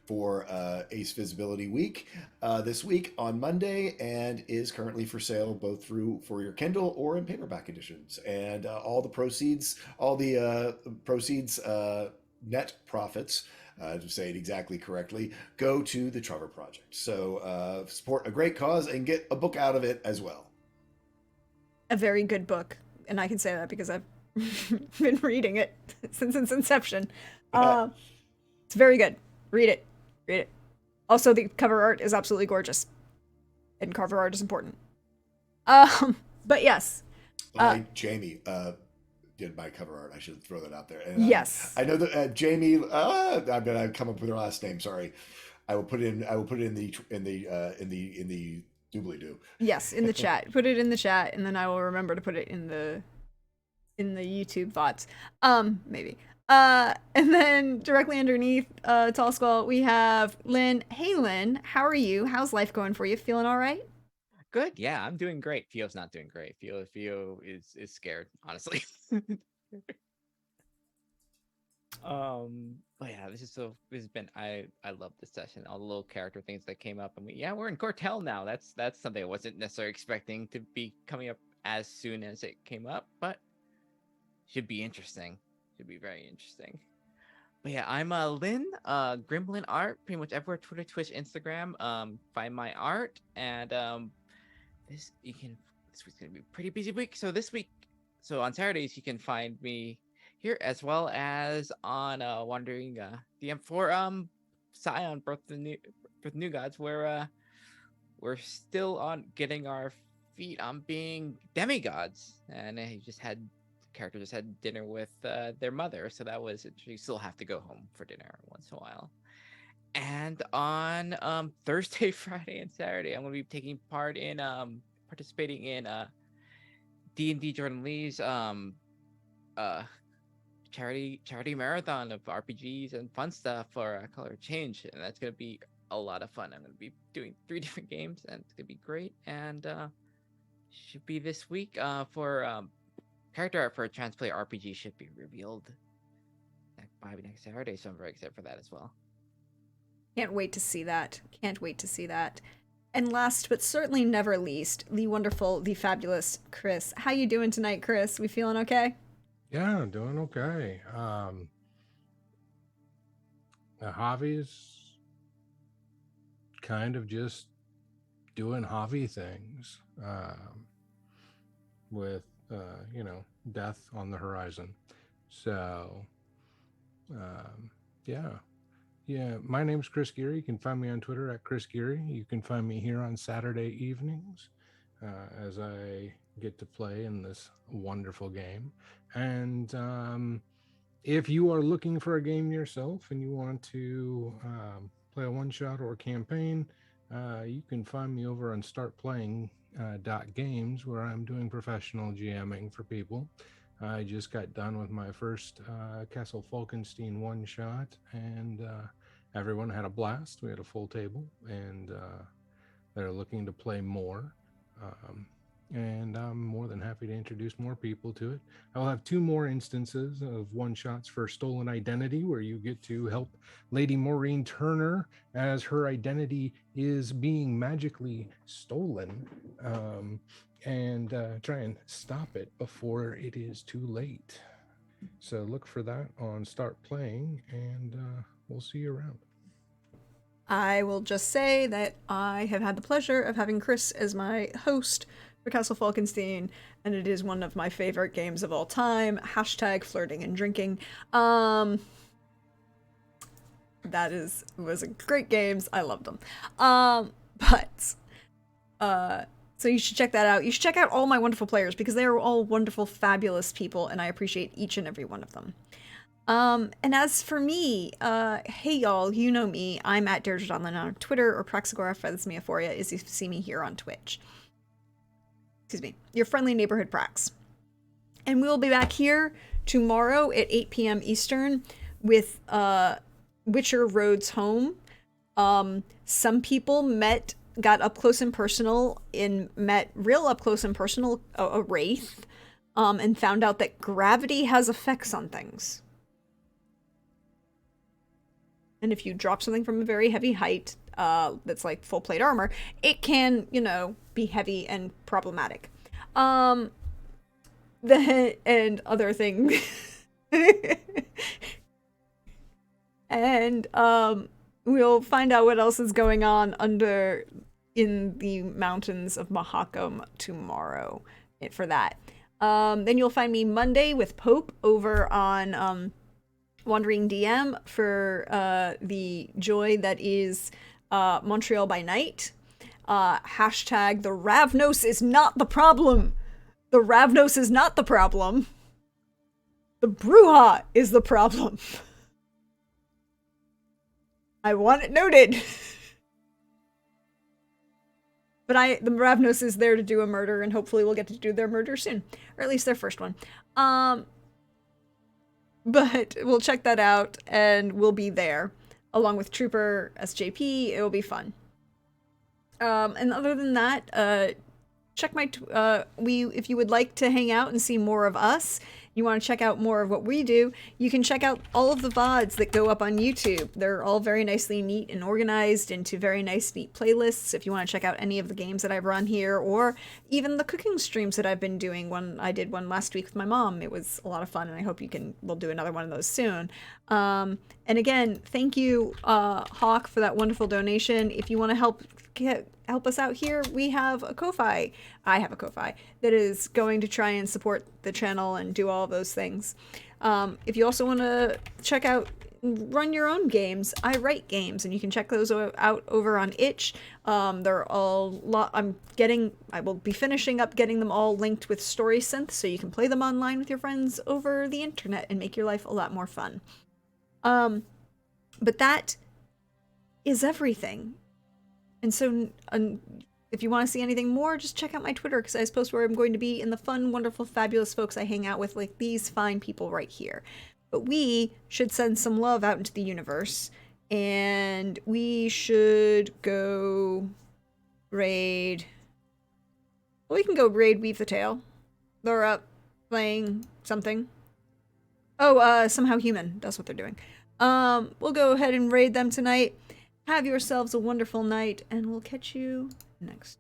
for Ace Visibility Week this week on Monday, and is currently for sale both for your Kindle or in paperback editions. And all the proceeds net profits, to say it exactly correctly, go to the Trevor Project. So support a great cause and get a book out of it as well. A very good book, and I can say that because I've been reading it since its inception. It's very good. Read it. Read it. Also, the cover art is absolutely gorgeous, and cover art is important. But yes. Jamie did my cover art. I should throw that out there. And yes. I know that Jamie. I'm gonna come up with her last name. Sorry. I will put it in the doobly-doo. Yes, in the chat. Put it in the chat, and then I will remember to put it in the YouTube thoughts. Maybe. And then directly underneath Tall Skull, we have Lynn. Hey, Lynn, how are you? How's life going for you? Feeling all right? Good. Yeah, I'm doing great. Fio's not doing great. Fio is scared, honestly. But yeah, this has been I love this session. All the little character things that came up, and we're in Cortel now. That's something I wasn't necessarily expecting to be coming up as soon as it came up, but should be interesting. Should be very interesting. But yeah, I'm Lynn, Grimblin Art, pretty much everywhere, Twitter, Twitch, Instagram. Find my art, and this week's gonna be a pretty busy week. So so on Saturdays you can find me here, as well as on Wandering DM for Scion Birth of the New Gods, where we're still on getting our feet on being demigods, and character just had dinner with their mother, so that was interesting. You still have to go home for dinner once in a while. And on Thursday, Friday, and Saturday, I'm going to be taking part in participating in D&D Jordan Lee's charity marathon of RPGs and fun stuff for Color Change, and that's going to be a lot of fun. I'm going to be doing 3 different games, and it's going to be great. And should be this week for character art for a Transplay RPG should be revealed by next Saturday, so I'm very excited for that as well. Can't wait to see that. Can't wait to see that. And last but certainly never least, the wonderful, the fabulous Chris. How you doing tonight, Chris? We feeling okay? Yeah, doing okay. The hobbies, kind of just doing hobby things, with death on the horizon. So yeah, my name's Chris Geary. You can find me on Twitter at Chris Geary. You can find me here on Saturday evenings as I get to play in this wonderful game. And if you are looking for a game yourself and you want to play a one-shot or a campaign, you can find me over on startplaying.games, where I'm doing professional GMing for people. I just got done with my first Castle Falkenstein one-shot, and everyone had a blast. We had a full table, and they're looking to play more. And I'm more than happy to introduce more people to it. I'll have 2 more instances of one-shots for Stolen Identity, where you get to help Lady Maureen Turner as her identity is being magically stolen, and try and stop it before it is too late. So look for that on Start Playing, and we'll see you around. I will just say that I have had the pleasure of having Chris as my host for Castle Falkenstein, and it is one of my favorite games of all time. # flirting and drinking. Was a great games. I loved them. So you should check that out. You should check out all my wonderful players, because they are all wonderful, fabulous people, and I appreciate each and every one of them. And as for me, hey y'all, you know me. I'm at Deirdre Donlin on Twitter, or Praxagora Phasmiophobia is if you see me here on Twitch. Excuse me, your friendly neighborhood Prax. And we'll be back here tomorrow at 8 p.m. Eastern with Witcher Roads Home. Some people got up close and personal met real up close and personal a wraith, and found out that gravity has effects on things. And if you drop something from a very heavy height, that's like full plate armor, it can, be heavy and problematic. And other thing. And we'll find out what else is going on in the mountains of Mahakam tomorrow for that. Then you'll find me Monday with Pope over on Wandering DM for the joy that is Montreal by Night. Hashtag the Ravnos is not the problem. The Ravnos is not the problem. The Bruja is the problem. I want it noted. But the Ravnos is there to do a murder, and hopefully we'll get to do their murder soon. Or at least their first one. But we'll check that out, and we'll be there. Along with Trooper SJP, it'll be fun. And other than that, check my, if you would like to hang out and see more of us, you want to check out more of what we do, you can check out all of the VODs that go up on YouTube. They're all very nicely neat and organized into very nice, neat playlists. If you want to check out any of the games that I've run here, or even the cooking streams that I've been doing. I did one last week with my mom. It was a lot of fun, and I hope we'll do another one of those soon. And again, thank you, Hawk, for that wonderful donation. If you want to help us out here, we have a Ko-Fi. I have a Ko-Fi that is going to try and support the channel and do all of those things. If you also want to check out, run your own games, I write games, and you can check those out over on itch. They're all I will be finishing up getting them all linked with StorySynth, so you can play them online with your friends over the internet and make your life a lot more fun. But that is everything. And so, if you want to see anything more, just check out my Twitter, because I post where I'm going to be and the fun, wonderful, fabulous folks I hang out with, like these fine people right here. But we should send some love out into the universe, and we should go raid. Well, we can go raid Weave the Tale. They're up playing something. Oh, Somehow Human. That's what they're doing. We'll go ahead and raid them tonight. Have yourselves a wonderful night, and we'll catch you next